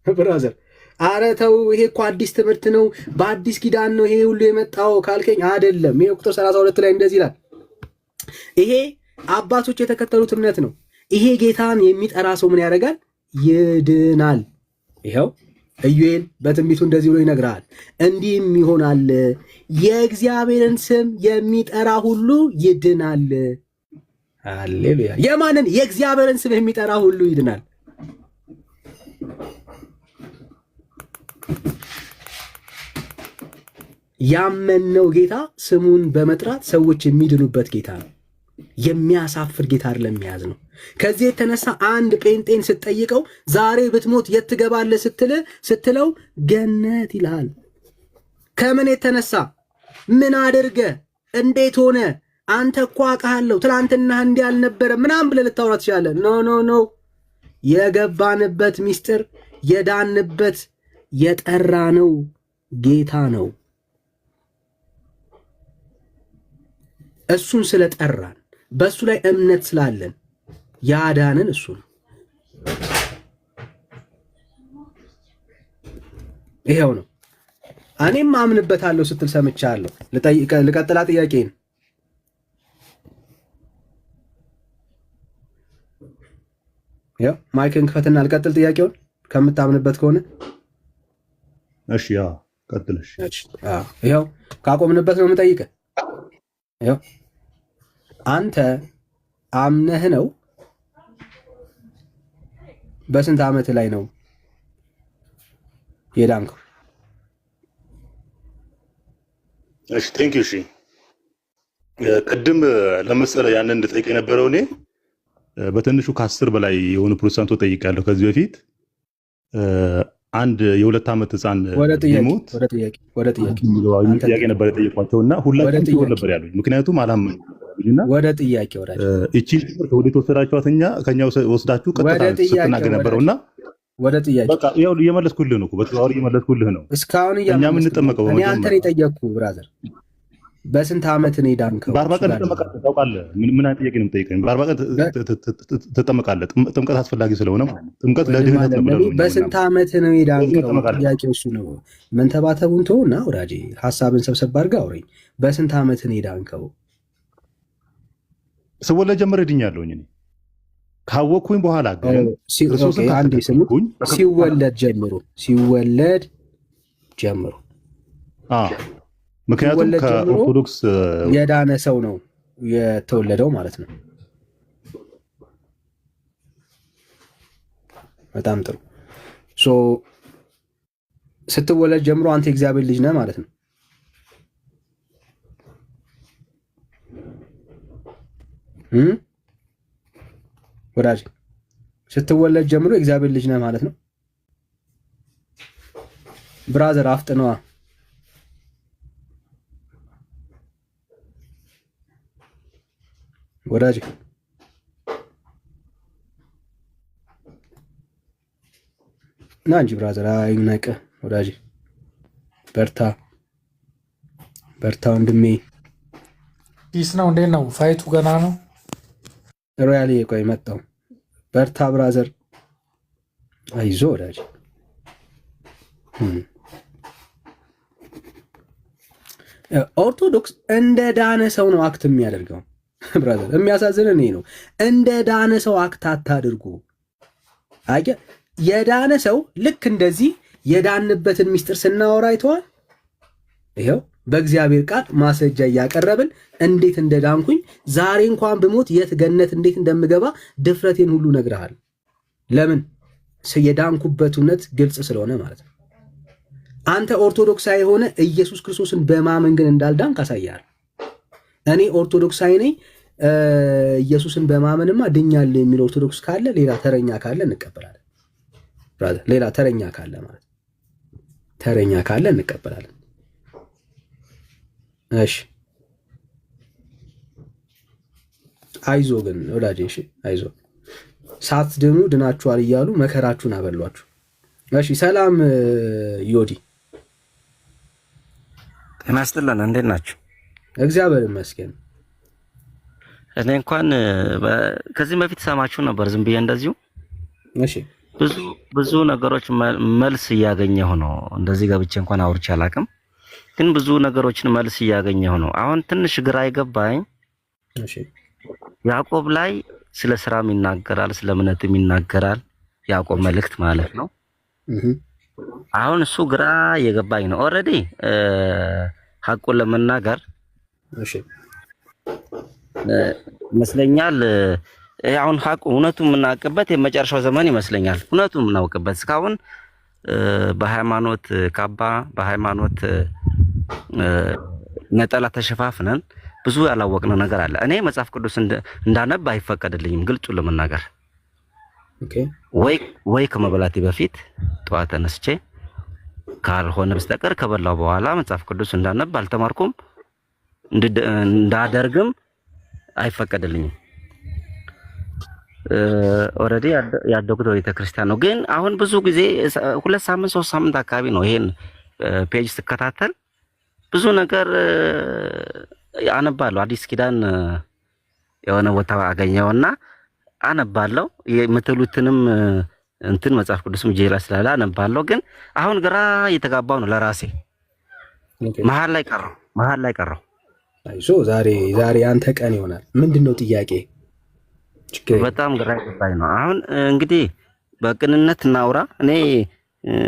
ብራዘር አረ ተው፣ ይሄ እኮ አዲስ ትምህርት ነው፣ በአዲስ ኪዳን ነው ይሄ ሁሉ የመጣው ካልከኝ አይደለም። ይሄ ቁጥር 32 ላይ እንደዚህ ይላል። ይሄ አባቶች የተከተሉት እምነት ነው። ይሄ ጌታን የሚጠራ ሰው ምን ያደርጋል? ይድናል። ይኸው ኢዩኤል በትንቢቱ እንደዚህ ብሎ ይነግራል። እንዲህም ይሆናል የእግዚአብሔርን ስም የሚጠራ ሁሉ ይድናል። ሃሌሉያ! የማንን? የእግዚአብሔርን ስም የሚጠራ ሁሉ ይድናል። ያመነው ጌታ ስሙን በመጥራት ሰዎች የሚድኑበት ጌታ ነው። የሚያሳፍር ጌታ አይደለም፣ የሚያዝ ነው። ከዚህ የተነሳ አንድ ጴንጤን ስትጠይቀው ዛሬ ብትሞት የት ትገባለህ ስትለው ገነት ይልሃል። ከምን የተነሳ? ምን አድርገ? እንዴት ሆነ? አንተ እኮ አውቃለሁ ትናንትና እንዲህ አልነበረ ምናምን ብለህ ልታወራ ትችላለህ። ኖ ኖ ኖ፣ የገባንበት ሚስጥር የዳንበት የጠራነው ጌታ ነው። እሱን ስለጠራን በእሱ ላይ እምነት ስላለን ያዳንን እሱ ነው። ይሄው ነው። እኔም አምንበታለሁ ስትል ሰምቻለሁ። ልቀጥላ ጥያቄን። ያው ማይክን ክፈትና ልቀጥል ጥያቄውን ከምታምንበት ከሆነ እሺ። ያ ቀጥልሽ። ይኸው ካቆምንበት ነው የምጠይቅህ። ይኸው አንተ አምነህ ነው በስንት ዓመት ላይ ነው የዳንከው? እሺ ቴንክ ዩ። እሺ ቅድም ለመሰለ ያንን እንድጠይቅ የነበረው እኔ በትንሹ ከ10 በላይ የሆኑ ፕሮቴስታንቶች ጠይቄያለሁ ከዚህ በፊት። አንድ የ2 ዓመት ህፃን ቢሞት ጥያቄ ነበር የጠየኳቸው እና ሁላችንም ሲሆን ነበር ያሉኝ። ምክንያቱም አላመኑኝና ወደ ጥያቄ እቺ ወደ ተወሰዳችኋት ከኛ ወስዳችሁ ቀጥታ ስትናገር ነበረውና ወደ ጥያቄ በቃ ያው እየመለስኩልህ ነው። በተዋሪ እየመለስኩልህ ነው። እስካሁን እኛ ምን እንጠመቀው? እኔ አንተን የጠየቅኩ ብራዘር በስንት ዓመት ነው የዳንከው? በ40 ቀን ትጠመቃለህ። ታውቃለህ ምን አይነት ጥያቄ ነው የምጠይቀኝ? በ40 ቀን ትጠመቃለህ። ጥምቀት አስፈላጊ ስለሆነ ማለት ነው። ጥምቀት ለድህነት ነው ብለው በስንት ዓመት ነው የዳንከው? ጥያቄው እሱ ነው። መንተባተቡን ተውና ወዳጄ ሀሳብን ሰብሰብ አድርገህ አውረኝ። በስንት ዓመት ነው የዳንከው? ስወለድ ጀምሬ ድኛለሁኝ እኔ ካወቅኩኝ በኋላ ግን ሲወለድ ጀምሮ ምክንያቱም ከኦርቶዶክስ የዳነ ሰው ነው የተወለደው ማለት ነው። በጣም ጥሩ። ስትወለድ ጀምሮ አንተ የእግዚአብሔር ልጅ ነህ ማለት ነው። ወዳጅ ስትወለድ ጀምሮ የእግዚአብሔር ልጅ ነህ ማለት ነው። ብራዘር አፍጥነዋ። ወዳጅ ና እንጂ ብራዘር አይነቀ። ወዳጅ በርታ በርታ ወንድሜ። ፒስ ነው። እንዴት ነው ፋይቱ? ገና ነው። ሮያል ቆይ መጣው። በርታ ብራዘር፣ አይዞ ወዳጅ። ኦርቶዶክስ እንደ ዳነ ሰው ነው አክት የሚያደርገው ብራዘር። የሚያሳዝን እኔ ነው። እንደ ዳነ ሰው አክት አታድርጉ። አየ የዳነ ሰው ልክ እንደዚህ የዳንበትን ሚስጥር ስናወራ አይተዋል። ይኸው በእግዚአብሔር ቃል ማስረጃ እያቀረብን እንዴት እንደዳንኩኝ ዛሬ እንኳን ብሞት የት ገነት እንዴት እንደምገባ ድፍረቴን ሁሉ ነግረሃል። ለምን? የዳንኩበት እውነት ግልጽ ስለሆነ ማለት ነው። አንተ ኦርቶዶክሳዊ የሆነ ኢየሱስ ክርስቶስን በማመን ግን እንዳልዳንክ አሳያለሁ። እኔ ኦርቶዶክሳዊ ነኝ፣ ኢየሱስን በማመንማ ድኛለሁ የሚል ኦርቶዶክስ ካለ ሌላ ተረኛ ካለ እንቀበላለን። ሌላ ተረኛ ካለ ማለት ተረኛ ካለ እንቀበላለን። እሺ አይዞ ግን ወዳጄ፣ እሺ አይዞ። ሳትድኑ ድናችኋል እያሉ መከራችሁን አበሏችሁ። እሺ ሰላም ዮዲ ጤና ይስጥልን። እንዴት ናችሁ? እግዚአብሔር ይመስገን። እኔ እንኳን ከዚህ በፊት ሰማችሁ ነበር ዝም ብዬ እንደዚሁ። እሺ ብዙ ነገሮች መልስ እያገኘሁ ነው። እንደዚህ ገብቼ እንኳን አውርቼ አላውቅም፣ ግን ብዙ ነገሮችን መልስ እያገኘሁ ነው። አሁን ትንሽ ግራ ይገባኝ። እሺ ያዕቆብ ላይ ስለ ስራም ይናገራል፣ ስለ እምነትም ይናገራል። ያዕቆብ መልእክት ማለት ነው። አሁን እሱ ግራ እየገባኝ ነው። ኦልሬዲ ሐቁን ለመናገር እሺ ይመስለኛል አሁን ሐቁ እውነቱን የምናውቅበት የመጨረሻው ዘመን ይመስለኛል። እውነቱን የምናውቅበት እስካሁን በሃይማኖት ካባ በሃይማኖት ነጠላ ተሸፋፍነን ብዙ ያላወቅነው ነገር አለ። እኔ መጽሐፍ ቅዱስ እንዳነብ አይፈቀድልኝም ግልጹን ለመናገር። ኦኬ ወይ ከመብላቴ በፊት ጠዋት ተነስቼ ካልሆነ በስተቀር ከበላው በኋላ መጽሐፍ ቅዱስ እንዳነብ አልተማርኩም፣ እንዳደርግም አይፈቀድልኝም። ኦልሬዲ ያደጉት በቤተ ክርስቲያን ነው። ግን አሁን ብዙ ጊዜ 2 ሳምንት 3 ሳምንት አካባቢ ነው ይሄን ፔጅ ስከታተል ብዙ ነገር አነባለሁ። አዲስ ኪዳን የሆነ ቦታ አገኘውና አነባለሁ። የምትሉትንም እንትን መጽሐፍ ቅዱስም ጄላ ስላለ አነባለሁ። ግን አሁን ግራ እየተጋባው ነው ለራሴ። መሀል ላይ ቀረው። አይዞ ዛሬ አንተ ቀን ይሆናል። ምንድነው ጥያቄ? በጣም ግራ ይገባኝ ነው። አሁን እንግዲህ በቅንነት እናውራ። እኔ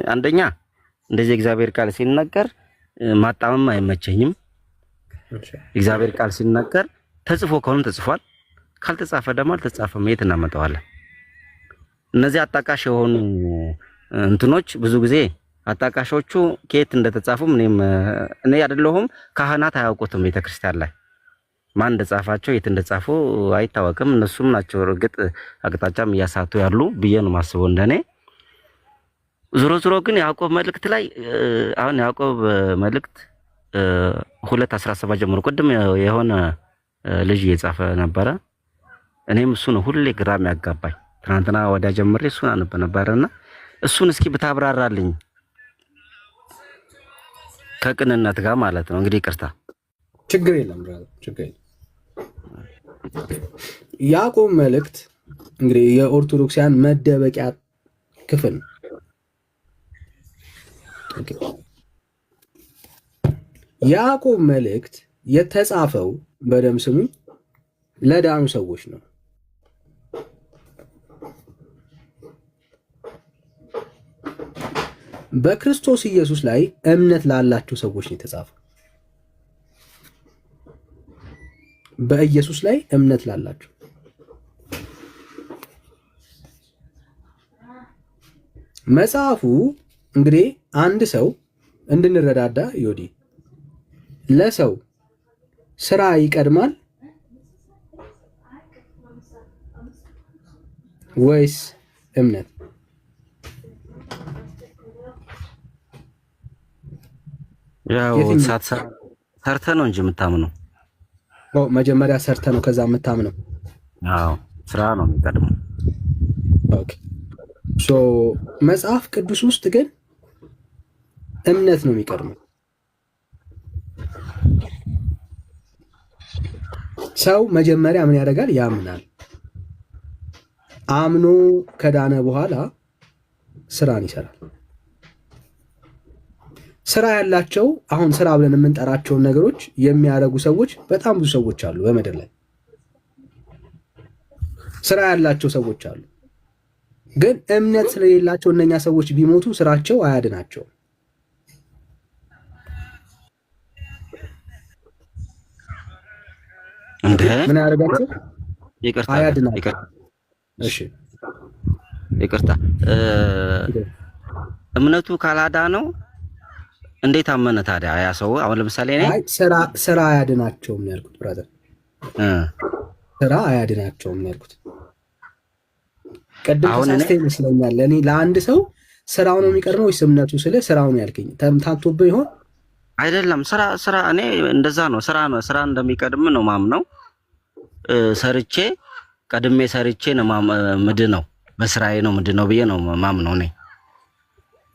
አንደኛ እንደዚህ እግዚአብሔር ቃል ሲናገር ማጣመም አይመቸኝም። እግዚአብሔር ቃል ሲናገር ተጽፎ ከሆነ ተጽፏል፣ ካልተጻፈ ደግሞ አልተጻፈም። የት እናመጣዋለን? እነዚህ አጣቃሽ የሆኑ እንትኖች ብዙ ጊዜ አጣቃሾቹ ከየት እንደተጻፉም እኔ አይደለሁም፣ ካህናት አያውቁትም። ቤተክርስቲያን ላይ ማን እንደጻፋቸው የት እንደጻፉ አይታወቅም። እነሱም ናቸው እርግጥ አቅጣጫም እያሳቱ ያሉ ብዬ ነው የማስበው እንደኔ። ዞሮ ግን ያዕቆብ መልእክት ላይ አሁን ያዕቆብ መልእክት 2:17 ጀምሮ ቅድም የሆነ ልጅ እየጻፈ ነበረ። እኔም እሱ ነው ሁሌ ግራም ያጋባኝ። ትናንትና ወዲያ ጀምሬ እሱን አነብ ነበርና እሱን እስኪ ብታብራራልኝ ከቅንነት ጋር ማለት ነው። እንግዲህ ይቅርታ። ችግር የለም ችግር የለም። ያዕቆብ መልእክት እንግዲህ የኦርቶዶክሳውያን መደበቂያ ክፍል ነው። ያዕቆብ መልእክት የተጻፈው በደም ስሙ ለዳኑ ሰዎች ነው። በክርስቶስ ኢየሱስ ላይ እምነት ላላቸው ሰዎች ነው የተጻፈው። በኢየሱስ ላይ እምነት ላላቸው መጽሐፉ እንግዲህ አንድ ሰው እንድንረዳዳ ዮዲ ለሰው ስራ ይቀድማል ወይስ እምነት? ያው ሰርተህ ነው እንጂ የምታምነው። መጀመሪያ ሰርተህ ነው ከዛ የምታምነው። አዎ ስራ ነው የሚቀድመው። ኦኬ መጽሐፍ ቅዱስ ውስጥ ግን እምነት ነው የሚቀድመው። ሰው መጀመሪያ ምን ያደርጋል? ያምናል። አምኖ ከዳነ በኋላ ስራን ይሰራል። ስራ ያላቸው አሁን ስራ ብለን የምንጠራቸውን ነገሮች የሚያደርጉ ሰዎች በጣም ብዙ ሰዎች አሉ በምድር ላይ። ስራ ያላቸው ሰዎች አሉ። ግን እምነት ስለሌላቸው እነኛ ሰዎች ቢሞቱ ስራቸው አያድናቸውም። ምን ያደርጋቸው? አያድናቸው። እሺ ይቅርታ። እምነቱ ካላዳነው እንዴት አመነ ታዲያ ያ ሰው? አሁን ለምሳሌ እኔ ስራ አያድናቸውም ያልኩት ብራዘር፣ ስራ አያድናቸውም ያልኩት ቅድም ተሳስተህ ይመስለኛል። እኔ ለአንድ ሰው ስራው ነው የሚቀድመው ወይስ እምነቱ ስለ ስራው ነው ያልከኝ? ተምታቶብህ ይሆን? አይደለም ስራ እኔ እንደዛ ነው። ስራ እንደሚቀድም ነው ማምነው። ሰርቼ ቀድሜ ሰርቼ ነው ምንድነው በስራዬ ነው ምንድነው ብዬ ነው ማምነው እኔ።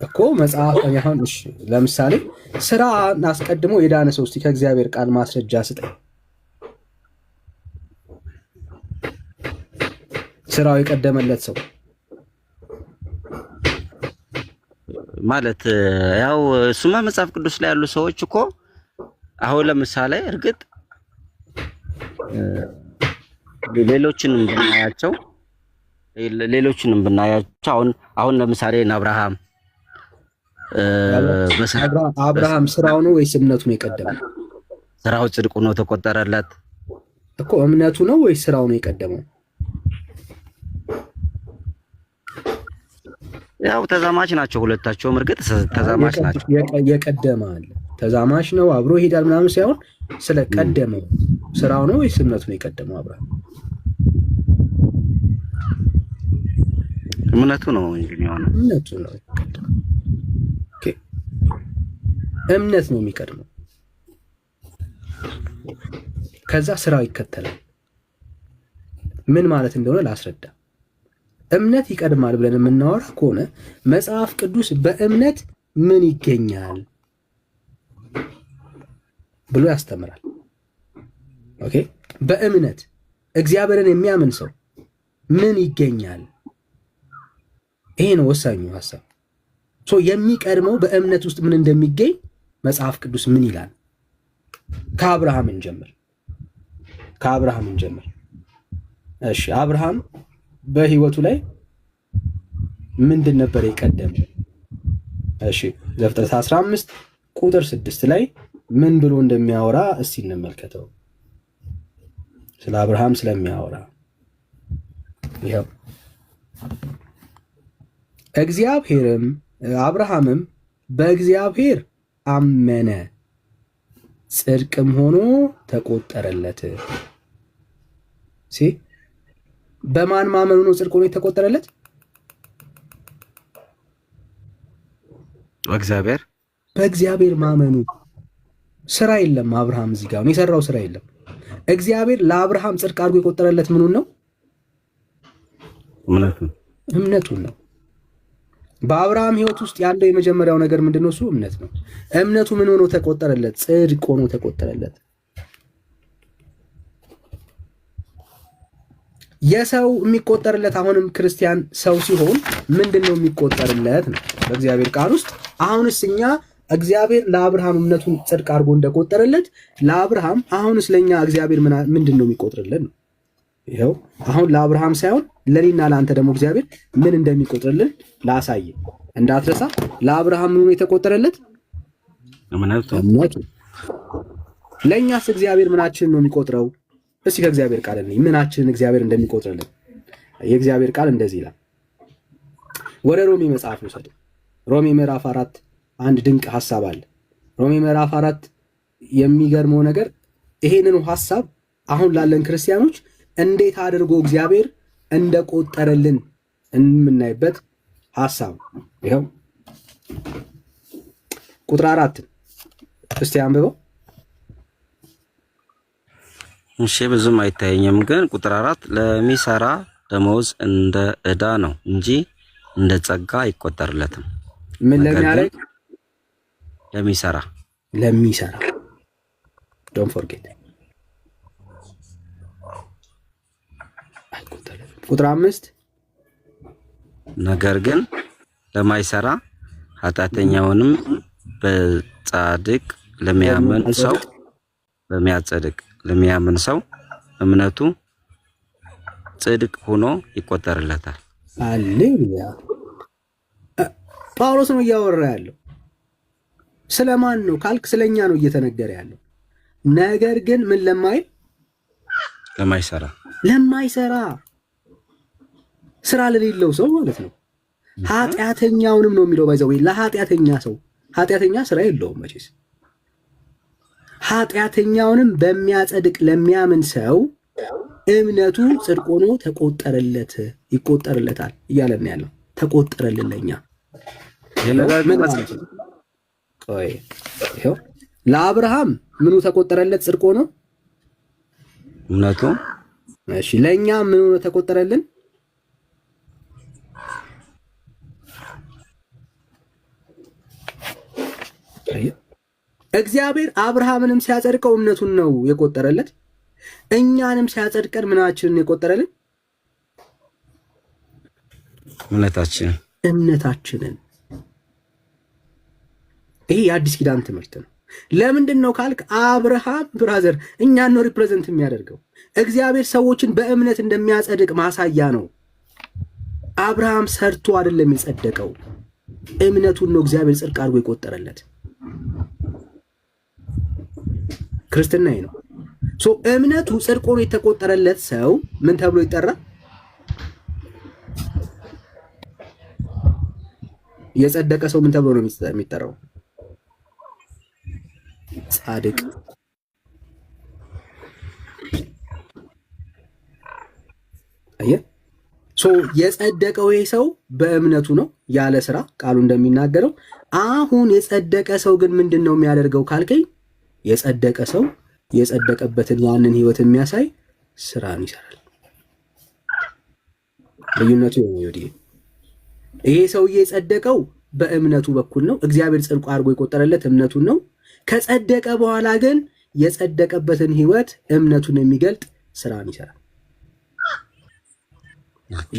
እኮ መጽሐፍ አሁን እሺ፣ ለምሳሌ ስራ አስቀድሞ የዳነ ሰው እስቲ ከእግዚአብሔር ቃል ማስረጃ ስጠኝ። ስራው የቀደመለት ሰው ማለት ያው እሱማ መጽሐፍ ቅዱስ ላይ ያሉ ሰዎች እኮ አሁን ለምሳሌ እርግጥ ሌሎችንም ብናያቸው አሁን ለምሳሌ አብርሃም አብርሃም ስራው ነው ወይስ እምነቱ ነው የቀደመው? ስራው ጽድቁ ነው ተቆጠረለት እኮ። እምነቱ ነው ወይስ ስራው ነው የቀደመው? ያው ተዛማች ናቸው ሁለታቸውም። እርግጥ ተዛማች ናቸው። የቀደመ አለ ተዛማች ነው አብሮ ይሄዳል ምናምን ሳይሆን ስለቀደመው ስራው ነው ወይስ እምነቱ ነው የቀደመው? አብርሃም እምነቱ ነው የሚሆነው። እምነቱ ነው የቀደመው። ኦኬ እምነት ነው የሚቀድመው፣ ከዛ ስራው ይከተላል። ምን ማለት እንደሆነ ላስረዳ። እምነት ይቀድማል ብለን የምናወራ ከሆነ መጽሐፍ ቅዱስ በእምነት ምን ይገኛል ብሎ ያስተምራል። ኦኬ በእምነት እግዚአብሔርን የሚያምን ሰው ምን ይገኛል? ይሄ ነው ወሳኙ ሐሳብ። የሚቀድመው በእምነት ውስጥ ምን እንደሚገኝ መጽሐፍ ቅዱስ ምን ይላል? ከአብርሃም እንጀምር። እሺ አብርሃም በህይወቱ ላይ ምንድን ነበር የቀደመ? እሺ ዘፍጥረት 15 ቁጥር 6 ላይ ምን ብሎ እንደሚያወራ እስቲ እንመልከተው። ስለ አብርሃም ስለሚያወራ ይኸው አብርሃምም በእግዚአብሔር አመነ ጽድቅም ሆኖ ተቆጠረለት። በማን ማመኑ ነው ጽድቅ ሆኖ የተቆጠረለት? በእግዚአብሔር ማመኑ። ስራ የለም አብርሃም እዚህ ጋር የሰራው ስራ የለም። እግዚአብሔር ለአብርሃም ጽድቅ አድርጎ የቆጠረለት ምኑን ነው? እምነቱን ነው። በአብርሃም ህይወት ውስጥ ያለው የመጀመሪያው ነገር ምንድነው? እሱ እምነት ነው። እምነቱ ምን ሆኖ ተቆጠረለት? ጽድቅ ሆኖ ተቆጠረለት። የሰው የሚቆጠርለት አሁንም ክርስቲያን ሰው ሲሆን ምንድነው የሚቆጠርለት ነው በእግዚአብሔር ቃል ውስጥ። አሁንስ እኛ እግዚአብሔር ለአብርሃም እምነቱን ጽድቅ አድርጎ እንደቆጠረለት ለአብርሃም አሁንስ ለኛ እግዚአብሔር ምንድነው የሚቆጥርልን ነው። ይኸው አሁን ለአብርሃም ሳይሆን ለኔና ለአንተ ደግሞ እግዚአብሔር ምን እንደሚቆጥርልን ላሳይ እንዳትረሳ። ለአብርሃም ምን የተቆጠረለት? እምነቱ። ለእኛስ እግዚአብሔር ምናችንን ነው የሚቆጥረው? እስቲ ከእግዚአብሔር ቃል እንይ ምናችንን እግዚአብሔር እንደሚቆጥርልን። የእግዚአብሔር ቃል እንደዚህ ይላል። ወደ ሮሜ መጽሐፍ ውሰድ። ሮሜ ምዕራፍ 4 አንድ ድንቅ ሐሳብ አለ። ሮሜ ምዕራፍ 4 የሚገርመው ነገር ይሄንን ሐሳብ አሁን ላለን ክርስቲያኖች እንዴት አድርጎ እግዚአብሔር እንደቆጠረልን የምናይበት ሐሳብ ይኸው ቁጥር 4 እስቲ አንብበው። እሺ ብዙም አይታየኝም፣ ግን ቁጥር 4 ለሚሰራ ደመወዝ እንደ ዕዳ ነው እንጂ እንደ ጸጋ አይቆጠርለትም። ምን ለሚያደርግ? ለሚሰራ ዶንት ፎርጌት። ቁጥር 5 ነገር ግን ለማይሰራ ኃጢአተኛውንም በጻድቅ ለሚያምን ሰው እምነቱ ጽድቅ ሆኖ ይቆጠርለታል። ሃሌሉያ። ጳውሎስ ነው እያወራ ያለው። ስለማን ነው ካልክ ስለኛ ነው እየተነገረ ያለው። ነገር ግን ምን ለማይሰራ ስራ ለሌለው ሰው ማለት ነው። ኃጢአተኛውንም ነው የሚለው ባይዘው ለኃጢአተኛ ሰው። ኃጢአተኛ ስራ የለውም መቼስ። ኃጢአተኛውንም በሚያጸድቅ ለሚያምን ሰው እምነቱ ጽድቅ ሆኖ ይቆጠርለታል እያለን ያለው። ተቆጠረልን ለኛ። ለአብርሃም ምኑ ተቆጠረለት? ጽድቅ ሆኖ እምነቱ። እሺ ለኛ ምኑ ተቆጠረልን? እግዚአብሔር አብርሃምንም ሲያጸድቀው እምነቱን ነው የቆጠረለት። እኛንም ሲያጸድቀን ምናችንን የቆጠረልን? እምነታችንን። ይሄ የአዲስ ኪዳን ትምህርት ነው። ለምንድን ነው ካልክ አብርሃም ብራዘር እኛን ነው ሪፕሬዘንት የሚያደርገው። እግዚአብሔር ሰዎችን በእምነት እንደሚያጸድቅ ማሳያ ነው። አብርሃም ሰርቶ አይደለም የጸደቀው፣ እምነቱን ነው እግዚአብሔር ጽድቅ አድርጎ የቆጠረለት። ክርስትና ነው። እምነቱ ጽድቅ ሆኖ የተቆጠረለት ሰው ምን ተብሎ ይጠራል? የጸደቀ ሰው ምን ተብሎ ነው የሚጠራው? ጻድቅ። አየህ፣ የጸደቀው ይሄ ሰው በእምነቱ ነው ያለ ስራ፣ ቃሉ እንደሚናገረው። አሁን የጸደቀ ሰው ግን ምንድን ነው የሚያደርገው ካልከኝ፣ የጸደቀ ሰው የጸደቀበትን ያንን ህይወት የሚያሳይ ስራን ይሰራል። ልዩነቱ ነው። ይሄ ሰውዬ የጸደቀው በእምነቱ በኩል ነው። እግዚአብሔር ጽድቅ አድርጎ የቆጠረለት እምነቱን ነው። ከጸደቀ በኋላ ግን የጸደቀበትን ህይወት እምነቱን የሚገልጥ ስራን ይሰራል።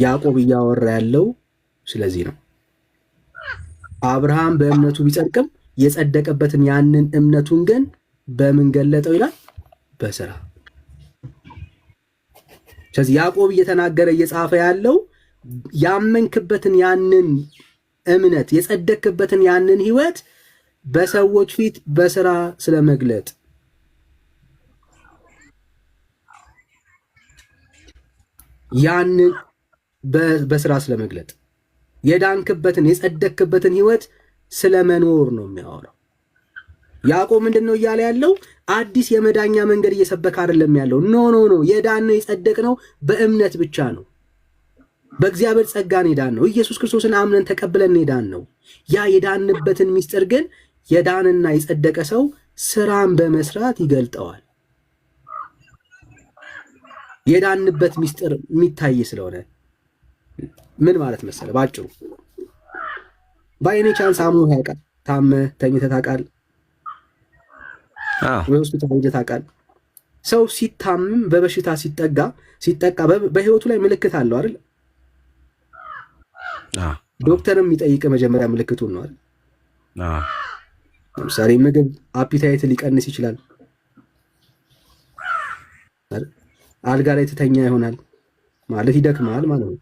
ያዕቆብ እያወራ ያለው ስለዚህ ነው። አብርሃም በእምነቱ ቢጸድቅም የጸደቀበትን ያንን እምነቱን ግን በምን ገለጠው ይላል? በስራ። ስለዚህ ያዕቆብ እየተናገረ እየጻፈ ያለው ያመንክበትን ያንን እምነት የጸደቅበትን ያንን ህይወት በሰዎች ፊት በስራ ስለመግለጥ ያንን በስራ ስለመግለጥ የዳንክበትን የጸደቅበትን ህይወት ስለመኖር ነው የሚያወራው። ያዕቆብ ምንድን ነው እያለ ያለው? አዲስ የመዳኛ መንገድ እየሰበከ አይደለም ያለው። ኖ የዳነው የጸደቅነው በእምነት ብቻ ነው። በእግዚአብሔር ጸጋን የዳን ነው። ኢየሱስ ክርስቶስን አምነን ተቀብለን የዳን ነው። ያ የዳንበትን ምስጢር ግን የዳንና የጸደቀ ሰው ስራን በመስራት ይገልጠዋል። የዳንበት ምስጢር የሚታይ ስለሆነ ምን ማለት መሰለ፣ ባጭሩ በአይኔ ቻንስ አሞህ ያውቃል? ታመህ ተኝተህ ታውቃል? ወይ ሆስፒታል ሄደህ ታውቃል? ሰው ሲታምም በበሽታ ሲጠቃ በህይወቱ ላይ ምልክት አለው አይደል? ዶክተርም የሚጠይቅ መጀመሪያ ምልክቱን ነው አይደል? ለምሳሌ ምግብ አፒታይት ሊቀንስ ይችላል። አልጋ ላይ ትተኛ ይሆናል ማለት ይደክማል ማለት ነው።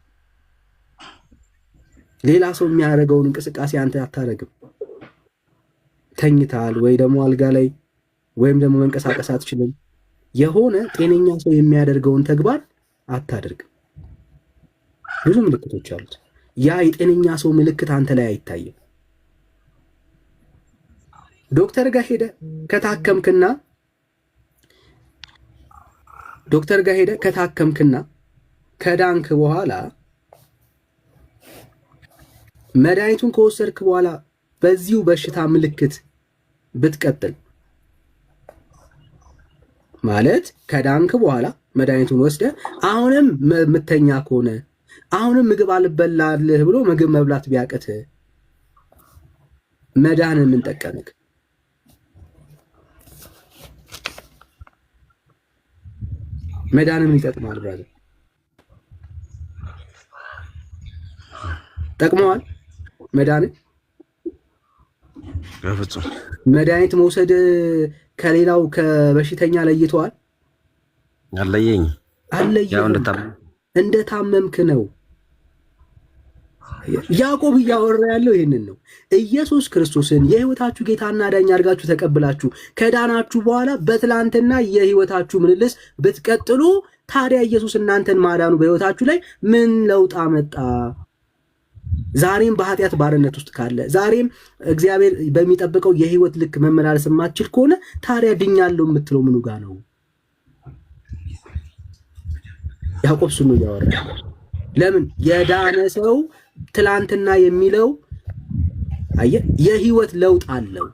ሌላ ሰው የሚያደርገውን እንቅስቃሴ አንተ አታደርግም። ተኝታል ወይ ደግሞ አልጋ ላይ ወይም ደግሞ መንቀሳቀስ አትችልም። የሆነ ጤነኛ ሰው የሚያደርገውን ተግባር አታደርግም። ብዙ ምልክቶች አሉት። ያ የጤነኛ ሰው ምልክት አንተ ላይ አይታይም። ዶክተር ጋር ሄደ ከታከምክና ከዳንክ በኋላ መድኃኒቱን ከወሰድክ በኋላ በዚሁ በሽታ ምልክት ብትቀጥል ማለት ከዳንክ በኋላ መድኃኒቱን ወስደ አሁንም ምተኛ ከሆነ አሁንም ምግብ አልበላልህ ብሎ ምግብ መብላት ቢያቅት መዳንን ምን ጠቀመክ? መዳንን ምን ይጠቅማል? ብራዘር ጠቅመዋል? መዳንን በፍጹም መድኃኒት መውሰድ ከሌላው ከበሽተኛ ለይተዋል? አለየኝ። እንደታመምክ ነው። ያዕቆብ እያወራ ያለው ይህንን ነው። ኢየሱስ ክርስቶስን የህይወታችሁ ጌታና ዳኛ አድርጋችሁ ተቀብላችሁ ከዳናችሁ በኋላ በትላንትና የህይወታችሁ ምልልስ ብትቀጥሉ ታዲያ ኢየሱስ እናንተን ማዳኑ በህይወታችሁ ላይ ምን ለውጥ አመጣ? ዛሬም በኃጢአት ባርነት ውስጥ ካለ ዛሬም እግዚአብሔር በሚጠብቀው የህይወት ልክ መመላለስ የማትችል ከሆነ ታዲያ ድኛለሁ የምትለው ምኑ ጋር ነው? ያዕቆብ እሱን ነው እያወራ። ለምን የዳነ ሰው ትላንትና የሚለው አየህ የህይወት ለውጥ አለው።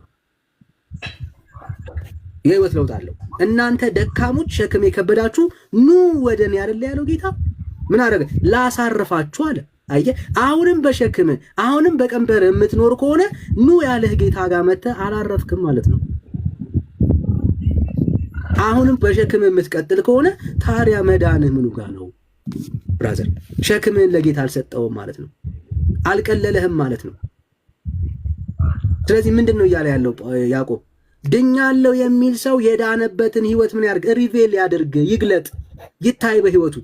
የህይወት ለውጥ አለው። እናንተ ደካሞች ሸክም የከበዳችሁ ኑ ወደ እኔ አይደል ያለው ጌታ? ምን አደረገ? ላሳርፋችሁ አለ አየህ፣ አሁንም በሸክም አሁንም በቀንበር የምትኖር ከሆነ ኑ ያለህ ጌታ ጋር መተህ አላረፍክም ማለት ነው። አሁንም በሸክም የምትቀጥል ከሆነ ታዲያ መዳንህ ምኑ ጋር ነው ብራዘር? ሸክምህን ለጌታ አልሰጠውም ማለት ነው፣ አልቀለለህም ማለት ነው። ስለዚህ ምንድን ነው እያለ ያለው ያዕቆብ? ድኛለሁ የሚል ሰው የዳነበትን ህይወት ምን ያድርግ? ሪቬል ያድርግ፣ ይግለጥ፣ ይታይ በህይወቱ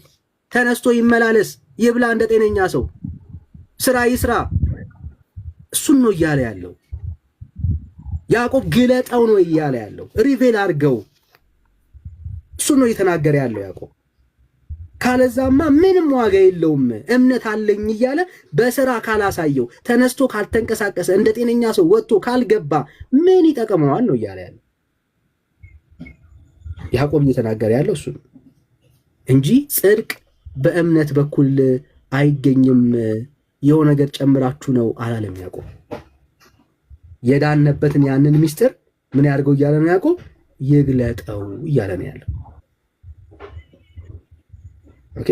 ተነስቶ ይመላለስ፣ ይብላ፣ እንደ ጤነኛ ሰው ስራ ይስራ። እሱን ነው እያለ ያለው ያዕቆብ። ግለጠው ነው እያለ ያለው፣ ሪቬል አድርገው። እሱን ነው እየተናገረ ያለው ያዕቆብ። ካለዛማ ምንም ዋጋ የለውም። እምነት አለኝ እያለ በስራ ካላሳየው፣ ተነስቶ ካልተንቀሳቀሰ፣ እንደ ጤነኛ ሰው ወጥቶ ካልገባ ምን ይጠቅመዋል ነው እያለ ያለው ያዕቆብ። እየተናገረ ያለው እሱ ነው እንጂ ጽድቅ በእምነት በኩል አይገኝም፣ የሆነ ነገር ጨምራችሁ ነው አላለም ያዕቆብ። የዳነበትን ያንን ምስጢር ምን ያድርገው እያለ ነው ያዕቆብ? ይግለጠው እያለ ነው ያለው። ኦኬ፣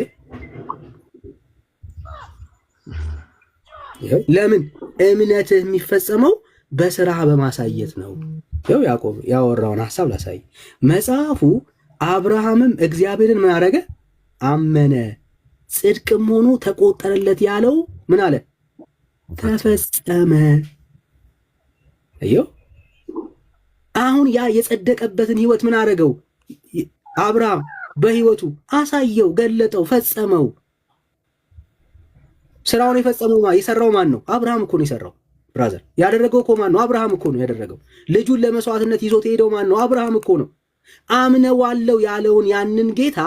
ለምን እምነትህ የሚፈጸመው በስራ በማሳየት ነው። ያው ያዕቆብ ያወራውን ሐሳብ ላሳይ። መጽሐፉ አብርሃምም እግዚአብሔርን ምን አደረገ? አመነ፣ ጽድቅም ሆኖ ተቆጠረለት ያለው ምን አለ? ተፈጸመ። አየው፣ አሁን ያ የጸደቀበትን ህይወት ምን አደረገው? አብርሃም በህይወቱ አሳየው፣ ገለጠው፣ ፈጸመው። ስራውን የፈጸመው የሰራው ማን ነው? አብርሃም እኮ ነው የሰራው ብራዘር። ያደረገው እኮ ማን ነው? አብርሃም እኮ ነው ያደረገው። ልጁን ለመስዋዕትነት ይዞት ሄደው ማን ነው? አብርሃም እኮ ነው። አምነዋለው ያለውን ያንን ጌታ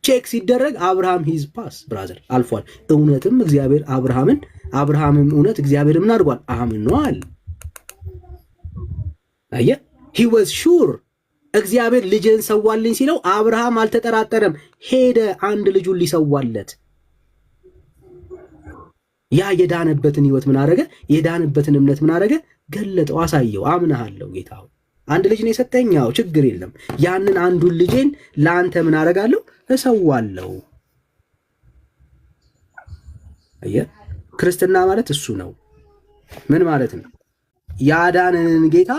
ቼክ ሲደረግ አብርሃም ሂዝ ፓስ ብራዘር፣ አልፏል። እውነትም እግዚአብሔር አብርሃምም እውነት እግዚአብሔር ምን አድርጓል? አምኗል። አየህ፣ ሂ ዋዝ ሹር። እግዚአብሔር ልጅህን ሰዋልኝ ሲለው አብርሃም አልተጠራጠረም፣ ሄደ አንድ ልጁን ሊሰዋለት። ያ የዳነበትን ህይወት ምን አደረገ? የዳነበትን እምነት ምን አደረገ? ገለጠው፣ አሳየው። አምናሃለሁ ጌታ ሆይ አንድ ልጅ ነው የሰጠኛው፣ ችግር የለም። ያንን አንዱን ልጄን ለአንተ ምን አደርጋለሁ? እሰዋለሁ። አየህ፣ ክርስትና ማለት እሱ ነው። ምን ማለት ነው? ያዳነንን ጌታ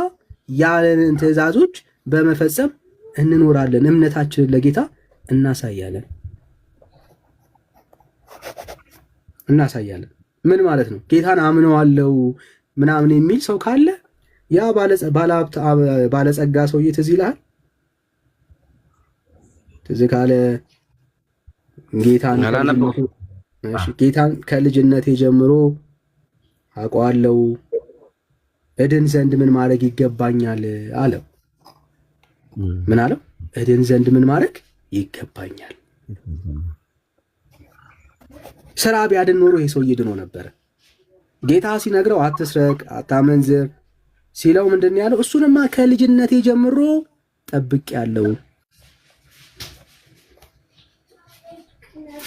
ያለንን ትእዛዞች በመፈጸም እንኖራለን። እምነታችንን ለጌታ እናሳያለን። ምን ማለት ነው? ጌታን አምነዋለው ምናምን የሚል ሰው ካለ ያ ባለጸጋ ሰውዬ ትዝ ይልሃል? ትዝ ካለ ጌታን ከልጅነቴ ጀምሮ አውቀዋለሁ፣ እድን ዘንድ ምን ማድረግ ይገባኛል አለው። ምን አለው? እድን ዘንድ ምን ማድረግ ይገባኛል። ስራ ቢያድን ኖሮ ይሄ ሰውዬ ድኖ ነበረ። ጌታ ሲነግረው አትስረቅ፣ አታመንዝር ሲለው ምንድን ነው ያለው? እሱንማ ከልጅነቴ ጀምሮ ጠብቄያለሁ፣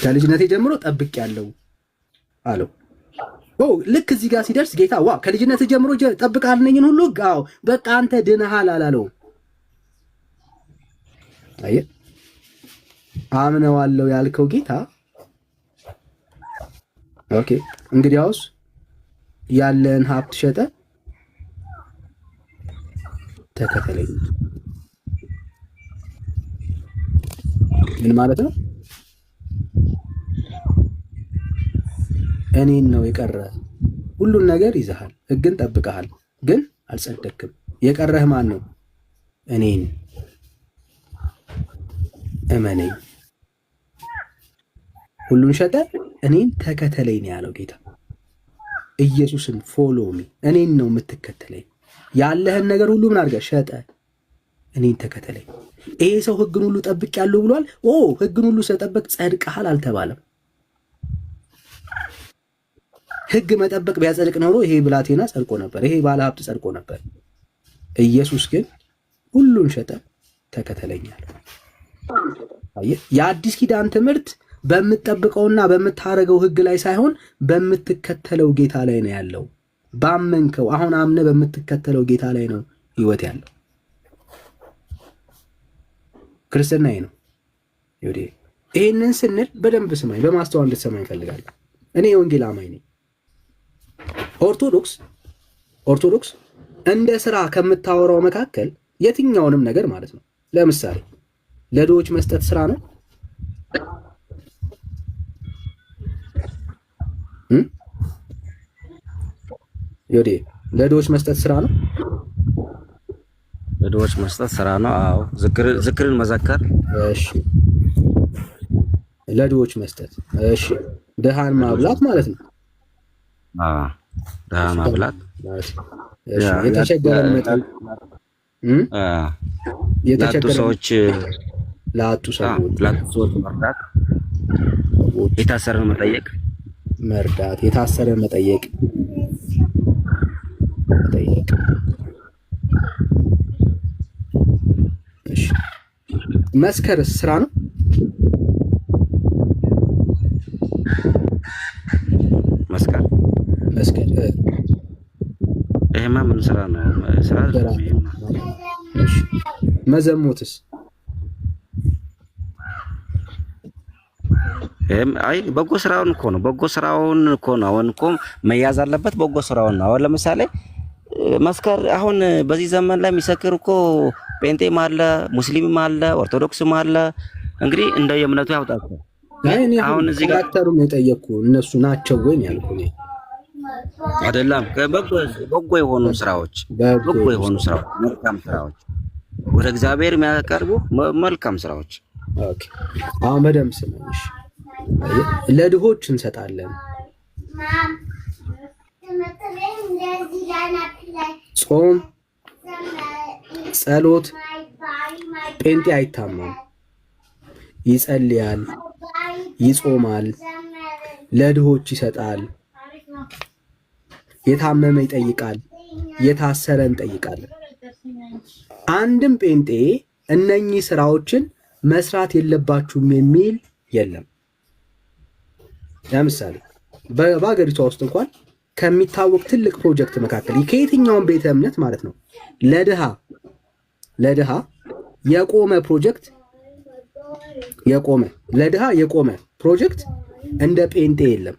ከልጅነቴ ጀምሮ ጠብቄያለሁ አለው። ልክ እዚህ ጋር ሲደርስ ጌታ ከልጅነቴ ጀምሮ ጠብቃል ነኝን ሁሉ በቃ አንተ ድነሃል አላለው። አየህ፣ አምነዋለሁ ያልከው ጌታ ኦኬ፣ እንግዲያውስ ያለን ሀብት ሸጠ ተከተለኝ። ምን ማለት ነው? እኔን ነው የቀረ። ሁሉን ነገር ይዘሃል፣ ሕግን ጠብቀሃል፣ ግን አልጸደቅም። የቀረህ ማን ነው? እኔን እመነኝ። ሁሉን ሸጠ፣ እኔን ተከተለኝ ነው ያለው ጌታ ኢየሱስን። ፎሎ ሚ፣ እኔን ነው የምትከተለኝ። ያለህን ነገር ሁሉ ምን አድርገህ ሸጠ፣ እኔን ተከተለኝ። ይሄ ሰው ሕግን ሁሉ ጠብቄያለሁ ብሏል። ሕግን ሁሉ ስለጠበቅ ጸድቀሃል አልተባለም። ሕግ መጠበቅ ቢያጸድቅ ኖሮ ይሄ ብላቴና ጸድቆ ነበር፣ ይሄ ባለሀብት ጸድቆ ነበር። ኢየሱስ ግን ሁሉን ሸጠ፣ ተከተለኛል። የአዲስ ኪዳን ትምህርት በምትጠብቀውና በምታረገው ሕግ ላይ ሳይሆን በምትከተለው ጌታ ላይ ነው ያለው። ባመንከው አሁን አምነ በምትከተለው ጌታ ላይ ነው ህይወት ያለው። ክርስትና ነው። ይሄንን ስንል በደንብ ስማኝ፣ በማስተዋል እንድትሰማኝ እፈልጋለሁ። እኔ የወንጌል አማኝ ነኝ። ኦርቶዶክስ እንደ ስራ ከምታወራው መካከል የትኛውንም ነገር ማለት ነው። ለምሳሌ ለድሆች መስጠት ስራ ነው። ዮዴ ለድሆች መስጠት ስራ ነው። ለድሆች መስጠት ስራ ነው። አዎ ዝክርን መዘከር። እሺ ለድሆች መስጠት። እሺ ድሃን ማብላት ማለት ነው። ድሃ ማብላት። እሺ የተቸገረን መጠየቅ። ላጡ ሰዎች መርዳት። የታሰረን መጠየቅ። የታሰረን መጠየቅ። እሺ መስከርስ ስራ ነው። መስከር ይሄማ ምን ስራ ነው? ስራ እሺ መዘሞትስ? አይ በጎ ስራውን እኮ ነው። አሁን እኮ መያዝ አለበት። በጎ ስራውን ነው። አሁን ለምሳሌ መስከር አሁን በዚህ ዘመን ላይ የሚሰክር እኮ ጴንጤም አለ፣ ሙስሊምም አለ፣ ኦርቶዶክስም አለ። እንግዲህ እንደ የእምነቱ ያውጣቸው። አሁን እዚህ ጋር ካራክተሩን የጠየቅኩ እነሱ ናቸው ወይ ያልኩ ነው አይደለም። በጎ የሆኑ ስራዎች፣ መልካም ስራዎች፣ ወደ እግዚአብሔር የሚያቀርቡ መልካም ስራዎች። ኦኬ አሁን በደምብ ስመሽ ለድሆች እንሰጣለን። ጾም፣ ጸሎት። ጴንጤ አይታማም፣ ይጸልያል፣ ይጾማል፣ ለድሆች ይሰጣል፣ የታመመ ይጠይቃል፣ የታሰረ እንጠይቃለን። አንድም ጴንጤ እነኚህ ስራዎችን መስራት የለባችሁም የሚል የለም። ለምሳሌ በሀገሪቷ ውስጥ እንኳን ከሚታወቅ ትልቅ ፕሮጀክት መካከል ከየትኛውም ቤተ እምነት ማለት ነው ለድሃ የቆመ ፕሮጀክት ለድሃ የቆመ ፕሮጀክት እንደ ጴንጤ የለም።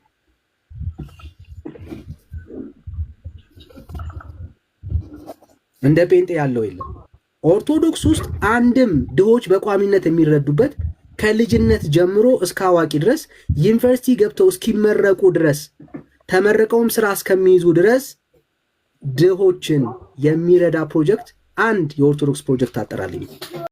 እንደ ጴንጤ ያለው የለም። ኦርቶዶክስ ውስጥ አንድም ድሆች በቋሚነት የሚረዱበት ከልጅነት ጀምሮ እስከ አዋቂ ድረስ ዩኒቨርሲቲ ገብተው እስኪመረቁ ድረስ ተመርቀውም ስራ እስከሚይዙ ድረስ ድሆችን የሚረዳ ፕሮጀክት አንድ የኦርቶዶክስ ፕሮጀክት አጠራልኝ።